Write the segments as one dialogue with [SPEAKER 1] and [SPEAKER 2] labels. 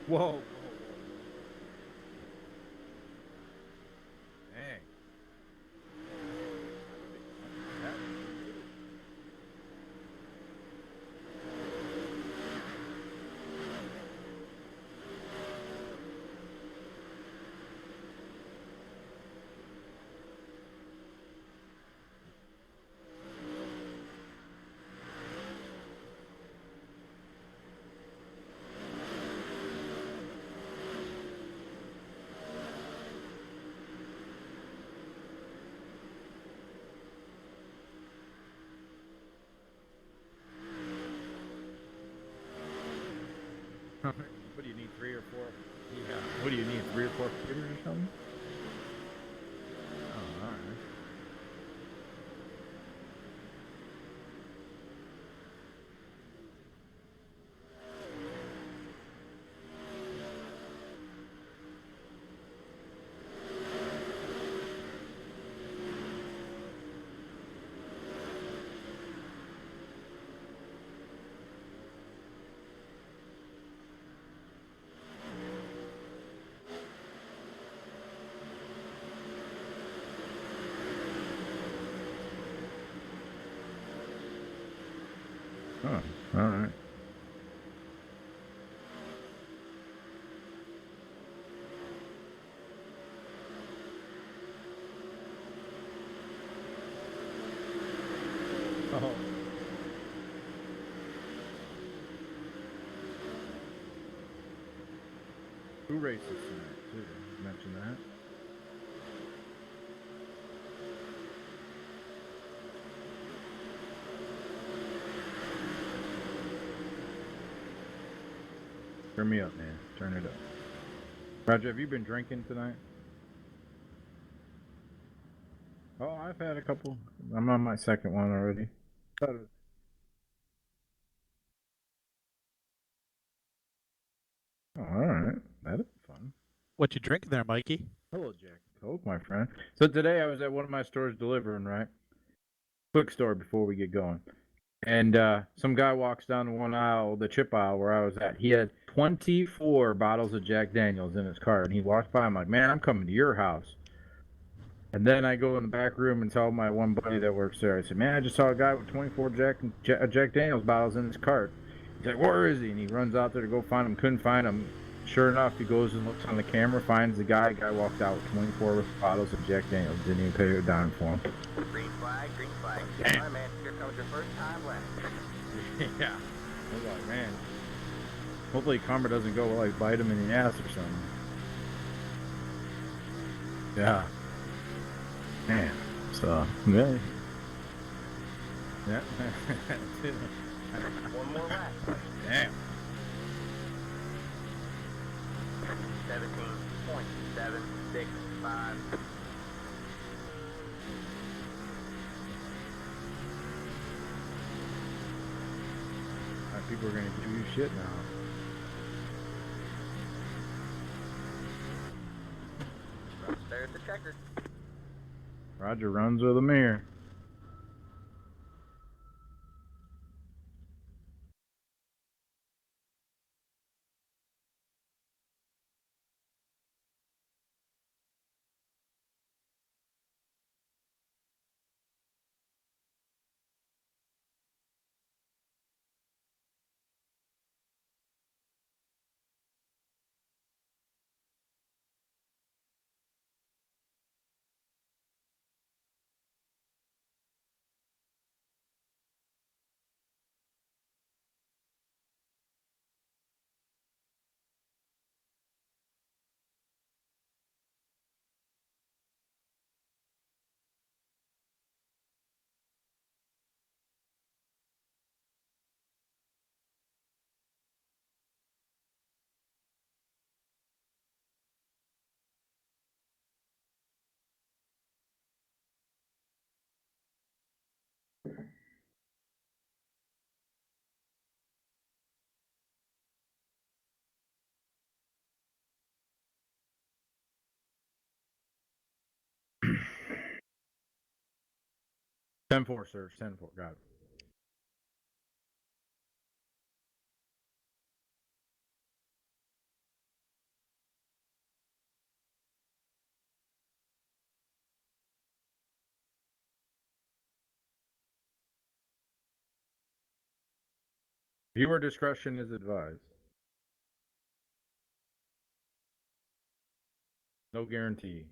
[SPEAKER 1] Whoa, whoa, whoa. Dang. That was pretty good. What do you need, three or four? Yeah. What do you need, three or four computers or something? Oh, all right. Oh, all right. Oh, who races tonight too? Mention that. Turn me up, man. Turn it up. Roger, have you been drinking tonight? Oh, I've had a couple. I'm on my second one already. Oh, all right. That'll be fun.
[SPEAKER 2] What you drinking there, Mikey?
[SPEAKER 1] Hello, Jack. Coke, my friend. So today I was at one of my stores delivering, right? Quick store before we get going. And some guy walks down the one aisle, the chip aisle where I was at. He had 24 bottles of Jack Daniels in his cart. And he walks by. I'm like, man, I'm coming to your house. And then I go in the back room and tell my one buddy that works there. I said, man, I just saw a guy with 24 Jack Daniels bottles in his cart. He's like, where is he? And he runs out there to go find him. Couldn't find him. Sure enough, he goes and looks on the camera, finds the guy. Guy walked out with 24 bottles of Jack Daniels. Didn't even pay a dime for him.
[SPEAKER 3] Green flag, green flag. All right,
[SPEAKER 1] Damn.
[SPEAKER 3] man. Here comes your first time left.
[SPEAKER 1] Yeah. I was like, man, hopefully karma doesn't go like bite him in the ass or something. Yeah. Man. So, yeah. Yeah.
[SPEAKER 3] One more lap.
[SPEAKER 1] Damn.
[SPEAKER 3] 17.765.
[SPEAKER 1] People are gonna give you shit now.
[SPEAKER 3] There's the checker.
[SPEAKER 1] Roger runs with a mirror. Ten four, sir. 10-4. Got it. Viewer discretion is advised. No guarantee.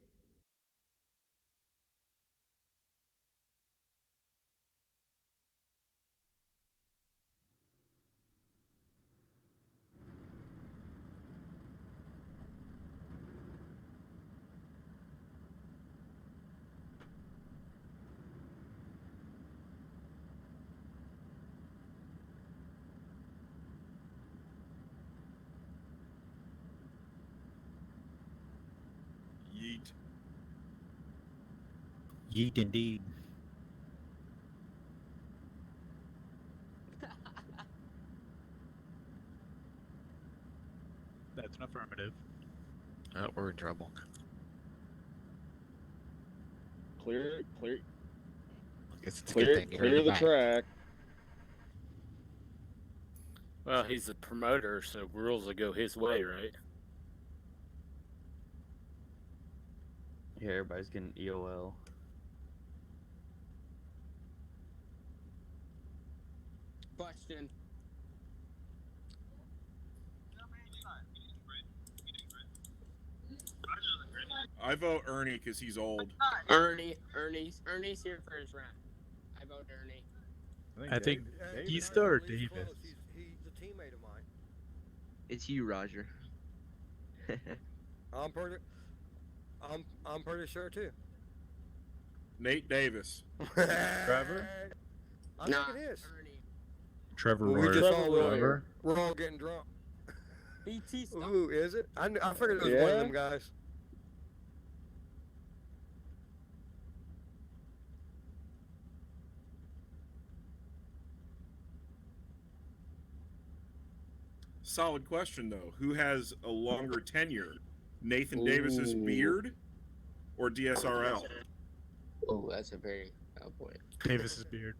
[SPEAKER 4] Yeet.
[SPEAKER 2] Yeet indeed. That's an affirmative.
[SPEAKER 5] Oh, we're in trouble.
[SPEAKER 6] Clear
[SPEAKER 5] I guess it's a good thing you're
[SPEAKER 6] the
[SPEAKER 5] back.
[SPEAKER 6] track.
[SPEAKER 7] Well, he's the promoter, so rules will go his way, right?
[SPEAKER 8] Yeah, everybody's getting EOL.
[SPEAKER 9] Question.
[SPEAKER 4] I vote Ernie because he's old.
[SPEAKER 9] Ernie's here for his round. I vote Ernie.
[SPEAKER 2] I think
[SPEAKER 1] David-
[SPEAKER 2] Easter or Davis.
[SPEAKER 10] He's a teammate of mine.
[SPEAKER 8] It's you, Roger.
[SPEAKER 10] I'm pretty sure too.
[SPEAKER 4] Nate Davis.
[SPEAKER 1] Trevor?
[SPEAKER 10] I think it is.
[SPEAKER 9] Ernie.
[SPEAKER 2] Trevor
[SPEAKER 10] Well, we
[SPEAKER 2] Royer.
[SPEAKER 10] just all
[SPEAKER 1] Trevor?
[SPEAKER 10] we're all getting drunk.
[SPEAKER 9] BT stuff.
[SPEAKER 10] Ooh, is it? I figured it was one of them guys.
[SPEAKER 4] Solid question though. Who has a longer tenure? Nathan Davis's beard or DSRL?
[SPEAKER 9] Oh, that's a very good point.
[SPEAKER 2] Davis's beard.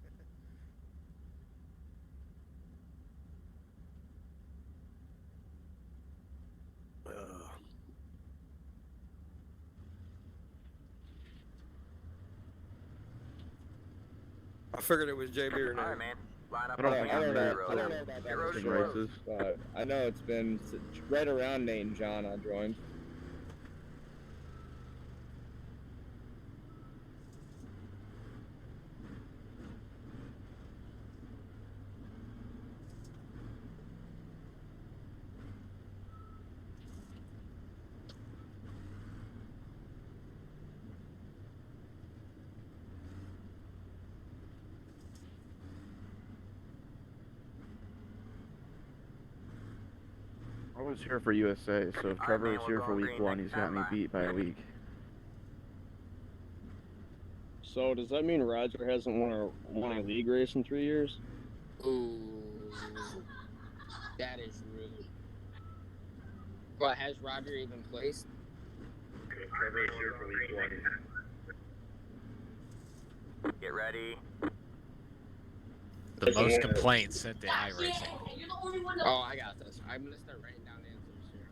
[SPEAKER 10] I figured it was JB or
[SPEAKER 3] All right,
[SPEAKER 10] not.
[SPEAKER 3] man. Line up
[SPEAKER 6] I don't
[SPEAKER 3] on the
[SPEAKER 6] know
[SPEAKER 3] road.
[SPEAKER 6] about
[SPEAKER 3] Pit road is
[SPEAKER 6] that
[SPEAKER 3] closed.
[SPEAKER 6] races, but I know it's been right around Nate and John I joined.
[SPEAKER 11] I was here for USA, so if
[SPEAKER 3] All right,
[SPEAKER 11] Trevor
[SPEAKER 3] man,
[SPEAKER 11] was
[SPEAKER 3] we're
[SPEAKER 11] here for
[SPEAKER 3] going
[SPEAKER 11] week
[SPEAKER 3] green
[SPEAKER 11] one,
[SPEAKER 3] next
[SPEAKER 11] he's got me
[SPEAKER 3] time,
[SPEAKER 11] beat by a week.
[SPEAKER 6] So does that mean Roger hasn't won a league race in 3 years?
[SPEAKER 9] Ooh, that is rude. Well, has Roger even placed?
[SPEAKER 6] Trevor's here for week one.
[SPEAKER 3] Get ready.
[SPEAKER 5] The most complaints sent to iRacing.
[SPEAKER 9] Oh, I got this. I'm gonna start writing down answers here.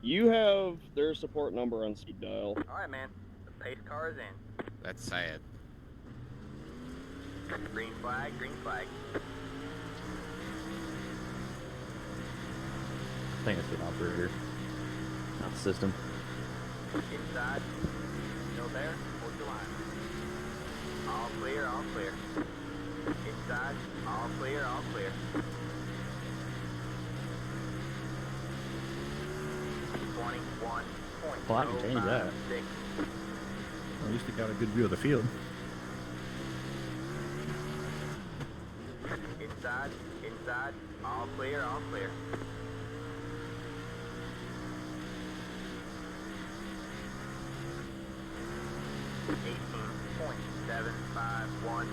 [SPEAKER 6] You have their support number on speed dial.
[SPEAKER 3] All right, man. The pace car is in.
[SPEAKER 5] That's sad.
[SPEAKER 3] Green flag, green flag.
[SPEAKER 11] I think it's an operator, not the system.
[SPEAKER 3] Inside. Still there. Hold your line. All clear, all clear. Inside. All clear, all clear. 21 points.
[SPEAKER 11] Well, I can change that. At least you got a good view of the field.
[SPEAKER 3] Inside, inside. All clear, all clear. .751.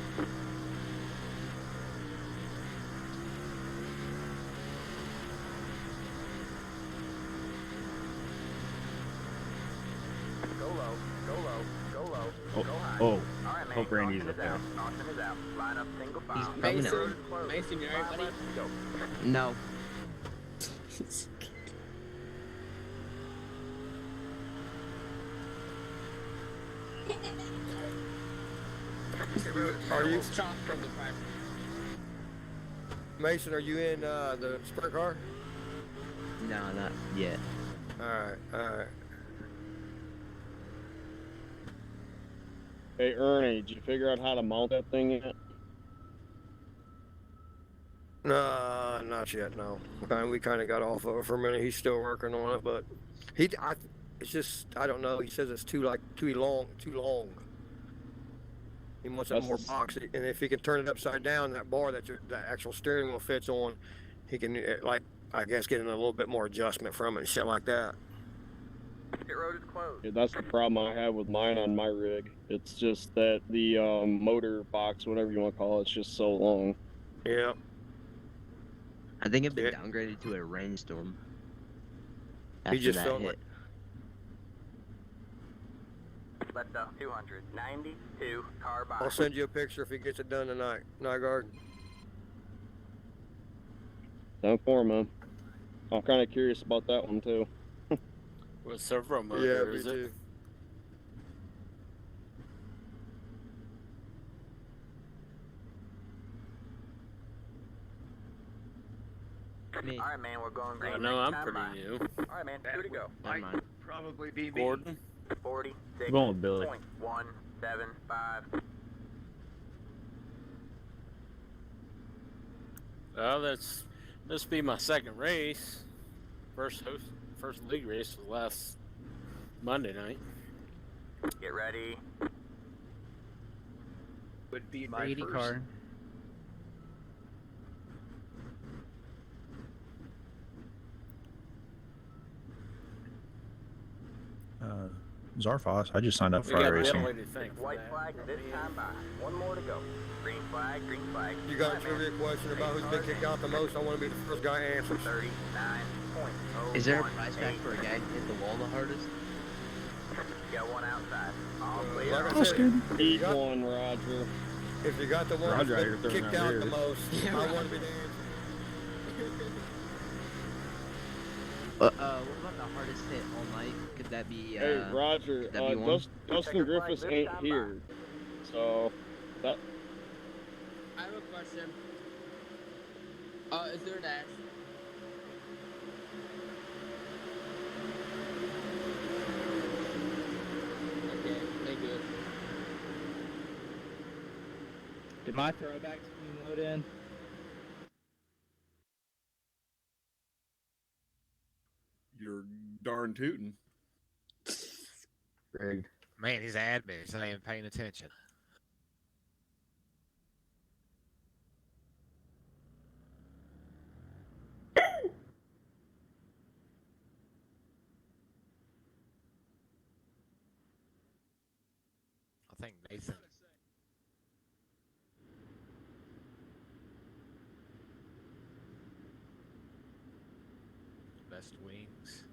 [SPEAKER 3] Go low, go low, go low,
[SPEAKER 11] Oh,
[SPEAKER 3] go high.
[SPEAKER 11] oh.
[SPEAKER 3] All right, man.
[SPEAKER 11] Hope Randy's
[SPEAKER 3] Caution
[SPEAKER 11] up
[SPEAKER 3] is
[SPEAKER 11] there.
[SPEAKER 3] out. Caution is out. Line up single file.
[SPEAKER 9] Mason,
[SPEAKER 3] Road is closed.
[SPEAKER 9] Mason, you alright,
[SPEAKER 3] Five
[SPEAKER 9] buddy?
[SPEAKER 3] left to go.
[SPEAKER 8] No.
[SPEAKER 10] Are you
[SPEAKER 9] Chop from the pipe.
[SPEAKER 10] Mason? Are you in the sprint car?
[SPEAKER 8] No, not yet.
[SPEAKER 10] All right, all right.
[SPEAKER 6] Hey, Ernie, did you figure out how to mount that thing yet?
[SPEAKER 10] No, not yet. No, we kind of got off of it for a minute. He's still working on it, but it's just I don't know. He says it's too long. He wants it more boxy, and if he can turn it upside down, that bar that actual steering wheel fits on, he can I guess get in a little bit more adjustment from it and shit like that.
[SPEAKER 3] Pit road is closed.
[SPEAKER 6] Yeah, that's the problem I have with mine on my rig. It's just that the motor box, whatever you want to call it, it's just so long.
[SPEAKER 10] Yeah.
[SPEAKER 8] I think I've been downgraded to a rainstorm.
[SPEAKER 10] He
[SPEAKER 8] After
[SPEAKER 10] just
[SPEAKER 8] that
[SPEAKER 10] felt
[SPEAKER 8] hit.
[SPEAKER 10] like
[SPEAKER 3] Let the 292 car by.
[SPEAKER 10] I'll send you a picture if he gets it done tonight. Nygaard.
[SPEAKER 6] Done for, man. I'm kind of curious about that one too.
[SPEAKER 7] What servo motor
[SPEAKER 10] Yeah, me
[SPEAKER 7] is it?
[SPEAKER 10] too.
[SPEAKER 8] Me.
[SPEAKER 3] All right, man, we're going green.
[SPEAKER 7] I know I'm
[SPEAKER 3] Time
[SPEAKER 7] pretty
[SPEAKER 3] by.
[SPEAKER 7] new.
[SPEAKER 3] All right, man, two to go.
[SPEAKER 8] Never mind.
[SPEAKER 9] Probably be
[SPEAKER 7] Gordon?
[SPEAKER 3] 46.175.
[SPEAKER 11] Going with Billy.
[SPEAKER 7] Well, this be my second race. First league race was last Monday night.
[SPEAKER 3] Get ready.
[SPEAKER 9] would be my
[SPEAKER 1] 80
[SPEAKER 9] first.
[SPEAKER 1] car.
[SPEAKER 11] Zarfos, I just signed up
[SPEAKER 7] We
[SPEAKER 11] for
[SPEAKER 7] got
[SPEAKER 11] iRacing.
[SPEAKER 7] Billy to thank for
[SPEAKER 3] White
[SPEAKER 7] that.
[SPEAKER 3] flag this time by. One more to go. Green flag, green flag.
[SPEAKER 10] You got
[SPEAKER 3] All
[SPEAKER 10] a
[SPEAKER 3] right, man.
[SPEAKER 10] trivia question about who's been kicked out the most? I want to be the first guy to answer.
[SPEAKER 3] 39.018.
[SPEAKER 8] Is there a prize back for a guy who hit the wall the hardest?
[SPEAKER 3] Got one outside. All clear.
[SPEAKER 10] Like I
[SPEAKER 11] That's
[SPEAKER 10] said,
[SPEAKER 11] good.
[SPEAKER 10] if you
[SPEAKER 6] Eat
[SPEAKER 10] got-
[SPEAKER 6] one, Roger.
[SPEAKER 10] if you got the one
[SPEAKER 11] Roger out
[SPEAKER 10] that's
[SPEAKER 11] here
[SPEAKER 10] been
[SPEAKER 11] throwing
[SPEAKER 10] kicked
[SPEAKER 11] out
[SPEAKER 10] out the
[SPEAKER 11] beers.
[SPEAKER 10] most,
[SPEAKER 9] Yeah,
[SPEAKER 10] I
[SPEAKER 9] right.
[SPEAKER 10] want to be the answer.
[SPEAKER 8] What about the hardest hit all night? Could that be?
[SPEAKER 6] Hey, Roger.
[SPEAKER 8] could that be one?
[SPEAKER 6] Dustin
[SPEAKER 3] Second flag
[SPEAKER 6] Griffiths
[SPEAKER 3] this
[SPEAKER 6] ain't
[SPEAKER 3] time
[SPEAKER 6] here, so that
[SPEAKER 9] I have a question. Is there a dash? Okay, they good.
[SPEAKER 12] Did my throwback screen load in?
[SPEAKER 4] You're darn tootin'.
[SPEAKER 8] Rigged.
[SPEAKER 5] Man, he's an admin. He's not even paying attention. I think Nathan. Best wings.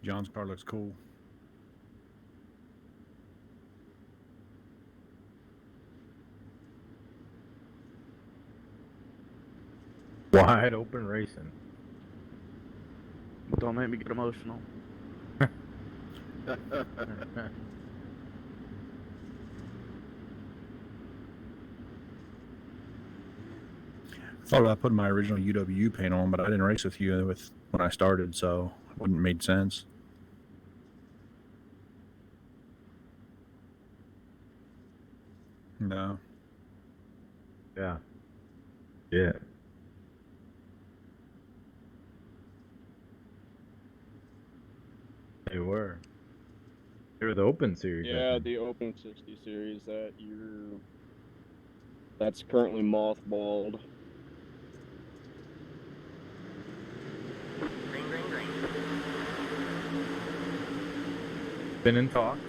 [SPEAKER 11] John's car looks cool.
[SPEAKER 1] Wide open racing.
[SPEAKER 12] Don't make me get emotional.
[SPEAKER 11] Thought I put my original UW paint on, but I didn't race with you when I started, so it wouldn't have made sense. No.
[SPEAKER 1] Yeah. Yeah. They were. They were the open series. I
[SPEAKER 6] yeah,
[SPEAKER 1] think.
[SPEAKER 6] the Open 60 series that's currently mothballed.
[SPEAKER 3] Green, green, green.
[SPEAKER 1] Been in talks.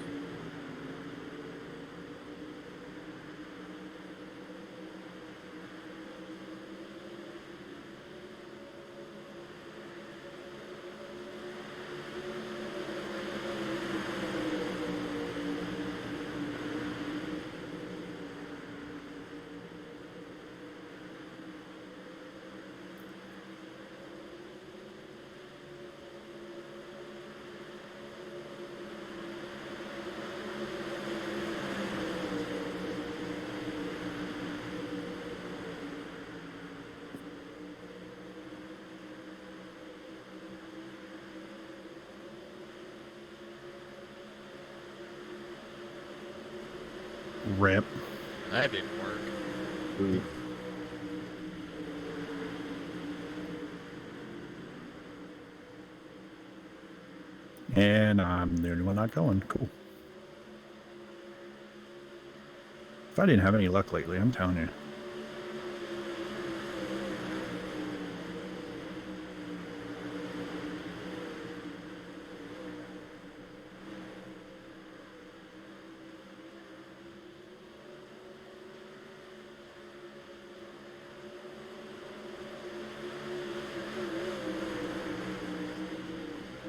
[SPEAKER 11] Rip.
[SPEAKER 5] That didn't work.
[SPEAKER 6] Ooh.
[SPEAKER 11] And I'm the only one not going. Cool. If I didn't have any luck lately, I'm telling you.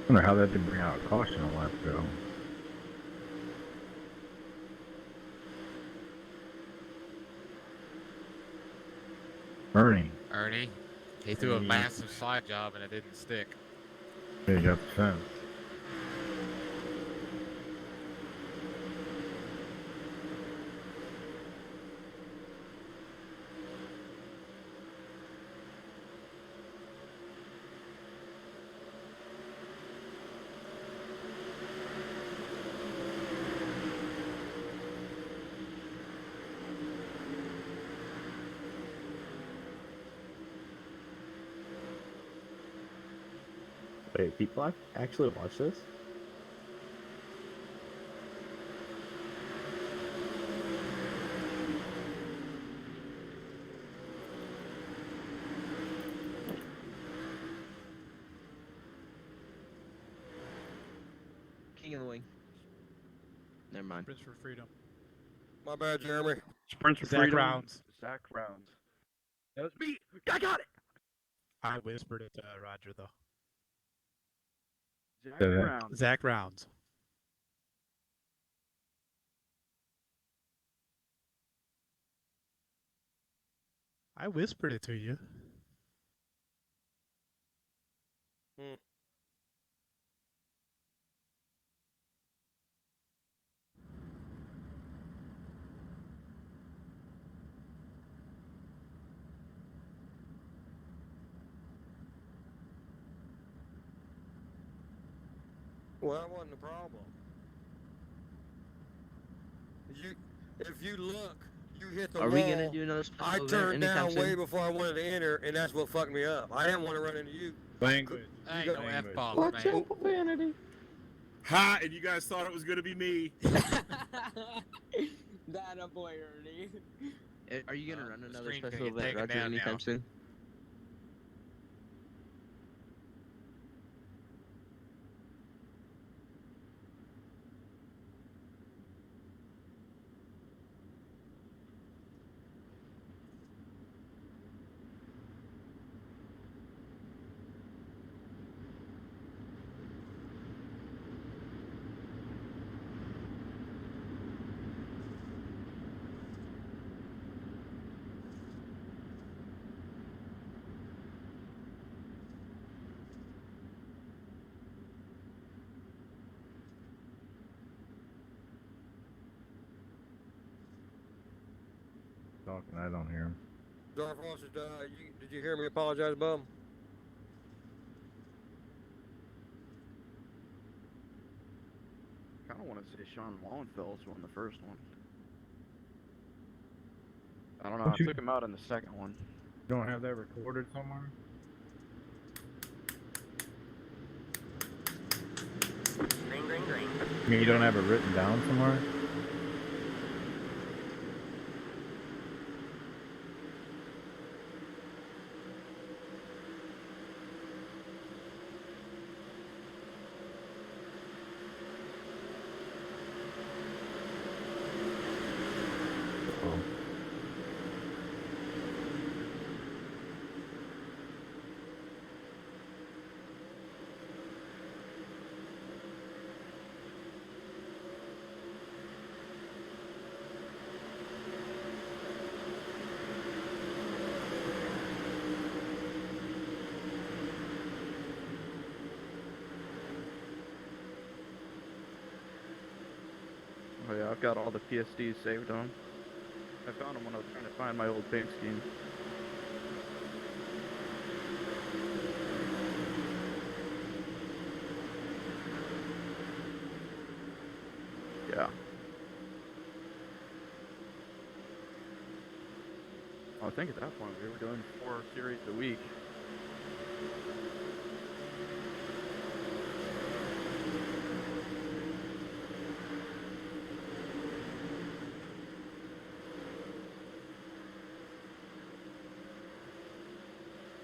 [SPEAKER 1] I wonder how that didn't bring out a caution a lap ago. Ernie.
[SPEAKER 5] He threw a massive slide job and it didn't stick.
[SPEAKER 1] Yeah, you got the fence.
[SPEAKER 12] Wait, people actually watch this?
[SPEAKER 8] King of the Wing. Never mind.
[SPEAKER 2] Prince for freedom.
[SPEAKER 10] My bad, Jeremy.
[SPEAKER 6] Sprints for
[SPEAKER 2] Zach
[SPEAKER 6] freedom.
[SPEAKER 2] Rounds.
[SPEAKER 6] Zach Rounds.
[SPEAKER 10] That was me. I got it.
[SPEAKER 2] I whispered it to Roger though.
[SPEAKER 6] Zach
[SPEAKER 1] Yeah.
[SPEAKER 6] Rounds.
[SPEAKER 2] Zach Rounds. I whispered it to you.
[SPEAKER 10] Well, that wasn't the problem. If you look, you hit the
[SPEAKER 8] Are
[SPEAKER 10] wall.
[SPEAKER 8] we gonna do another special
[SPEAKER 10] I
[SPEAKER 8] event
[SPEAKER 10] turned
[SPEAKER 8] anytime
[SPEAKER 10] down
[SPEAKER 8] soon?
[SPEAKER 10] way before I wanted to enter, and that's what fucked me up. I didn't want to run into you.
[SPEAKER 1] Language.
[SPEAKER 5] Ain't
[SPEAKER 10] got
[SPEAKER 5] no
[SPEAKER 1] language.
[SPEAKER 5] F-bomb,
[SPEAKER 12] Watch
[SPEAKER 5] man.
[SPEAKER 12] out, profanity.
[SPEAKER 4] Ha! And you guys thought it was gonna be me.
[SPEAKER 9] That a boy, Ernie.
[SPEAKER 8] Are you gonna run
[SPEAKER 5] The
[SPEAKER 8] another
[SPEAKER 5] screen's
[SPEAKER 8] special
[SPEAKER 5] gonna get
[SPEAKER 8] event,
[SPEAKER 5] taken
[SPEAKER 8] Roger,
[SPEAKER 5] down
[SPEAKER 8] anytime
[SPEAKER 5] now.
[SPEAKER 8] soon?
[SPEAKER 1] Talking, I don't hear him.
[SPEAKER 10] Darth Foster, did you hear me apologize, bub?
[SPEAKER 6] I kind of want to say Sean Wallenfels won the first one. I don't know.
[SPEAKER 1] Don't
[SPEAKER 6] I
[SPEAKER 1] you-
[SPEAKER 6] took him out in the second one.
[SPEAKER 1] You don't have that recorded somewhere?
[SPEAKER 3] Green, green, green.
[SPEAKER 1] I mean, you don't have it written down somewhere? Oh.
[SPEAKER 6] Oh yeah, I've got all the PSDs saved on. I found them when I was trying to find my old paint scheme. Yeah.
[SPEAKER 12] I think at that point we were doing 4 series a week.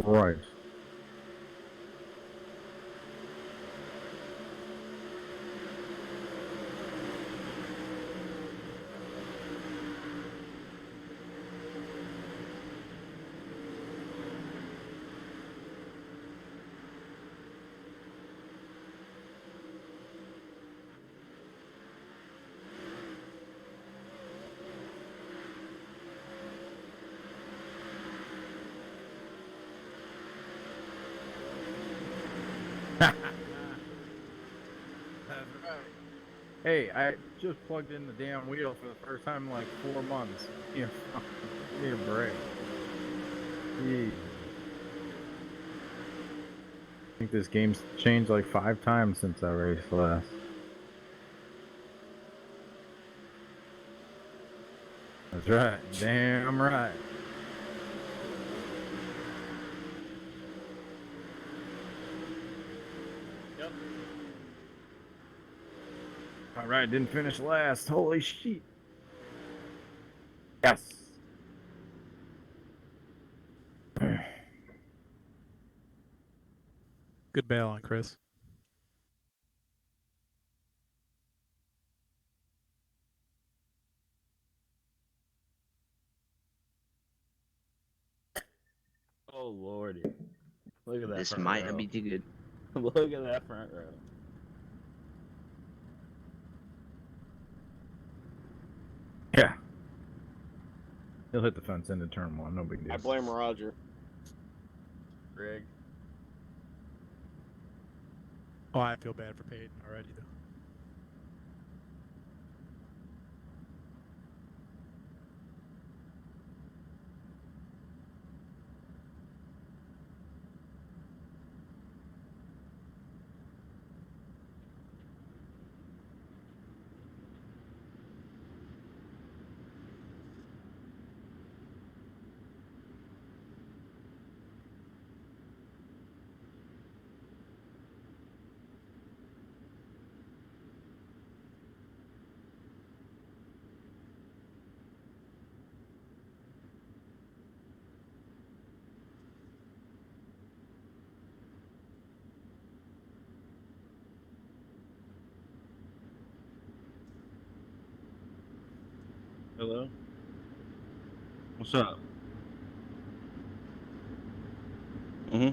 [SPEAKER 1] Right. That's right. Hey, I just plugged in the damn wheel for the first time in like 4 months. You know, give me a break. Jeez. I think this game's changed like 5 times since I raced last. That's right. Damn right.
[SPEAKER 7] Yep.
[SPEAKER 1] Alright, didn't finish last. Holy shit. Yes.
[SPEAKER 2] Good bail on Chris.
[SPEAKER 12] Oh lordy. Look at that
[SPEAKER 8] This
[SPEAKER 12] front
[SPEAKER 8] might
[SPEAKER 12] row.
[SPEAKER 8] not be too good.
[SPEAKER 12] Look at that front row.
[SPEAKER 1] Yeah. He'll hit the fence into turn 1, no big deal.
[SPEAKER 6] I blame Roger.
[SPEAKER 12] Rig.
[SPEAKER 2] Oh, I feel bad for Peyton already, though.
[SPEAKER 11] Hello? What's up? Mm-hmm.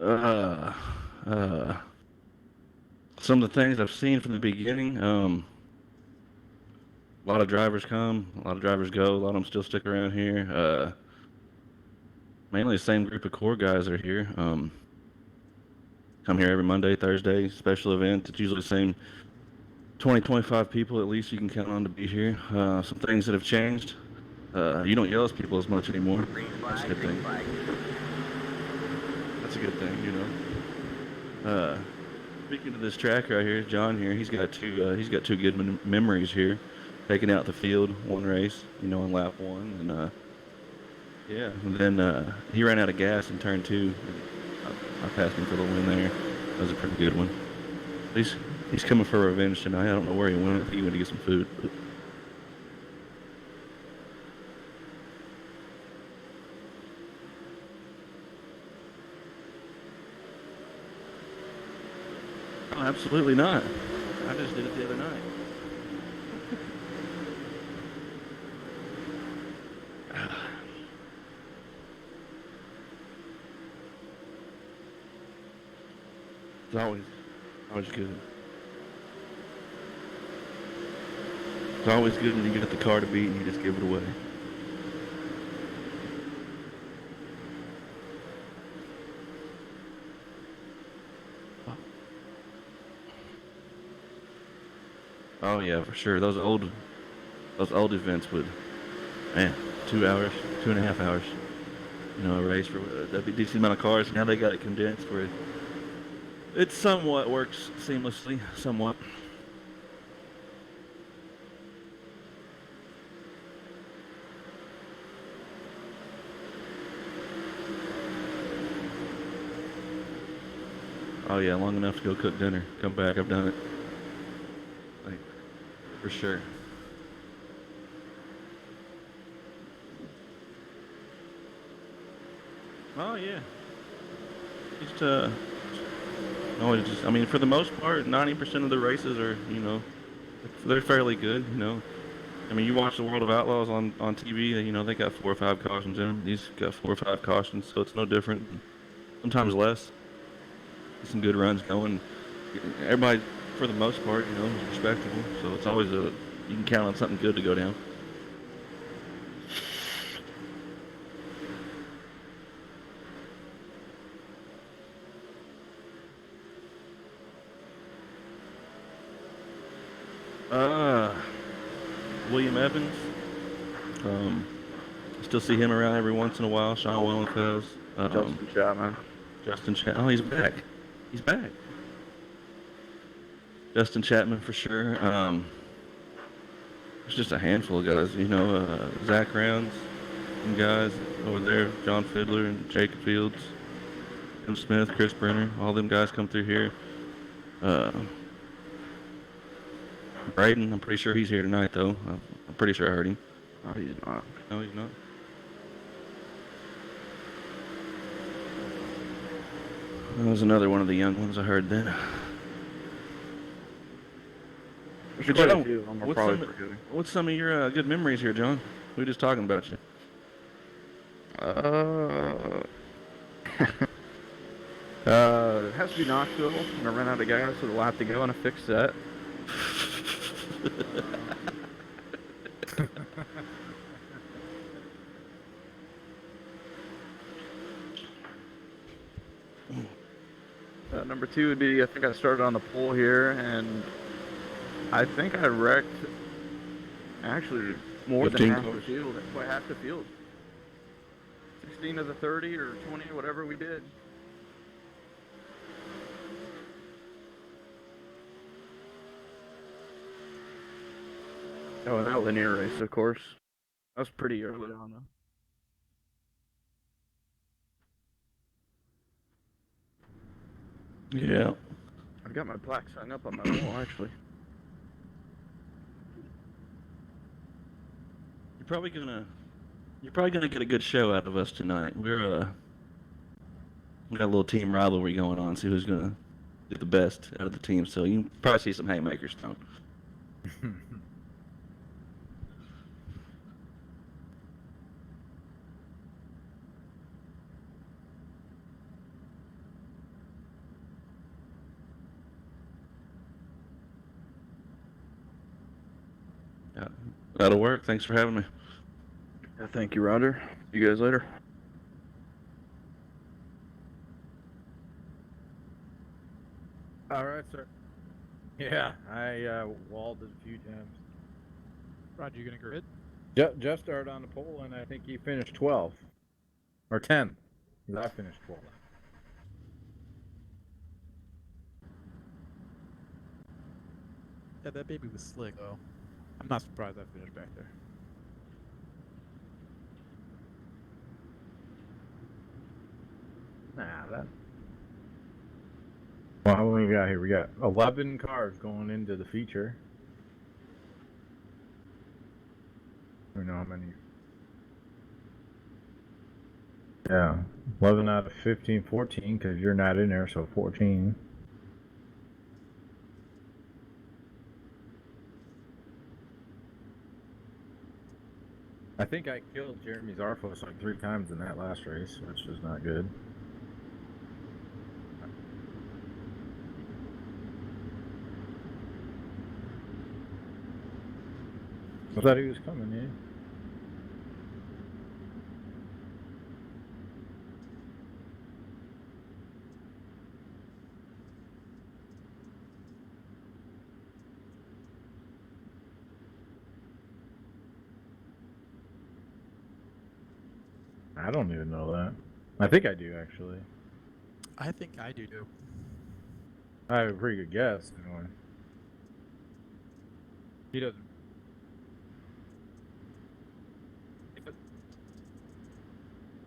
[SPEAKER 11] uh, uh, some of the things I've seen from the beginning, a lot of drivers come, a lot of drivers go, a lot of them still stick around here. Mainly the same group of core guys are here. Come here every Monday, Thursday, special event. It's usually the same 20, 25 people at least you can count on to be here. Some things that have changed. You don't yell at people as much anymore. That's a good thing. That's a good thing, you know. Speaking of this track right here, John here, he's got two good memories here. Taking out the field one race, you know, on lap 1, and yeah, and then he ran out of gas in turn 2. I passed him for the win there. That was a pretty good one. He's coming for revenge tonight. I don't know where he went. I think he went to get some food. But... Oh, absolutely not. I just did it the other night. It's always good. It's always good when you get the car to beat and you just give it away. Oh yeah, for sure. Those those old events would, man, 2 hours, 2.5 hours. You know, a race for that'd be a decent amount of cars. Now they got it condensed where it somewhat works seamlessly, somewhat. Oh yeah, long enough to go cook dinner. Come back, I've done it. Like, for sure. Oh yeah. I mean, for the most part, 90% of the races are, you know, they're fairly good, you know. I mean, you watch the World of Outlaws on TV, you know, they got 4 or 5 cautions in them. These got 4 or 5 cautions, so it's no different. Sometimes less. Some good runs going. Everybody, for the most part, you know, is respectable. So it's always you can count on something good to go down. William Evans. Still see him around every once in a while. Sean Willenfels.
[SPEAKER 6] Justin Chapman.
[SPEAKER 11] Justin Chapman. Oh, he's back. He's back. Justin Chapman for sure. There's just a handful of guys. You know, Zach Rounds and guys over there. John Fiddler and Jacob Fields. Tim Smith, Chris Brenner. All them guys come through here. Braden, I'm pretty sure he's here tonight, though. I'm pretty sure I heard him.
[SPEAKER 6] No, he's not.
[SPEAKER 11] No, he's not. That was another one of the young ones I heard then.
[SPEAKER 6] There's
[SPEAKER 11] John,
[SPEAKER 6] quite a few of them.
[SPEAKER 11] what's some of your good memories here, John? We were just talking about you.
[SPEAKER 6] It has to be Knoxville. I ran out of gas with a lap to go and I fixed that. Number 2 would be, I think I started on the pole here, and I think I wrecked actually more than half the field. By half the field. 16 of the 30 or 20, whatever we did. Oh, and that linear race, of course. That was pretty early on, though.
[SPEAKER 11] Yeah.
[SPEAKER 6] I've got my plaque signed up on my wall, actually.
[SPEAKER 11] You're probably gonna get a good show out of us tonight. We got a little team rivalry going on. See who's gonna get the best out of the team. So you can probably see some haymakers thrown. Yeah, that'll work. Thanks for having me.
[SPEAKER 6] Yeah, thank you, Roger. See you guys later.
[SPEAKER 1] All right, sir. Yeah, I walled it a few times.
[SPEAKER 2] Roger, you gonna grid?
[SPEAKER 1] Jeff started on the pole, and I think he finished 12 or 10. I finished 12.
[SPEAKER 2] Yeah, that baby was slick, though. I'm not surprised I finished back there.
[SPEAKER 1] Nah, that. Well, how many we got here? We got 11 cars going into the feature. I don't know how many. Yeah, 11 out of 15, 14, because you're not in there, so 14. I think I killed Jeremy Zarfos like 3 times in that last race, which is not good. I thought he was coming, yeah. I don't even know that. I think I do actually.
[SPEAKER 2] I think I do too.
[SPEAKER 1] I have a pretty good guess. Anyway. He doesn't.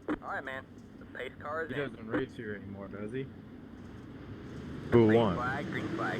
[SPEAKER 3] All right, man. The pace car is
[SPEAKER 1] He
[SPEAKER 3] in.
[SPEAKER 1] doesn't race here anymore, does he? Who
[SPEAKER 3] Green
[SPEAKER 1] won?
[SPEAKER 3] flag, green flag.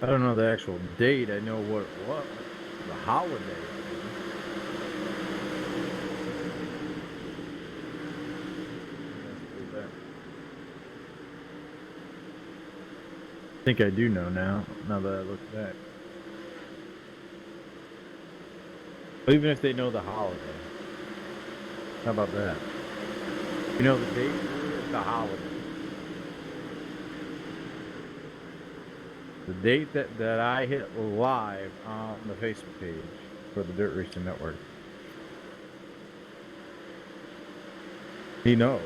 [SPEAKER 1] I don't know the actual date. I know what it was. The holiday. I think I do know now that I look back. Even if they know the holiday. How about that? You know the date? It's the holiday. The date that I hit live on the Facebook page for the Dirt Racing Network. He knows.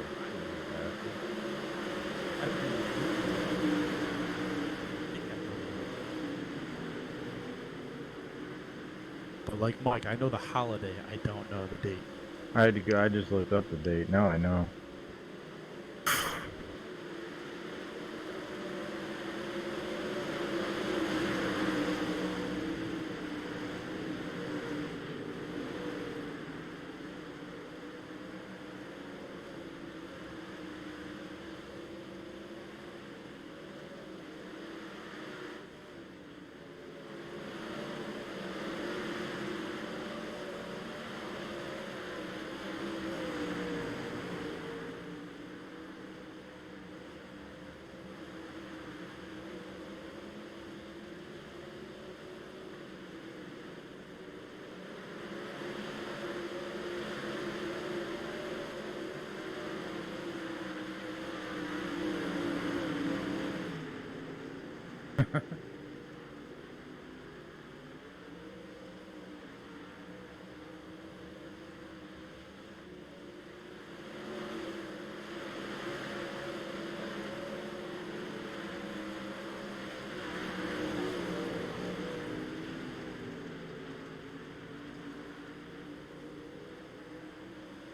[SPEAKER 2] But like Mike, I know the holiday. I don't know the date.
[SPEAKER 1] I had to go. I just looked up the date. Now I know.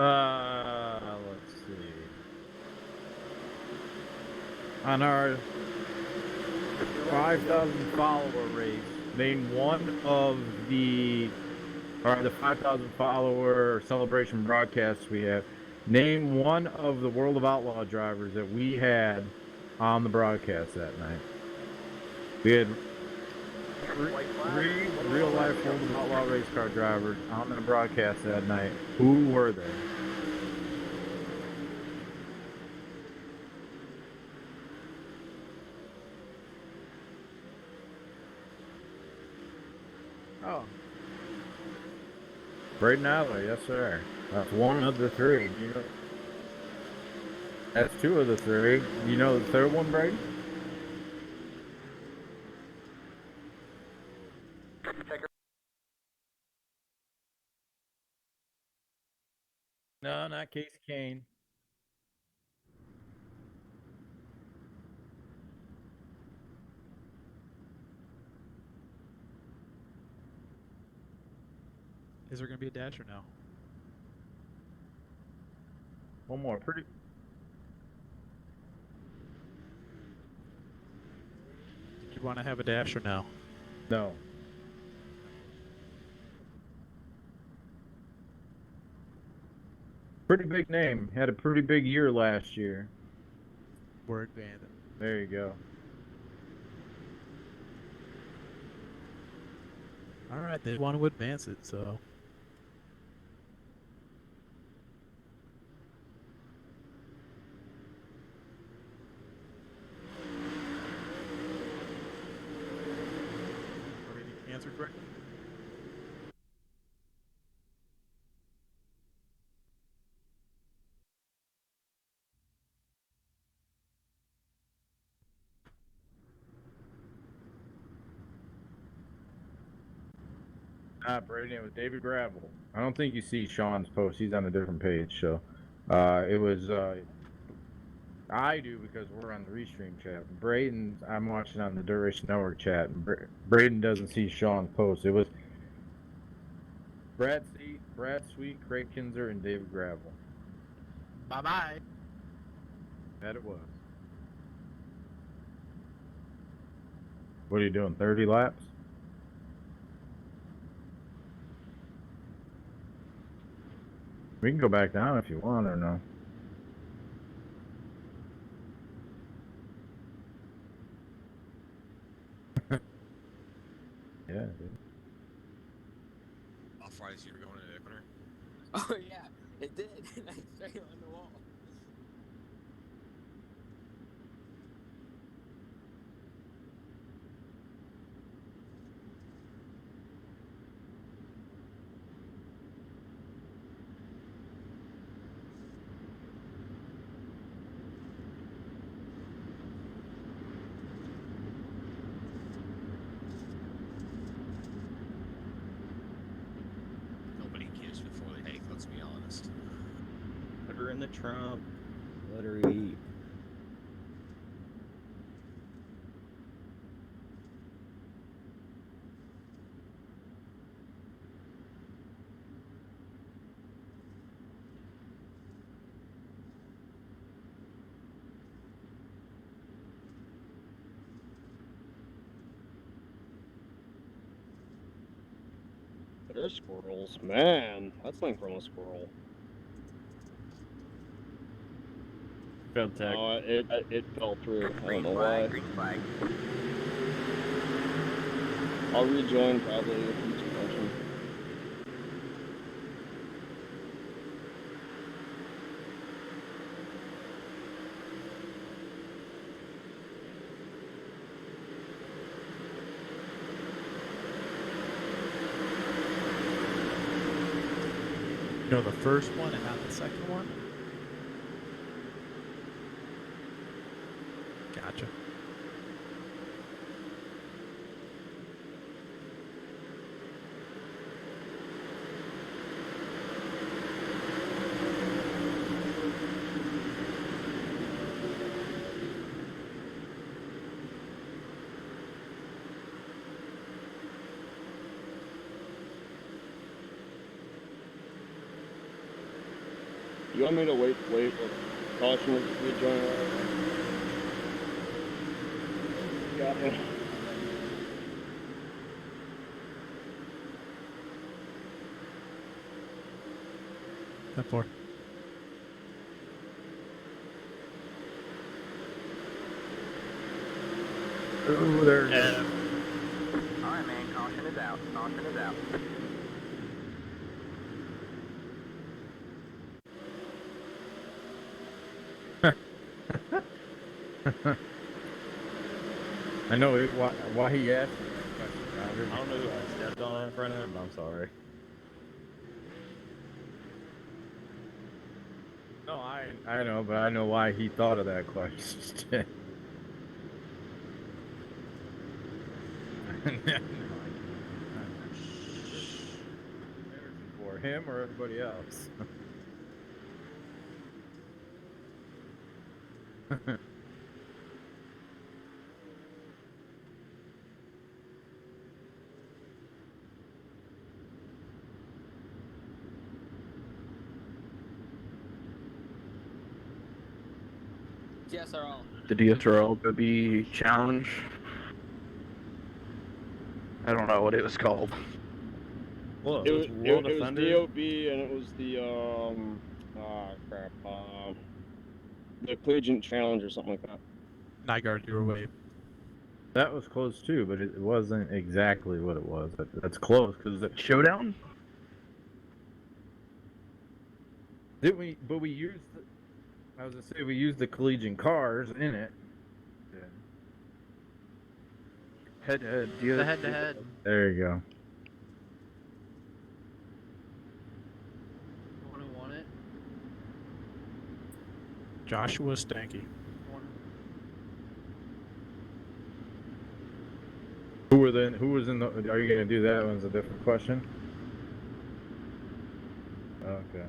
[SPEAKER 1] Let's see. On our 5,000 follower race, name one of the 5,000 follower celebration broadcasts we have. Name one of the World of Outlaw drivers that we had on the broadcast that night. We had three real life World of Outlaw race car drivers on the broadcast that night. Who were they?
[SPEAKER 2] Oh.
[SPEAKER 1] Braden Adler, yes sir. That's one of the three. You know, that's two of the three. You know the third one, Braden? No, not Casey Kane.
[SPEAKER 2] Is there going to be a dash or no?
[SPEAKER 1] One more. Pretty.
[SPEAKER 2] Did you want to have a dash or no?
[SPEAKER 1] No. Pretty big name. Had a pretty big year last year.
[SPEAKER 2] We're advancing.
[SPEAKER 1] There you go.
[SPEAKER 2] All right, they want to advance it, so. Answer correctly.
[SPEAKER 1] Brady, it was David Gravel. I don't think you see Sean's post. He's on a different page. So it was. I do because we're on the Restream chat. Braden, I'm watching on the Dirt Racing Network chat. And Braden doesn't see Sean's post. It was Brad Sweet, Craig Kinzer, and David Gravel.
[SPEAKER 9] Bye-bye.
[SPEAKER 1] That it was. What are you doing? 30 laps? We can go back down if you want or no. Yeah, dude.
[SPEAKER 5] Off Friday, so you were going to the opener.
[SPEAKER 9] Oh yeah, it did. Straight on the wall.
[SPEAKER 5] Nobody gives before they take, let's be honest.
[SPEAKER 12] Put her in the trunk. Let her eat. There's squirrels. Man, that's like from a squirrel.
[SPEAKER 11] Contact.
[SPEAKER 12] Oh, it fell through. I don't
[SPEAKER 3] Green
[SPEAKER 12] know
[SPEAKER 3] flag,
[SPEAKER 12] why.
[SPEAKER 3] green flag.
[SPEAKER 12] I'll rejoin probably if he's watching.
[SPEAKER 2] No, the first one and not the second one? Gotcha.
[SPEAKER 12] You want me to wait with caution with rejoin? Got him.
[SPEAKER 2] 10-4.
[SPEAKER 1] Ooh, there it is.
[SPEAKER 3] All right, man. Caution is out. Caution is out.
[SPEAKER 1] I know why he asked me that question, Roger.
[SPEAKER 12] I don't know who I stepped on in front of him. I'm sorry.
[SPEAKER 1] No, I know, but I know why he thought of that question. For him or everybody else.
[SPEAKER 9] GSRL.
[SPEAKER 6] The DSRL Baby Challenge. I don't know what it was called.
[SPEAKER 11] Well,
[SPEAKER 12] It,
[SPEAKER 11] it was
[SPEAKER 12] was-
[SPEAKER 11] World
[SPEAKER 12] it was
[SPEAKER 11] Offender.
[SPEAKER 12] DOB and it was the crap. The Collegiate Challenge or something like that.
[SPEAKER 2] Nygaard, you're away.
[SPEAKER 1] That was close too, but it wasn't exactly what it was. That's close because
[SPEAKER 6] Showdown?
[SPEAKER 1] didn't we? But we used. I was gonna say we used the collegiate cars in it.
[SPEAKER 6] Head to head.
[SPEAKER 8] The head to head.
[SPEAKER 1] There you go.
[SPEAKER 8] Want to want it?
[SPEAKER 2] Joshua Stanky.
[SPEAKER 1] Who was in the? Are you gonna do that one's a different question? Okay.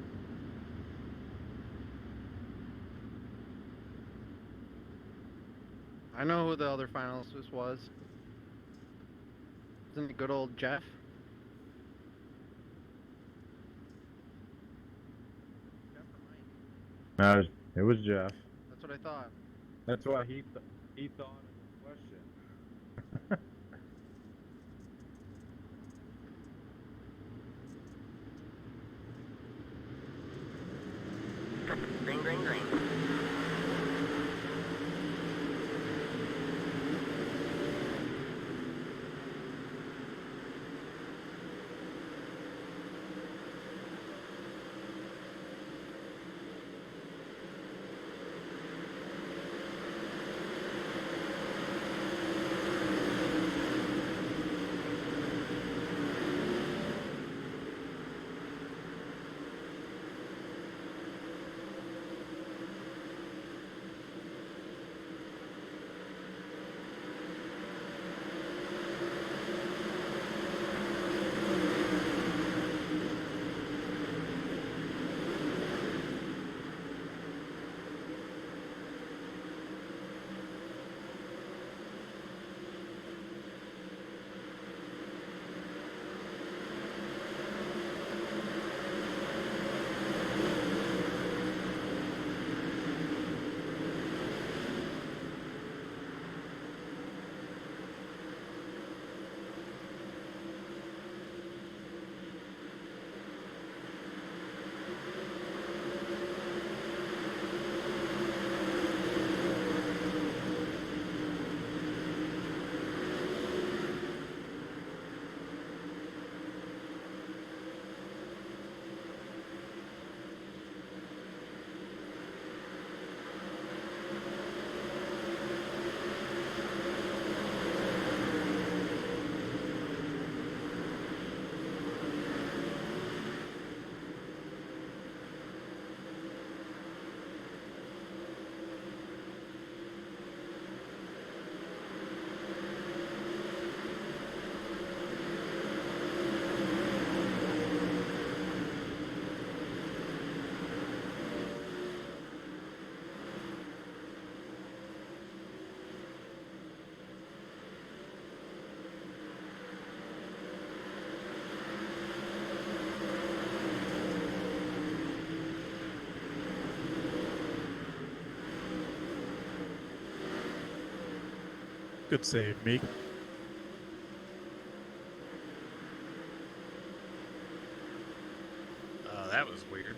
[SPEAKER 8] I know who the other finalist was. Isn't it good old Jeff?
[SPEAKER 1] No, it was Jeff.
[SPEAKER 8] That's what I thought.
[SPEAKER 1] That's why he thought of the question.
[SPEAKER 3] Green, green, green.
[SPEAKER 2] Good save, Meek.
[SPEAKER 5] That was weird.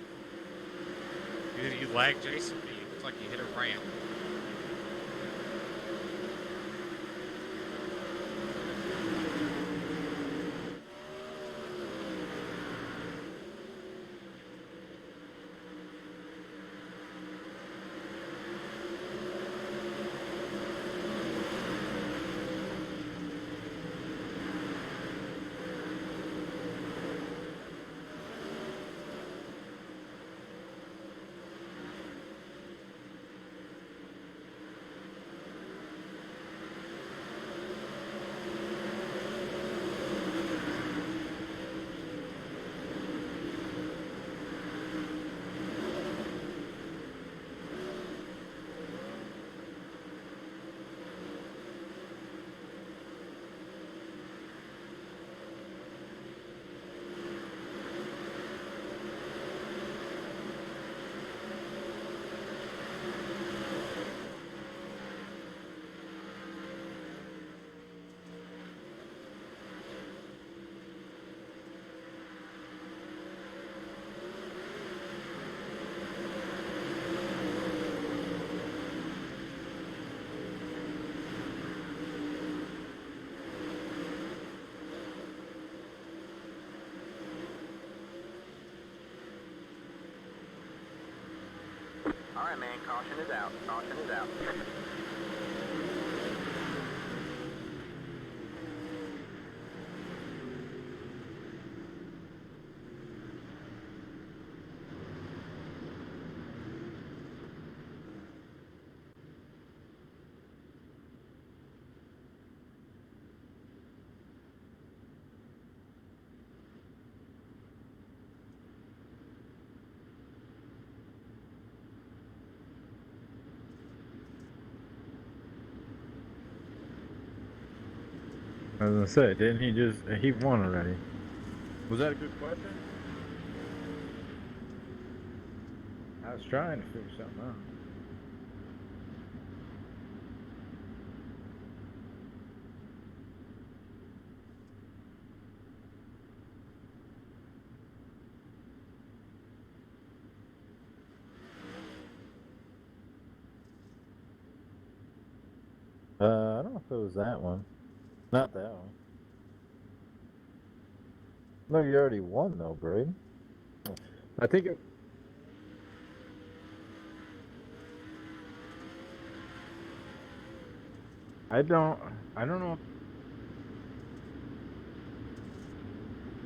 [SPEAKER 5] You lagged Jason. It looked like you hit a ramp.
[SPEAKER 3] All right, man. Caution is out. Caution is out.
[SPEAKER 1] I was gonna say, didn't he won already? Was that a good question? I was trying to figure something out. I don't know if it was that one. Not that one. No, you already won though, Braden. I think it. I don't know.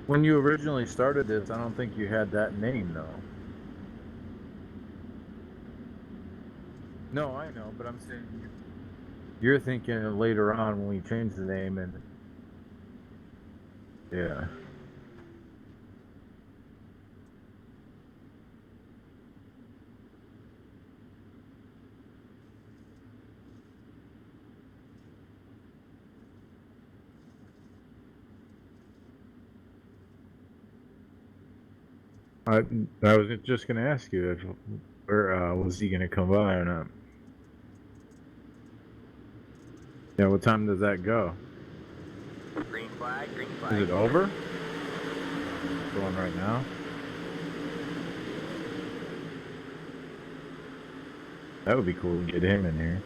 [SPEAKER 1] When you originally started this, I don't think you had that name though. No, I know, but I'm saying you're thinking later on when we changed the name and yeah. I was just gonna ask you if where was he gonna come by or not. Yeah, what time does that go?
[SPEAKER 3] Green flag, green flag.
[SPEAKER 1] Is it over? Going right now? That would be cool to get him in here.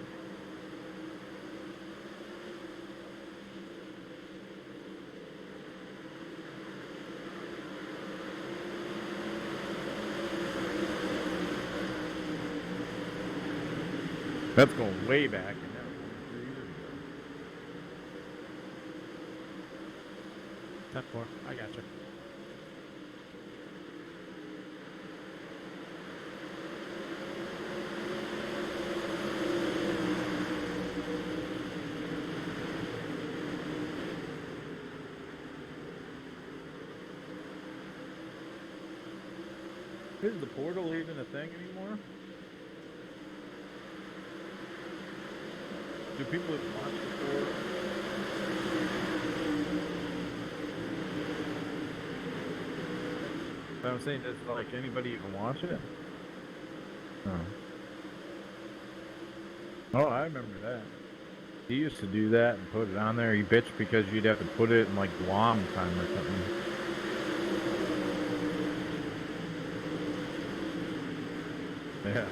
[SPEAKER 1] That's going way back. And that was only 3 years ago.
[SPEAKER 2] 10-4. I got you.
[SPEAKER 1] Is the portal even a thing anymore? Do people even watch the portal? But I'm saying, does like anybody even watch it? Oh. Oh, I remember that. He used to do that and put it on there. He bitched because you'd have to put it in like Guam time or something. Yeah.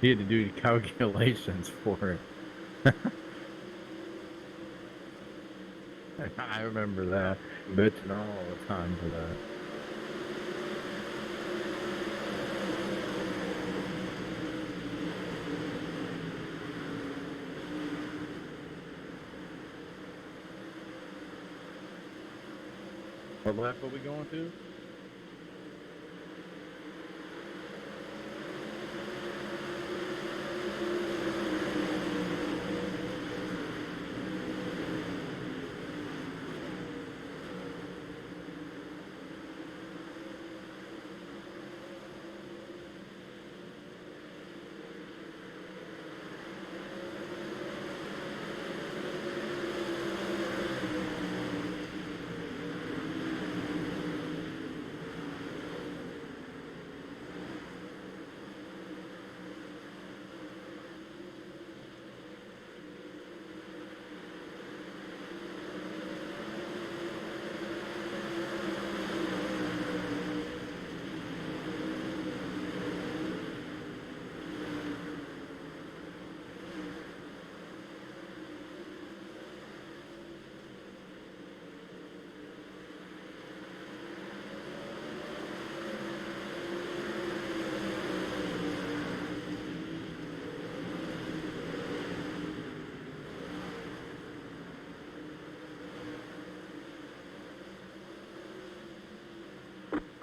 [SPEAKER 1] He had to do the calculations for it. I remember that. Bitching all the time for that. What lap are we going to?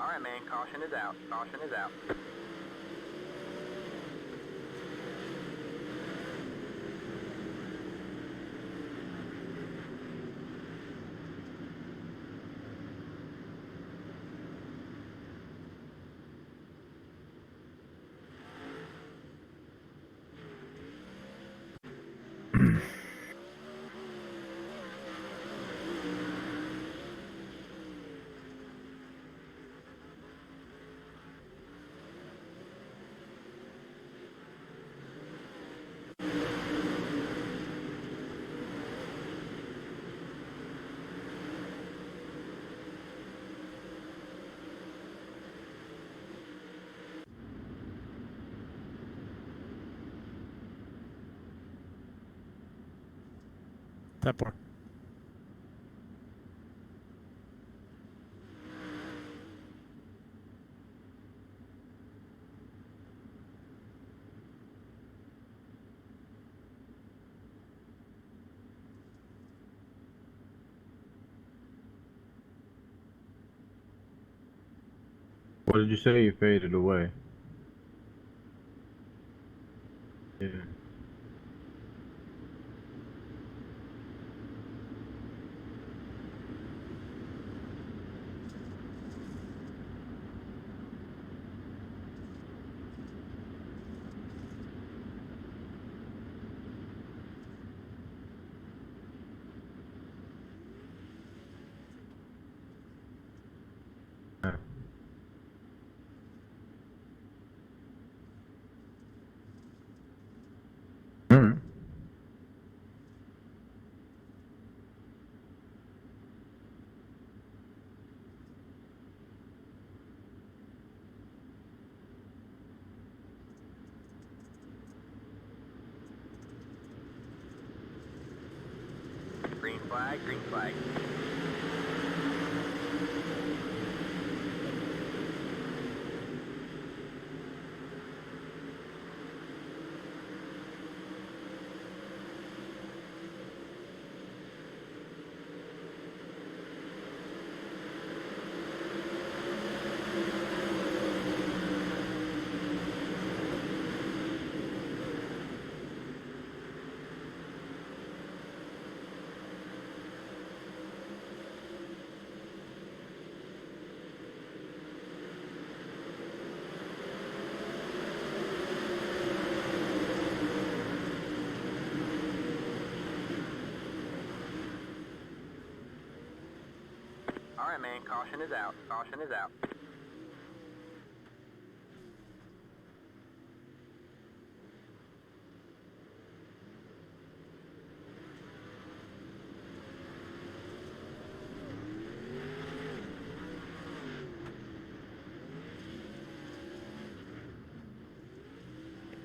[SPEAKER 3] All right, man. Caution is out. Caution is out.
[SPEAKER 2] That part.
[SPEAKER 1] What did you say? You faded away. Yeah. Mm.
[SPEAKER 3] Green flag, green flag. All right, man. Caution is out. Caution is out.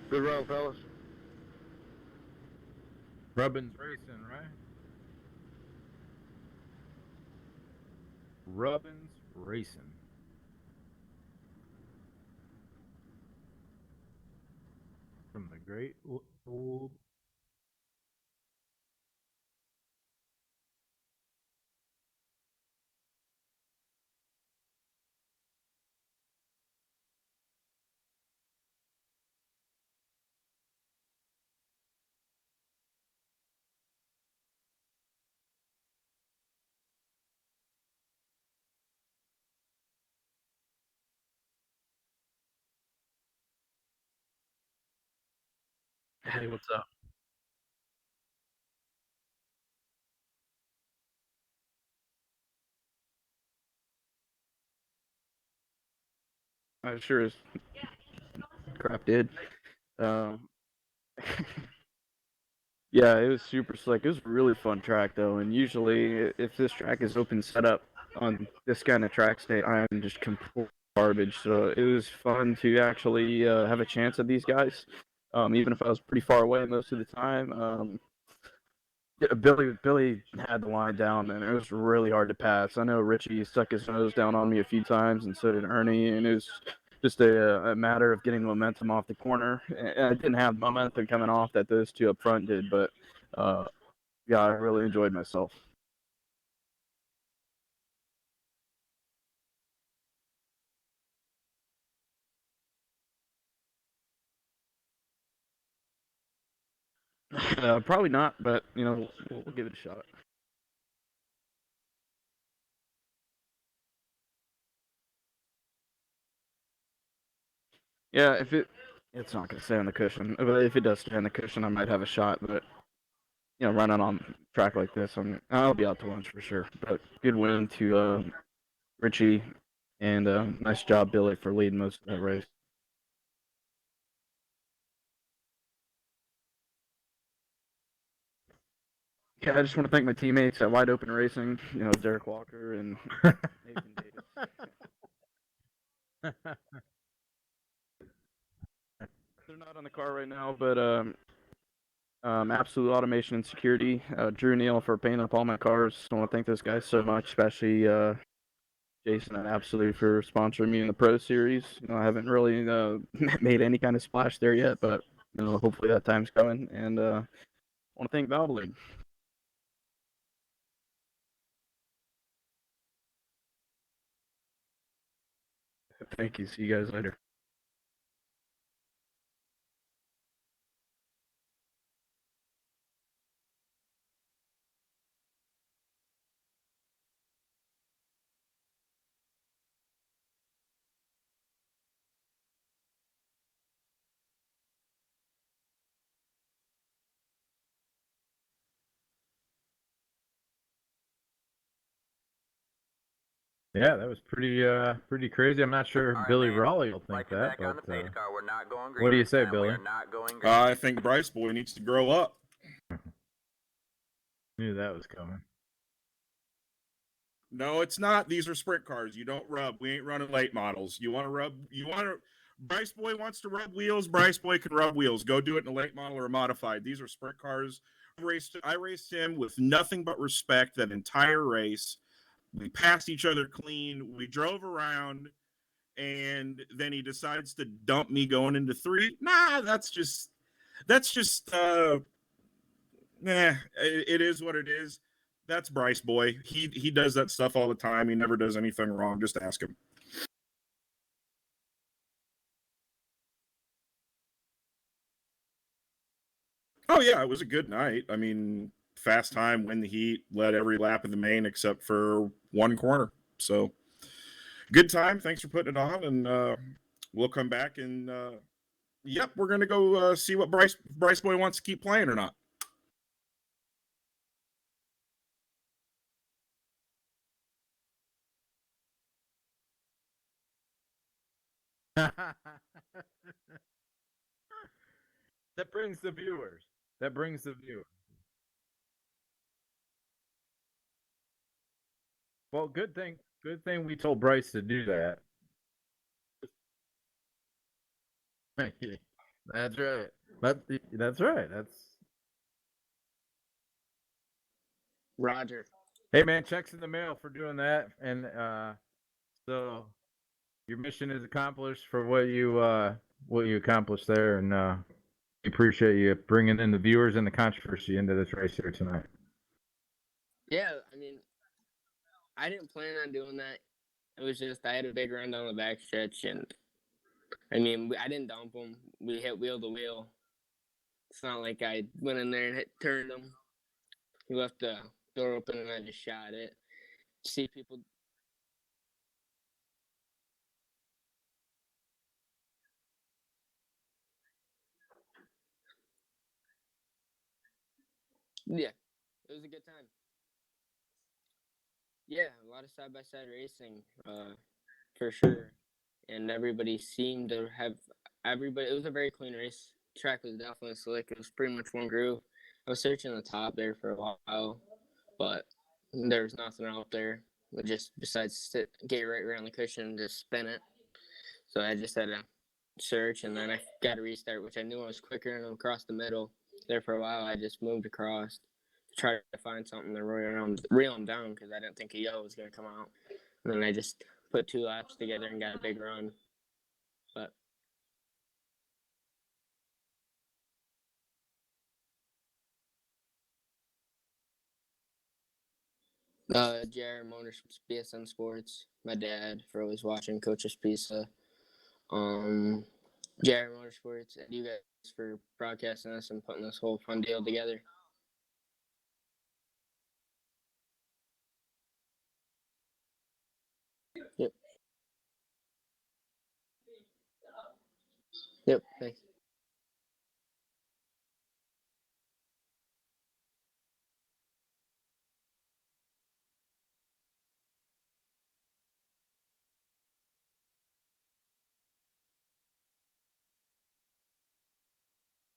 [SPEAKER 6] Good run, fellas.
[SPEAKER 1] Rubbin's racing, right? Rubbin's racing. From the great old.
[SPEAKER 11] Hey, what's up? I sure as crap did. Um, yeah, it was super slick. It was a really fun track though, and usually if this track is open setup on this kind of track state, I am just complete garbage. So it was fun to actually have a chance at these guys, even if I was pretty far away most of the time. Yeah, Billy had the line down, and it was really hard to pass. I know Richie stuck his nose down on me a few times, and so did Ernie, and it was just a matter of getting momentum off the corner. And I didn't have momentum coming off that those two up front did, but uh, yeah, I really enjoyed myself.
[SPEAKER 6] Probably not, but we'll give it a shot. Yeah, it's not gonna stay on the cushion, but if it does stay on the cushion, I might have a shot. But running on a track like this, I'll be out to lunch for sure. But good win to Richie, and nice job, Billy, for leading most of that race. Yeah, I just want to thank my teammates at Wide Open Racing, Derek Walker and Nathan Davis. They're not on the car right now, but Absolute Automation and Security, Drew Neal for painting up all my cars. I want to thank those guys so much, especially Jason at Absolute for sponsoring me in the Pro Series. I haven't really made any kind of splash there yet, but hopefully that time's coming. And I want to thank Valvoline. Thank you. See you guys later.
[SPEAKER 1] Yeah, that was pretty crazy. I'm not sure
[SPEAKER 3] All right,
[SPEAKER 1] Billy
[SPEAKER 3] man.
[SPEAKER 1] Raleigh will think
[SPEAKER 3] Like it
[SPEAKER 1] that,
[SPEAKER 3] back on the
[SPEAKER 1] but
[SPEAKER 3] pace car. We're not going green.
[SPEAKER 1] what do you say,
[SPEAKER 3] Now,
[SPEAKER 1] Billy?
[SPEAKER 3] We're not going green.
[SPEAKER 4] I think Bryce Boy needs to grow up.
[SPEAKER 1] Knew that was coming.
[SPEAKER 4] No, it's not. These are sprint cars. You don't rub. We ain't running late models. You want to rub? Bryce Boy wants to rub wheels. Bryce Boy can rub wheels. Go do it in a late model or a modified. These are sprint cars. I raced him with nothing but respect that entire race. We passed each other clean. We drove around, and then he decides to dump me going into 3. Nah, that's just it is what it is. That's Bryce Boy. He does that stuff all the time. He never does anything wrong. Just ask him. Oh yeah, it was a good night. I mean, fast time, win the heat, led every lap of the main except for one corner. So good time. Thanks for putting it on, and we'll come back and yep, we're gonna go see what Bryce Boy wants to keep playing or not.
[SPEAKER 1] That brings the viewers. That brings the viewers. Well, good thing we told Bryce to do that. That's right. That's right. That's
[SPEAKER 9] Roger.
[SPEAKER 1] Hey man, checks in the mail for doing that, and so your mission is accomplished for what you accomplished there, and we appreciate you bringing in the viewers and the controversy into this race here tonight.
[SPEAKER 9] Yeah, I mean, I didn't plan on doing that. It was just I had a big run down the backstretch, and I mean, I didn't dump him. We hit wheel to wheel. It's not like I went in there and turned him. He left the door open, and I just shot it. See people. Yeah, it was a good time. Yeah, a lot of side by side racing, for sure. And everybody seemed to have everybody. It was a very clean race. Track was definitely slick. It was pretty much one groove. I was searching the top there for a while, but there was nothing out there. Just besides get right around the cushion and just spin it. So I just had to search, and then I got to restart, which I knew I was quicker and across the middle. There for a while, I just moved across to try to find something to reel him down because I didn't think a yellow was going to come out. And then I just put 2 laps together and got a big run. But JR Motorsports, BSN Sports, my dad for always watching Coach's Pizza, JR Motorsports, and you guys. for broadcasting us and putting this whole fun deal together. Yep. Yep. Thanks.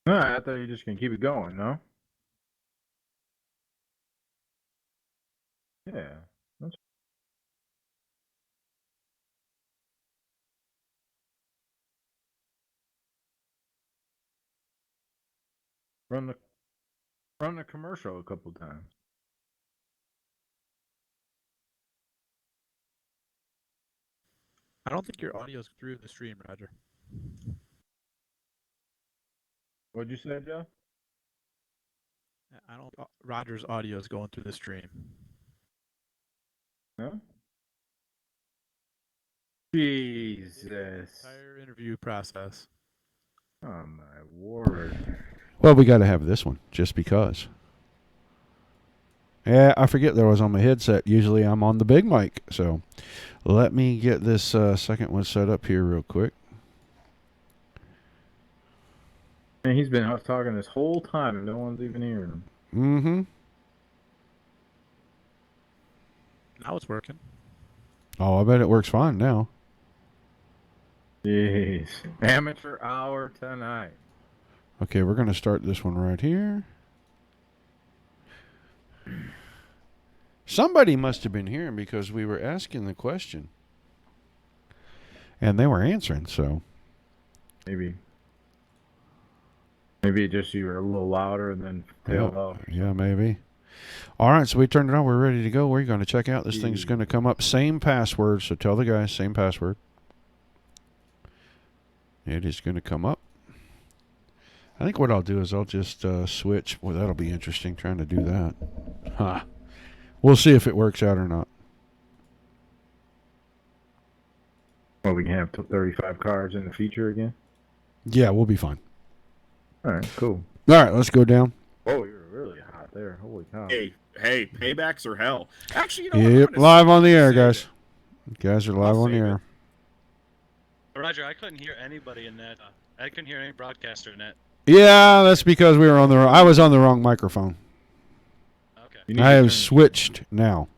[SPEAKER 1] No, I thought you were just gonna keep it going. No. Yeah. That's... Run the commercial a couple times.
[SPEAKER 2] I don't think your audio's through the stream, Roger.
[SPEAKER 1] What'd you say, Joe?
[SPEAKER 2] I don't. Roger's audio is going through the stream.
[SPEAKER 1] No. Jesus.
[SPEAKER 2] Entire interview process.
[SPEAKER 1] Oh my word.
[SPEAKER 13] Well, we got to have this one just because. Yeah, I forget that I was on my headset. Usually I'm on the big mic. So let me get this second one set up here real quick.
[SPEAKER 1] And he's been out talking this whole time and no one's even hearing him.
[SPEAKER 13] Mm-hmm.
[SPEAKER 2] Now it's working.
[SPEAKER 13] Oh, I bet it works fine now.
[SPEAKER 1] Jeez. Amateur hour tonight.
[SPEAKER 13] Okay, we're going to start this one right here. Somebody must have been hearing because we were asking the question. And they were answering, so.
[SPEAKER 1] Maybe just you were a little louder and then tailed off.
[SPEAKER 13] Yeah, maybe. All right, so we turned it on. We're ready to go. We're going to check out. This thing's going to come up. Same password, so tell the guys, same password. It is going to come up. I think what I'll do is I'll just switch. Well, that'll be interesting trying to do that. Huh. We'll see if it works out or not.
[SPEAKER 1] Well, we can have 35 cars in the feature again?
[SPEAKER 13] Yeah, we'll be fine.
[SPEAKER 1] All right, cool.
[SPEAKER 13] All right, let's go down.
[SPEAKER 1] Oh, you're really hot there. Holy cow.
[SPEAKER 4] Hey, paybacks are hell. Actually, you know what?
[SPEAKER 13] Yep, live on the air, guys. Guys are live on the air.
[SPEAKER 11] Roger, I couldn't hear anybody in that. I couldn't hear any broadcaster in that.
[SPEAKER 13] Yeah, that's because we were on the. I was on the wrong microphone.
[SPEAKER 11] Okay.
[SPEAKER 13] I have switched now.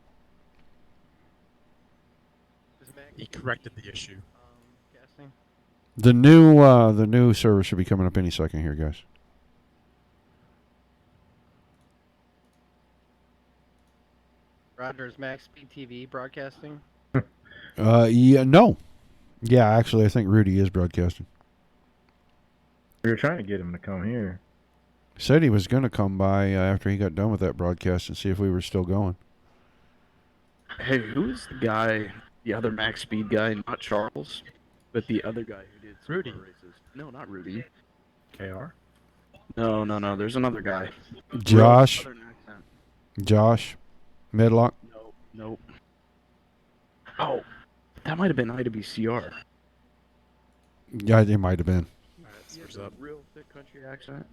[SPEAKER 2] He corrected the issue.
[SPEAKER 13] The new server should be coming up any second here, guys.
[SPEAKER 14] Roger's Max Speed TV broadcasting.
[SPEAKER 13] Yeah, no. Yeah, actually, I think Rudy is broadcasting.
[SPEAKER 1] We were trying to get him to come here.
[SPEAKER 13] Said he was going to come by after he got done with that broadcast and see if we were still going.
[SPEAKER 6] Hey, who's the guy, the other max speed guy, not Charles, but the other guy who did
[SPEAKER 2] Rudy
[SPEAKER 6] races? No, not Rudy.
[SPEAKER 1] KR?
[SPEAKER 6] No, there's another guy.
[SPEAKER 13] Josh.
[SPEAKER 6] Southern accent.
[SPEAKER 13] Josh. Medlock.
[SPEAKER 6] Nope. Oh, that might have been IWCR.
[SPEAKER 13] Yeah, it might have been.
[SPEAKER 6] He has a real thick country accent.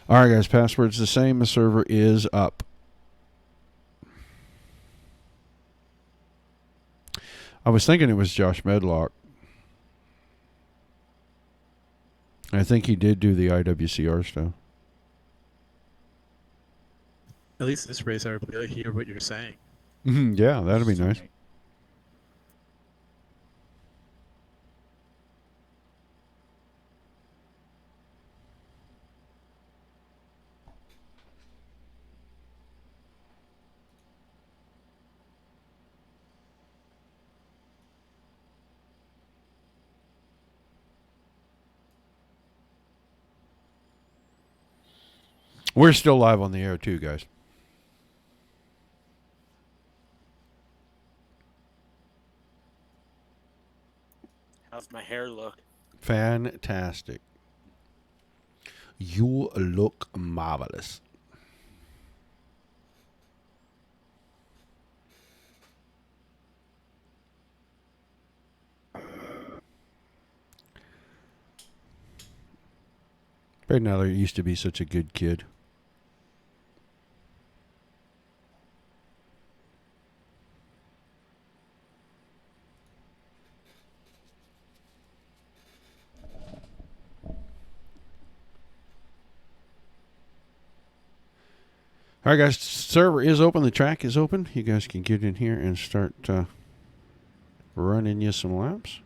[SPEAKER 13] All right, guys. Password's the same. The server is up. I was thinking it was Josh Medlock. I think he did do the IWCR stuff.
[SPEAKER 2] At least this race, I really hear what you're saying.
[SPEAKER 13] Yeah, that'd be nice. We're still live on the air too, guys.
[SPEAKER 7] How's my hair look?
[SPEAKER 13] Fantastic. You look marvelous. Trey Neller used to be such a good kid. All right, guys. Server is open. The track is open. You guys can get in here and start running you some laps.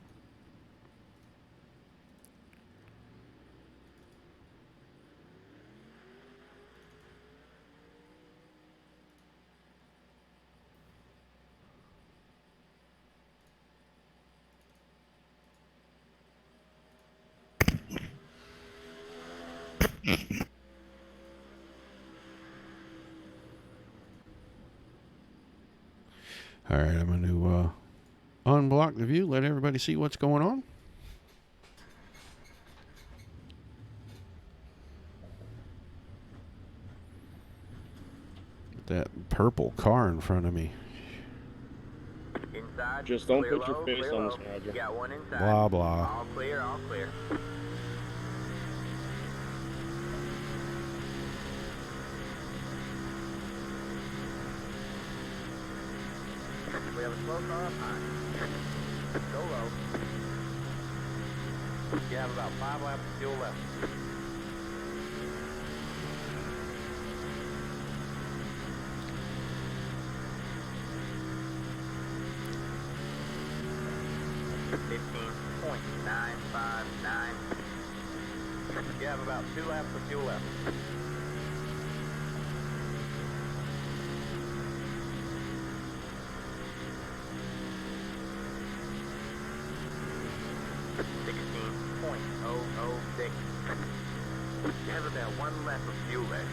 [SPEAKER 13] All right, I'm going to unblock the view, let everybody see what's going on. That purple car in front of me.
[SPEAKER 3] Inside.
[SPEAKER 12] Just don't
[SPEAKER 3] Clear
[SPEAKER 12] put your
[SPEAKER 3] low,
[SPEAKER 12] face
[SPEAKER 3] clear
[SPEAKER 12] on
[SPEAKER 3] low.
[SPEAKER 12] this module.
[SPEAKER 3] You got one inside.
[SPEAKER 13] Blah, blah.
[SPEAKER 3] All clear, all clear. We have a slow car up high. Go low. You have about 5 laps of fuel left. .959. You have about 2 laps of fuel left. .006. You have about 1 lap of fuel left.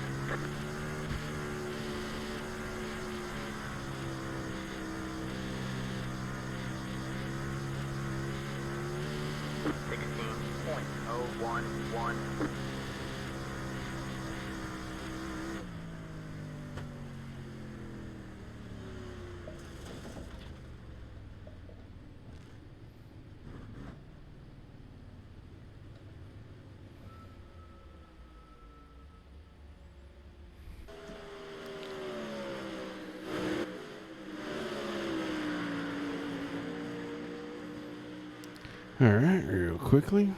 [SPEAKER 3] .011.
[SPEAKER 13] All right, real quickly.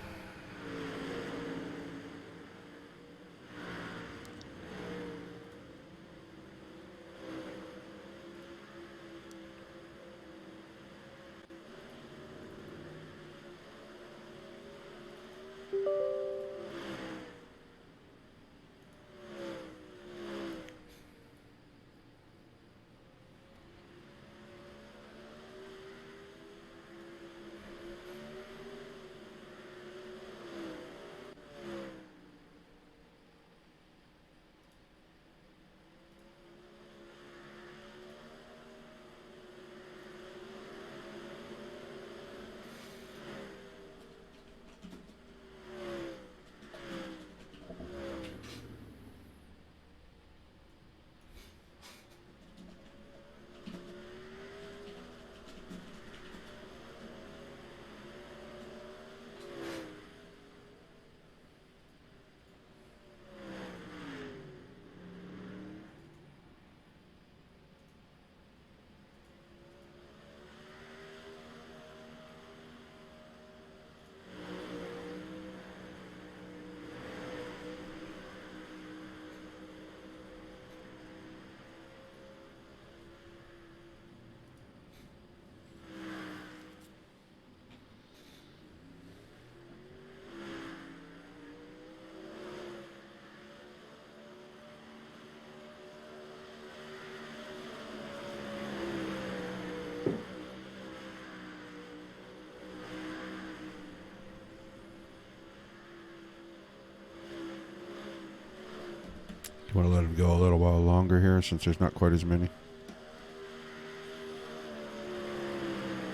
[SPEAKER 13] You want to let him go a little while longer here since there's not quite as many?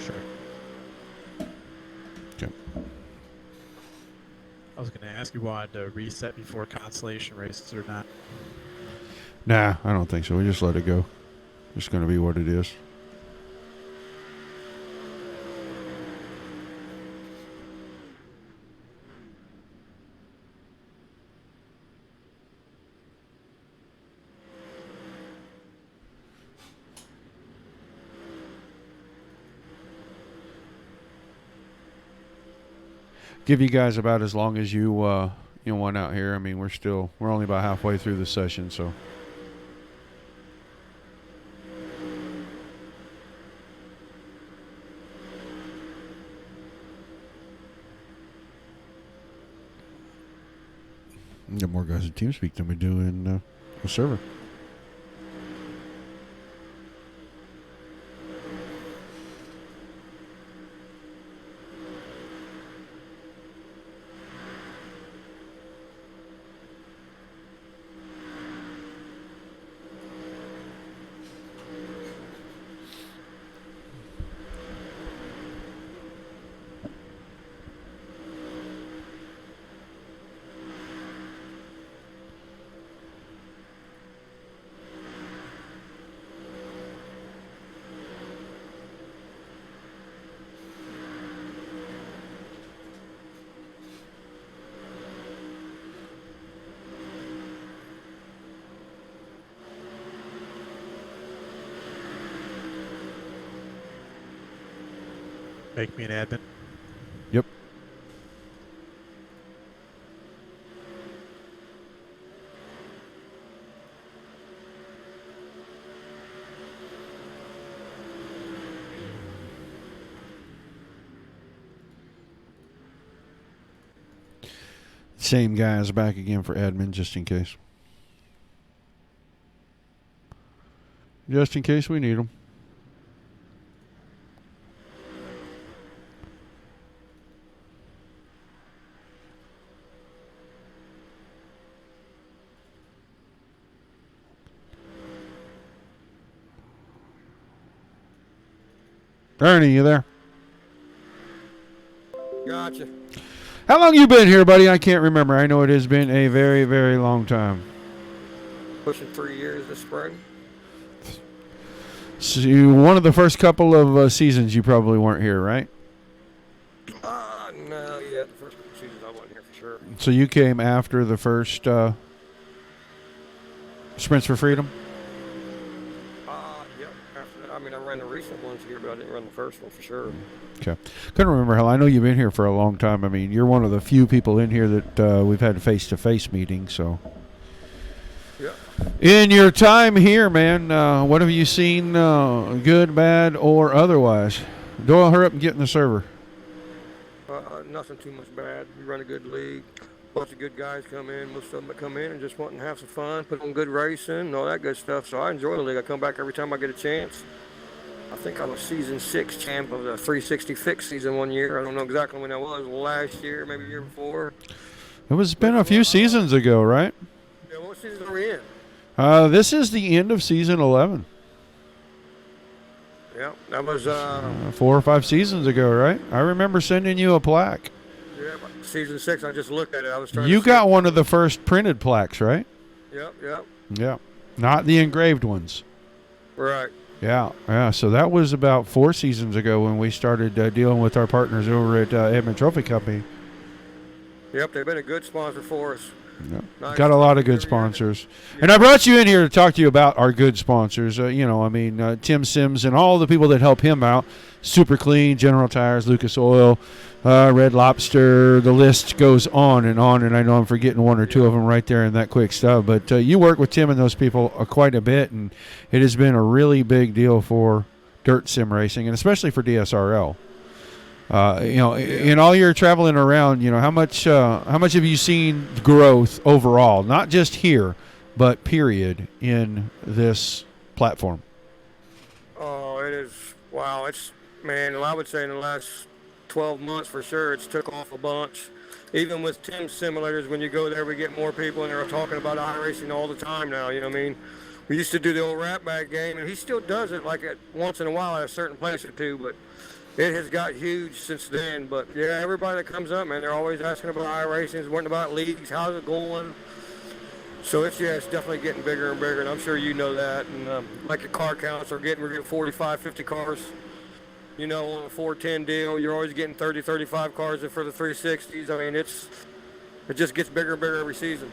[SPEAKER 2] Sure.
[SPEAKER 13] Okay.
[SPEAKER 2] I was going to ask you wanted to reset before consolation races or not.
[SPEAKER 13] Nah, I don't think so. We just let it go. It's going to be what it is. give you guys about as long as you want out here. I mean, we're only about halfway through the session, so. We got more guys in TeamSpeak than we do in the server.
[SPEAKER 2] Make me an admin.
[SPEAKER 13] Yep. Same guys back again for admin, just in case. Just in case we need them. Ernie, you there?
[SPEAKER 10] Gotcha.
[SPEAKER 13] How long you been here, buddy? I can't remember. I know it has been a very, very long time.
[SPEAKER 10] Pushing 3 years this spring.
[SPEAKER 13] So one of the first couple of seasons you probably weren't here, right?
[SPEAKER 10] No, yeah, the first couple seasons I wasn't here for sure.
[SPEAKER 13] So you came after the first Sprints for Freedom?
[SPEAKER 10] Yep. After that, I mean, I ran the recent ones here, but I didn't run the first one for sure.
[SPEAKER 13] Okay. Couldn't remember how. I know you've been here for a long time. I mean, you're one of the few people in here that we've had face-to-face meetings, so.
[SPEAKER 10] Yeah.
[SPEAKER 13] In your time here, man, what have you seen, good, bad, or otherwise? Doyle, hurry up and get in the server.
[SPEAKER 10] Nothing too much bad. We run a good league. Bunch of good guys come in. Most of them that come in and just wanting to have some fun, put on good racing, and all that good stuff. So I enjoy the league. I come back every time I get a chance. I think I was season 6 champ of the 360 fix season one year. I don't know exactly when that was. Last year, maybe the year before.
[SPEAKER 13] It was been a few seasons ago, right?
[SPEAKER 10] Yeah, what season are we in?
[SPEAKER 13] This is the end of season 11.
[SPEAKER 10] Yeah, that was
[SPEAKER 13] 4 or 5 seasons ago, right? I remember sending you a plaque.
[SPEAKER 10] yeah, season 6. I just looked at it. I was trying.
[SPEAKER 13] You got one of the first printed plaques, right?
[SPEAKER 10] Yep, yep.
[SPEAKER 13] Yeah, not the engraved ones.
[SPEAKER 10] Right.
[SPEAKER 13] Yeah. So that was about 4 seasons ago when we started dealing with our partners over at Edmund Trophy Company.
[SPEAKER 10] Yep, they've been a good sponsor for us.
[SPEAKER 13] Yep.
[SPEAKER 10] Nice.
[SPEAKER 13] Got a lot of good sponsors. And I brought you in here to talk to you about our good sponsors. Tim Sims and all the people that help him out. Super Clean, General Tires, Lucas Oil, Red Lobster. The list goes on, and I know I'm forgetting one or two of them right there in that quick stuff. But you work with Tim and those people quite a bit, and it has been a really big deal for dirt sim racing, and especially for DSRL. In all your traveling around, how much have you seen growth overall, not just here, but period, in this platform?
[SPEAKER 10] Oh, it is. Wow. I would say in the last 12 months for sure, it's took off a bunch. Even with Tim simulators, when you go there, we get more people, and they're talking about iRacing all the time now. You know what I mean? We used to do the old rat bag game, and he still does it once in a while at a certain place or two, but it has got huge since then. But yeah, everybody that comes up, man, they're always asking about iRacing, wanting about leagues, how's it going? So it's definitely getting bigger and bigger, and I'm sure you know that. And like the car counts we're getting 45, 50 cars, on a 410 deal. You're always getting 30, 35 cars for the 360s. I mean, it just gets bigger and bigger every season.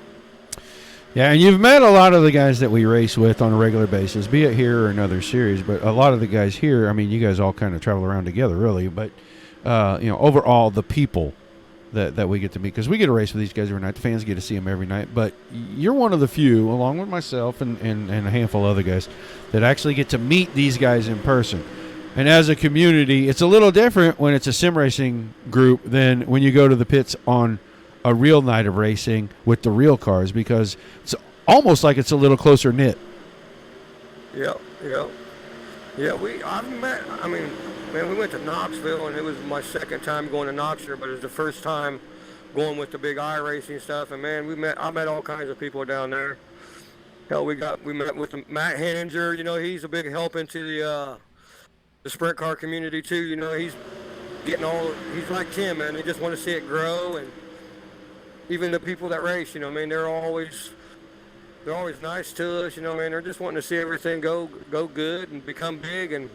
[SPEAKER 13] Yeah, and you've met a lot of the guys that we race with on a regular basis, be it here or another series. But a lot of the guys here, I mean, you guys all kind of travel around together, really. But overall, the people that we get to meet, because we get to race with these guys every night. The fans get to see them every night. But you're one of the few, along with myself and a handful of other guys, that actually get to meet these guys in person. And as a community, it's a little different when it's a sim racing group than when you go to the pits on a real night of racing with the real cars, because it's almost like it's a little closer knit.
[SPEAKER 10] Yeah. Man, we went to Knoxville, and it was my second time going to Knoxville, but it was the first time going with the big iRacing stuff. And man, I met all kinds of people down there. Hell, we met with Matt Henninger. You know, he's a big help into the sprint car community too. You know, he's like Tim, man. They just want to see it grow, and even the people that race, you know, I mean, they're always nice to us. You know, man, they're just wanting to see everything go good and become big, and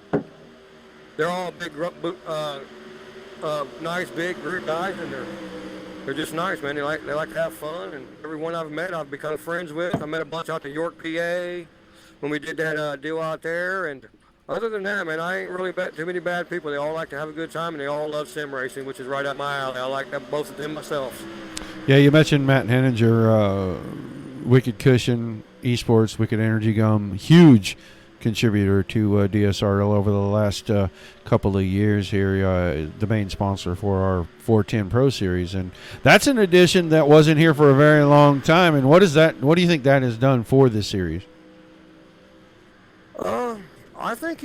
[SPEAKER 10] they're all big, nice, big group guys, and they're just nice, man. They like to have fun, and everyone I've met, I've become friends with. I met a bunch out to York, PA, when we did that deal out there, and other than that, man, I ain't really met too many bad people. They all like to have a good time, and they all love sim racing, which is right up my alley. I like both of them myself.
[SPEAKER 13] Yeah, you mentioned Matt Henninger, Wicked Cushion Esports, Wicked Energy Gum, huge contributor to DSRL over the last couple of years here, the main sponsor for our 410 Pro Series, and that's an addition that wasn't here for a very long time. And what do you think that has done for this series?
[SPEAKER 10] I think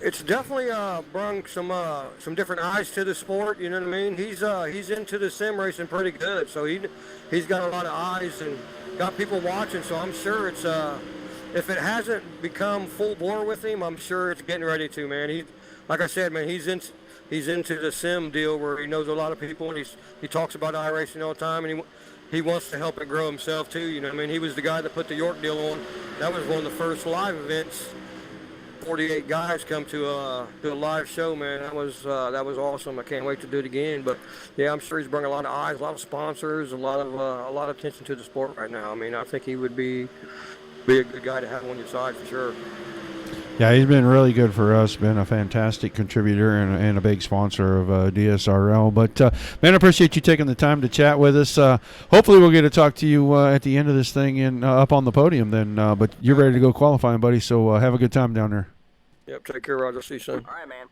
[SPEAKER 10] it's definitely brought some different eyes to the sport. You know what I mean? He's into the sim racing pretty good, so he's got a lot of eyes and got people watching. So I'm sure it's if it hasn't become full bore with him, I'm sure it's getting ready to, man. Like I said, man, he's into the sim deal where he knows a lot of people, and he talks about iRacing all the time, and he wants to help it grow himself too. You know what I mean? He was the guy that put the York deal on. That was one of the first live events. 48 guys come to a live show, man. That was awesome. I can't wait to do it again. But yeah, I'm sure he's bringing a lot of eyes, a lot of sponsors, a lot of attention to the sport right now. I mean, I think he would be a good guy to have on your side for sure.
[SPEAKER 13] Yeah, he's been really good for us, been a fantastic contributor and a big sponsor of DSRL. But, man, I appreciate you taking the time to chat with us. Hopefully we'll get to talk to you at the end of this thing up on the podium then. But you're ready to go qualifying, buddy, so have a good time down there.
[SPEAKER 10] Yep, take care, Roger. See you soon.
[SPEAKER 3] All right, man.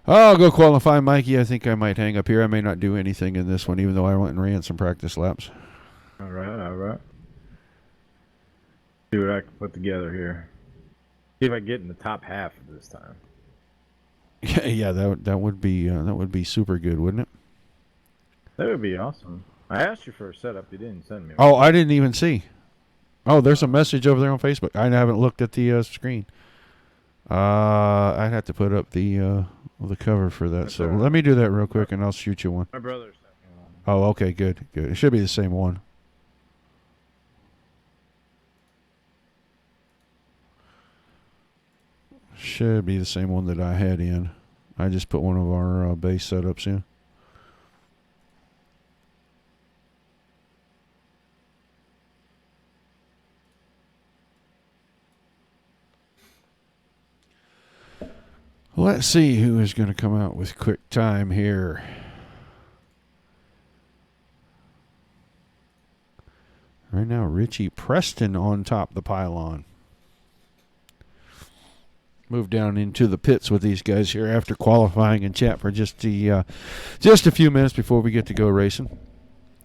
[SPEAKER 13] I'll go qualify, Mikey. I think I might hang up here. I may not do anything in this one, even though I went and ran some practice laps.
[SPEAKER 1] All right. See what I can put together here. See if I get in the top half of this time.
[SPEAKER 13] Yeah, that would be super good, wouldn't it?
[SPEAKER 1] That would be awesome. I asked you for a setup. You didn't send me.
[SPEAKER 13] Oh, I didn't even see. Oh, there's a message over there on Facebook. I haven't looked at the screen. I'd have to put up the cover for that. So let me do that real quick, and I'll shoot you one.
[SPEAKER 1] My brother sent me one.
[SPEAKER 13] Oh, okay, good. It should be the same one. Should be the same one that I had in. I just put one of our base setups in. Let's see who is going to come out with quick time here. Right now, Richie Preston on top of the pylon. Move down into the pits with these guys here after qualifying and chat for just a few minutes before we get to go racing.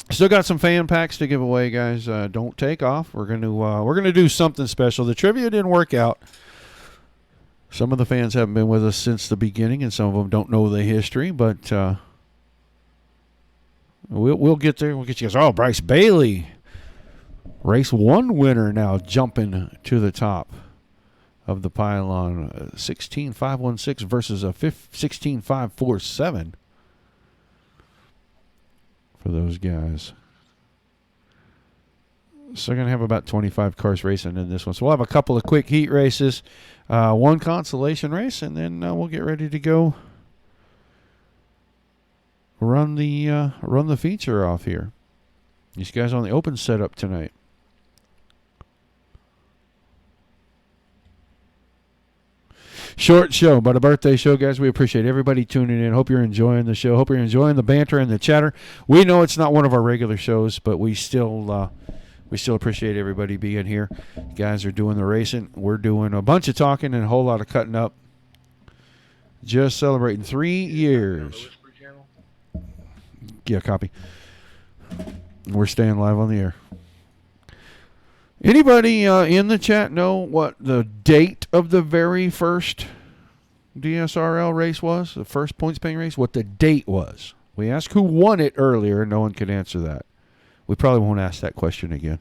[SPEAKER 13] Still got some fan packs to give away, guys. Don't take off. We're gonna do something special. The trivia didn't work out. Some of the fans haven't been with us since the beginning, and some of them don't know the history. But we'll get there. We'll get you guys. Oh, Bryce Bailey, race 1 winner now, jumping to the top of the pylon. 16.516 versus a 16.547 for those guys. So we're going to have about 25 cars racing in this one. So we'll have a couple of quick heat races, one consolation race, and then we'll get ready to go run the feature off here. These guys on the open setup tonight. Short show, but a birthday show, guys. We appreciate everybody tuning in. Hope you're enjoying the show. Hope you're enjoying the banter and the chatter. We know it's not one of our regular shows, but we still appreciate everybody being here. You guys are doing the racing. We're doing a bunch of talking and a whole lot of cutting up. Just celebrating 3 years. Yeah, copy. We're staying live on the air. Anybody in the chat know what the date of the very first DSRL race was? The first points paying race? What the date was? We asked who won it earlier. No one could answer that. We probably won't ask that question again.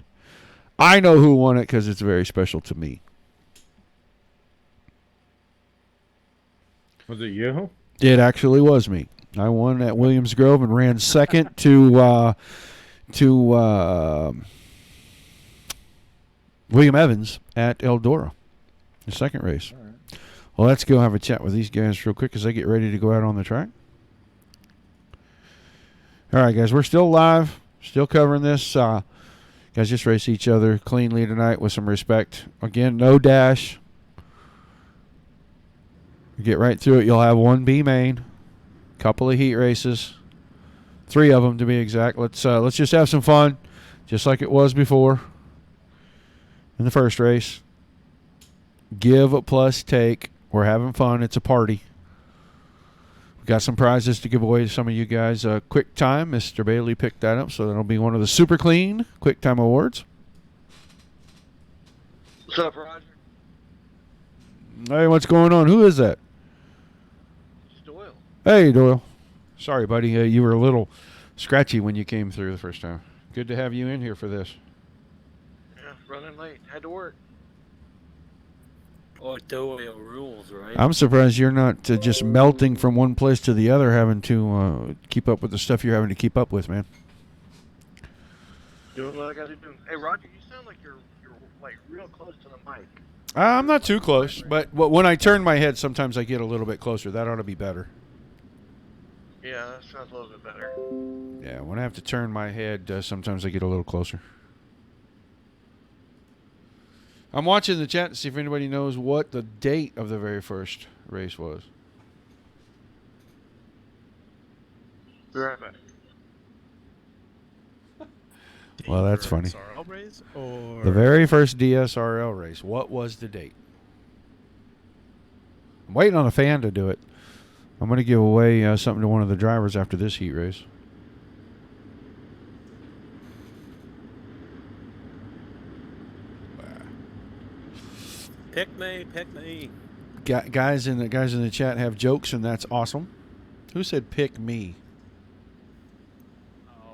[SPEAKER 13] I know who won it because it's very special to me.
[SPEAKER 1] Was it you?
[SPEAKER 13] It actually was me. I won at Williams Grove and ran second to William Evans at Eldora, the second race. All right. Well, let's go have a chat with these guys real quick as they get ready to go out on the track. All right, guys, we're still live, still covering this. Guys, just race each other cleanly tonight with some respect. Again, no dash. Get right through it. You'll have one B main, couple of heat races, 3 of them to be exact. Let's just have some fun, just like it was before in the first race. Give plus take. We're having fun. It's a party. We got some prizes to give away to some of you guys. Quick time. Mr. Bailey picked that up, so that'll be one of the Super Clean Quick Time Awards.
[SPEAKER 6] What's up, Roger?
[SPEAKER 13] Hey, what's going on? Who is that?
[SPEAKER 6] It's Doyle.
[SPEAKER 13] Hey, Doyle. Sorry, buddy. You were a little scratchy when you came through the first time. Good to have you in here for this.
[SPEAKER 6] Yeah, running late. Had to work.
[SPEAKER 7] Oh, Doyle rules, right?
[SPEAKER 13] I'm surprised you're not just melting from one place to the other, having to keep up with the stuff you're having to keep up with, man.
[SPEAKER 6] Doing what I got to do. Hey, Roger, you sound like you're like real close to the mic.
[SPEAKER 13] I'm not too close, but when I turn my head, sometimes I get a little bit closer. That ought to be better.
[SPEAKER 6] Yeah, that sounds a little bit better.
[SPEAKER 13] Yeah, when I have to turn my head, sometimes I get a little closer. I'm watching the chat to see if anybody knows what the date of the very first race was.
[SPEAKER 6] Be right back.
[SPEAKER 13] Well, that's funny.
[SPEAKER 2] DSRL race or
[SPEAKER 13] The very first DSRL race. What was the date? I'm waiting on a fan to do it. I'm going to give away something to one of the drivers after this heat race.
[SPEAKER 7] Pick me, pick me.
[SPEAKER 13] Guys in the chat have jokes, and that's awesome. Who said pick me?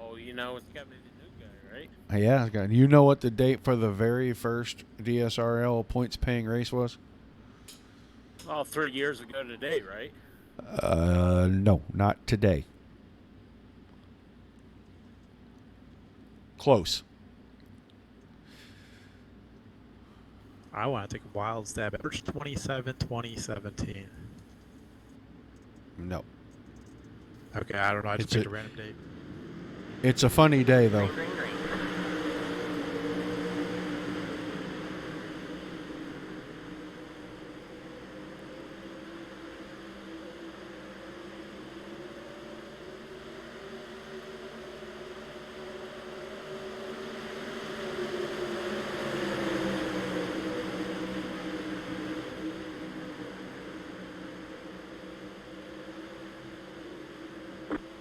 [SPEAKER 7] Oh, you know, it's got to be the new guy, right?
[SPEAKER 13] Yeah, you know what the date for the very first DSRL points paying race was?
[SPEAKER 7] Oh, 3 years ago today, right?
[SPEAKER 13] No, not today. Close.
[SPEAKER 2] I want to take a wild stab at March 27, 2017.
[SPEAKER 13] No.
[SPEAKER 2] Okay, I don't know. I just picked a random date.
[SPEAKER 13] It's a funny day, though.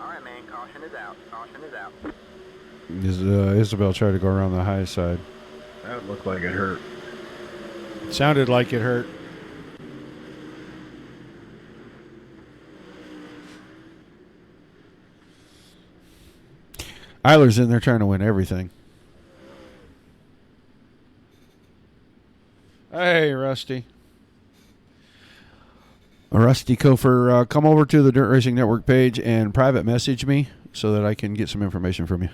[SPEAKER 3] Alright, man, caution is out. Caution is out.
[SPEAKER 13] Isabel tried to go around the high side.
[SPEAKER 1] That looked like it hurt.
[SPEAKER 13] Sounded like it hurt. Eiler's in there trying to win everything. Hey, Rusty. Rusty Kofer, come over to the Dirt Racing Network page and private message me so that I can get some information from you.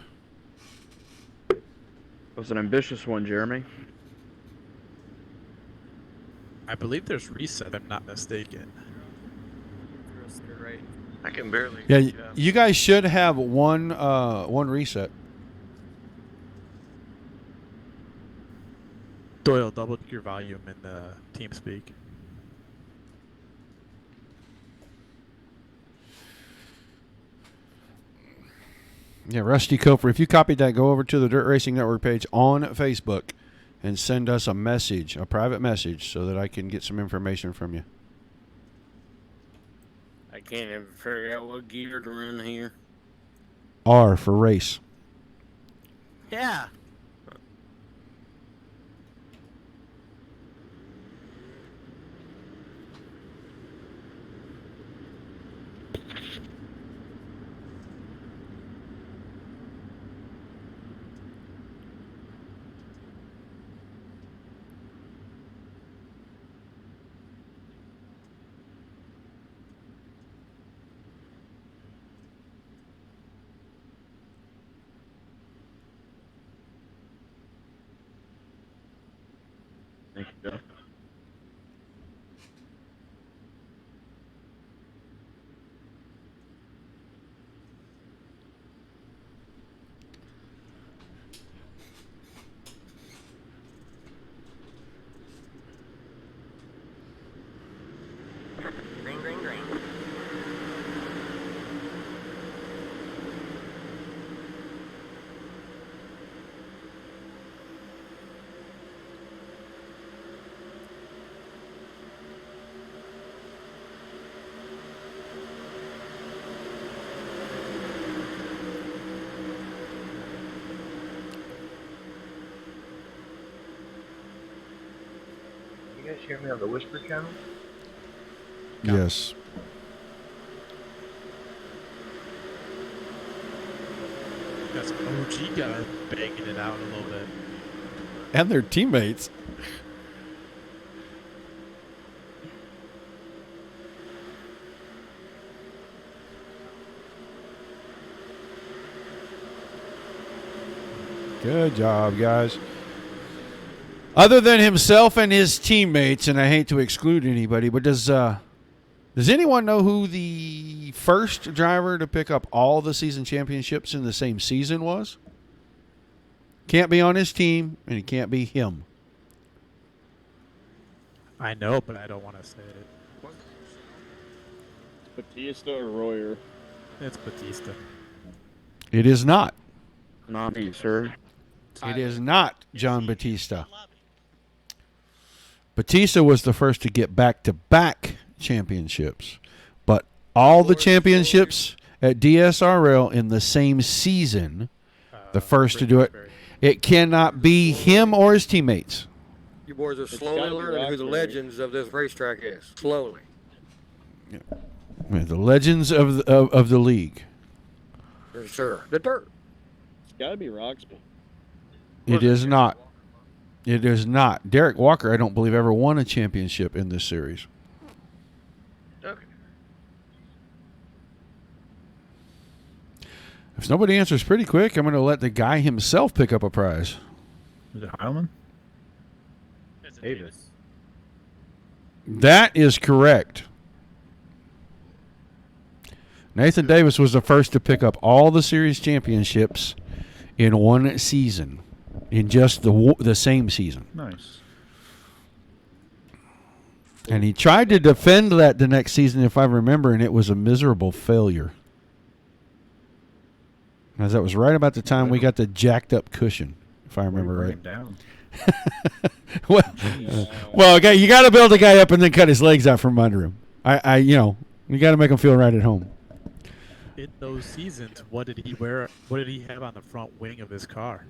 [SPEAKER 6] It was an ambitious one, Jeremy.
[SPEAKER 2] I believe there's reset, if I'm not mistaken.
[SPEAKER 8] Right.
[SPEAKER 6] I can barely.
[SPEAKER 13] Yeah, you guys should have one reset.
[SPEAKER 2] Doyle, double your volume in the TeamSpeak.
[SPEAKER 13] Yeah, Rusty Coper. If you copied that, go over to the Dirt Racing Network page on Facebook and send us a message, a private message, so that I can get some information from you.
[SPEAKER 7] I can't even figure out what gear to run here.
[SPEAKER 13] R for race.
[SPEAKER 7] Yeah.
[SPEAKER 11] Thank you, Joe.
[SPEAKER 3] Green, green, green.
[SPEAKER 12] You guys hear me on the Whisper channel?
[SPEAKER 13] Yes.
[SPEAKER 2] Got some OG guys banging it out a little bit.
[SPEAKER 13] And their teammates. Good job, guys. Other than himself and his teammates, and I hate to exclude anybody, but does anyone know who the first driver to pick up all the season championships in the same season was? Can't be on his team, and it can't be him.
[SPEAKER 2] I know, but I don't want to say it.
[SPEAKER 12] Batista or Royer?
[SPEAKER 2] It's Batista.
[SPEAKER 13] It is not.
[SPEAKER 6] Not me, sir.
[SPEAKER 13] It is not John Batista. Batista was the first to get back-to-back championships, but all the championships at DSRL in the same season, the first to do it, it cannot be him or his teammates.
[SPEAKER 10] You boys are slowly learning who the legends of this racetrack is. Slowly.
[SPEAKER 13] Yeah, the legends of the league.
[SPEAKER 10] For sure. The dirt.
[SPEAKER 12] It's got to be Roxby.
[SPEAKER 13] It is not. It is not. Derek Walker, I don't believe, ever won a championship in this series.
[SPEAKER 10] Okay.
[SPEAKER 13] If nobody answers pretty quick, I'm going to let the guy himself pick up a prize.
[SPEAKER 1] Is it Heilman? Davis.
[SPEAKER 13] That is correct. Nathan Davis was the first to pick up all the series championships in one season, in just the same season.
[SPEAKER 1] Nice.
[SPEAKER 13] And he tried to defend that the next season, if I remember, and it was a miserable failure. As that was right about the time we got the jacked up cushion, if I remember right.
[SPEAKER 1] Down.
[SPEAKER 13] well, okay, you got to build a guy up and then cut his legs out from under him. You got to make him feel right at home.
[SPEAKER 2] In those seasons, what did he wear? What did he have on the front wing of his car?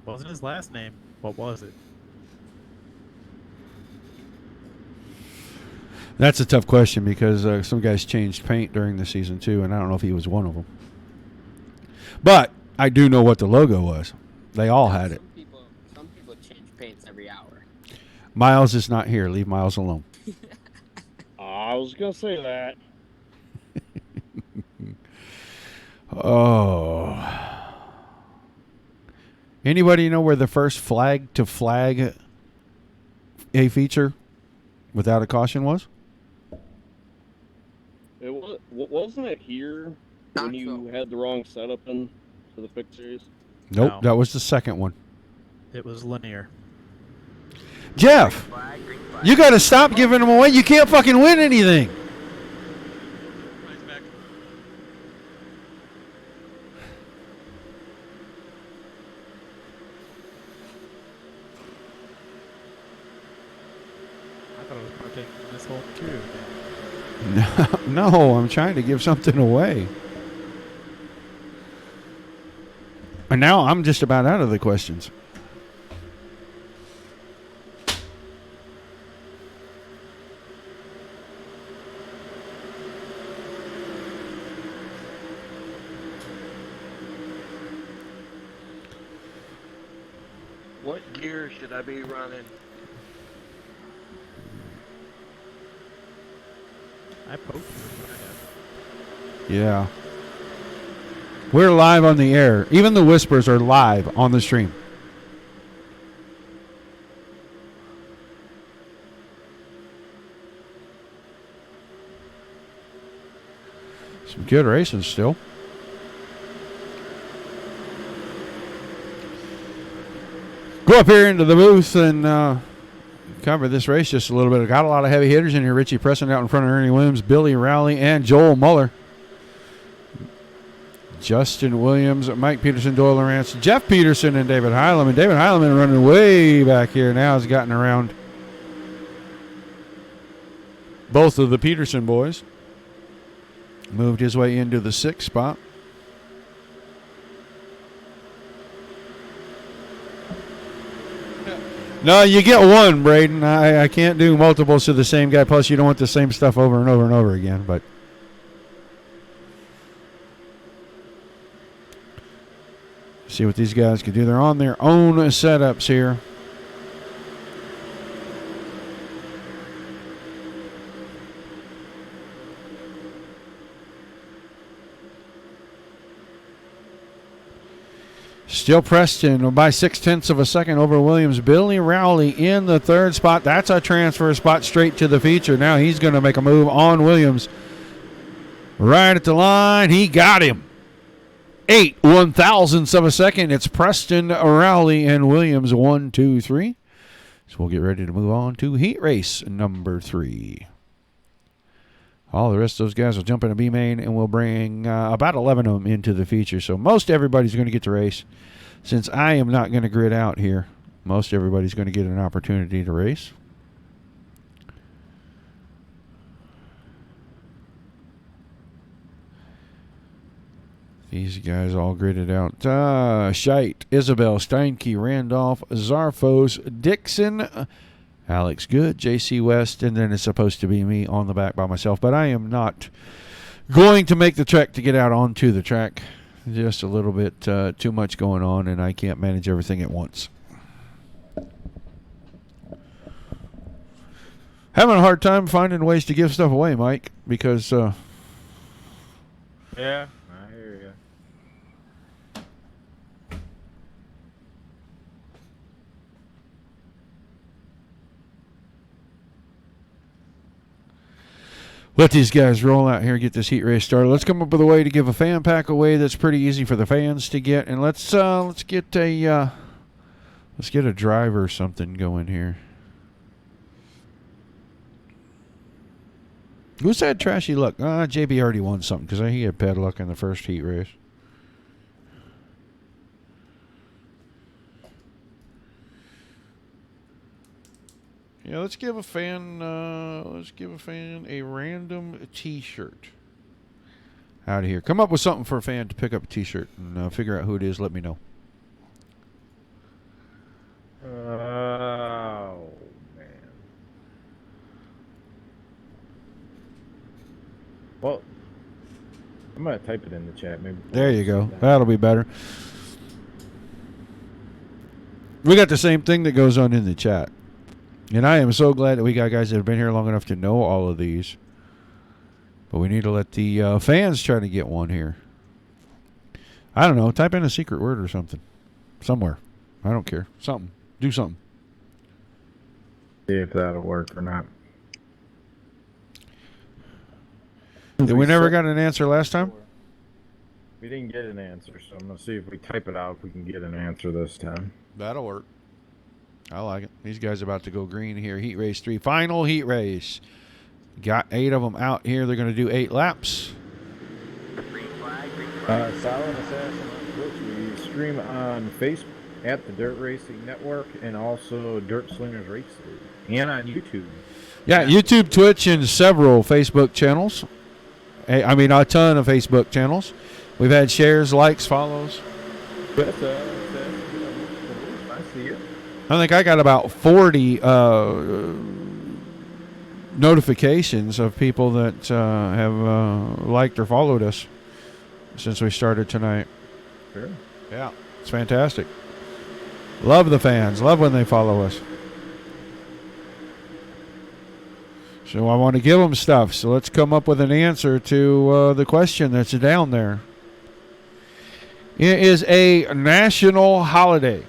[SPEAKER 2] Wasn't his last name? What was it?
[SPEAKER 13] That's a tough question because some guys changed paint during the season too, and I don't know if he was one of them. But I do know what the logo was. They all had it.
[SPEAKER 9] Some people change paints every hour.
[SPEAKER 13] Miles is not here. Leave Miles alone.
[SPEAKER 12] I was going to say that.
[SPEAKER 13] Oh. Anybody know where the first flag to flag a feature without a caution was?
[SPEAKER 12] It wasn't it here when you had the wrong setup in for the fixed series?
[SPEAKER 13] Nope,
[SPEAKER 2] No.
[SPEAKER 13] that was the second one.
[SPEAKER 2] It was Lanier.
[SPEAKER 13] Jeff, you got to stop giving them away. You can't fucking win anything.
[SPEAKER 2] taking this whole queue.
[SPEAKER 13] No, I'm trying to give something away. And now I'm just about out of the questions.
[SPEAKER 6] What gear should I be running?
[SPEAKER 2] I poked you.
[SPEAKER 13] Yeah. We're live on the air. Even the whispers are live on the stream. Some good racing still. Go up here into the booth and cover this race just a little bit. Got a lot of heavy hitters in here. Richie Preston out in front of Ernie Williams, Billy Rowley, and Joel Muller. Justin Williams, Mike Peterson, Doyle Lawrence, Jeff Peterson, and David Heileman. David Heileman running way back here now has gotten around both of the Peterson boys. Moved his way into the 6th spot. No, you get one, Braden. I can't do multiples to the same guy. Plus, you don't want the same stuff over and over and over again. But see what these guys can do. They're on their own setups here. Still Preston by 0.6 of a second over Williams. Billy Rowley in the 3rd spot. That's a transfer spot straight to the feature. Now he's going to make a move on Williams. Right at the line. He got him. 8/1000ths of a second. It's Preston, Rowley, and Williams. 1, 2, 3. So we'll get ready to move on to heat race number 3. All the rest of those guys will jump in a B main, and we'll bring about 11 of them into the feature. So most everybody's going to get to race. Since I am not going to grid out here, most everybody's going to get an opportunity to race. These guys all gridded out. Scheit, Isabel, Steinke, Randolph, Zarfos, Dixon, Alex Good, JC West, and then it's supposed to be me on the back by myself. But I am not going to make the trek to get out onto the track. Just a little bit too much going on, and I can't manage everything at once. Having a hard time finding ways to give stuff away, Mike, because...
[SPEAKER 1] yeah, I hear you.
[SPEAKER 13] Let these guys roll out here and get this heat race started. Let's come up with a way to give a fan pack away that's pretty easy for the fans to get, and let's get a driver or something going here. Who's had trashy luck? JB already won something because he had bad luck in the first heat race. Yeah, let's give a fan a random T-shirt. Out of here. Come up with something for a fan to pick up a T-shirt and figure out who it is. Let me know.
[SPEAKER 1] Oh, man. Well, I'm going to type it in the chat. Maybe.
[SPEAKER 13] There you go. That'll be better. We got the same thing that goes on in the chat. And I am so glad that we got guys that have been here long enough to know all of these. But we need to let the fans try to get one here. I don't know. Type in a secret word or something. Somewhere. I don't care. Something. Do something.
[SPEAKER 1] See if that'll work or not.
[SPEAKER 13] Did we never got an answer last time?
[SPEAKER 1] We didn't get an answer, so I'm going to see if we type it out if we can get an answer this time.
[SPEAKER 13] That'll work. I like it. These guys are about to go green here. Heat race 3. Final heat race. Got 8 of them out here. They're going to do 8 laps.
[SPEAKER 1] Silent Assassin on Twitch. We stream on Facebook at the Dirt Racing Network and also Dirt Slingers Racing. And on YouTube.
[SPEAKER 13] Yeah, YouTube, Twitch, and several Facebook channels. I mean, a ton of Facebook channels. We've had shares, likes, follows.
[SPEAKER 1] I see it.
[SPEAKER 13] I think I got about 40 notifications of people that have liked or followed us since we started tonight.
[SPEAKER 1] Sure.
[SPEAKER 13] Yeah, it's fantastic. Love the fans. Love when they follow us. So I want to give them stuff. So let's come up with an answer to the question that's down there. It is a national holiday.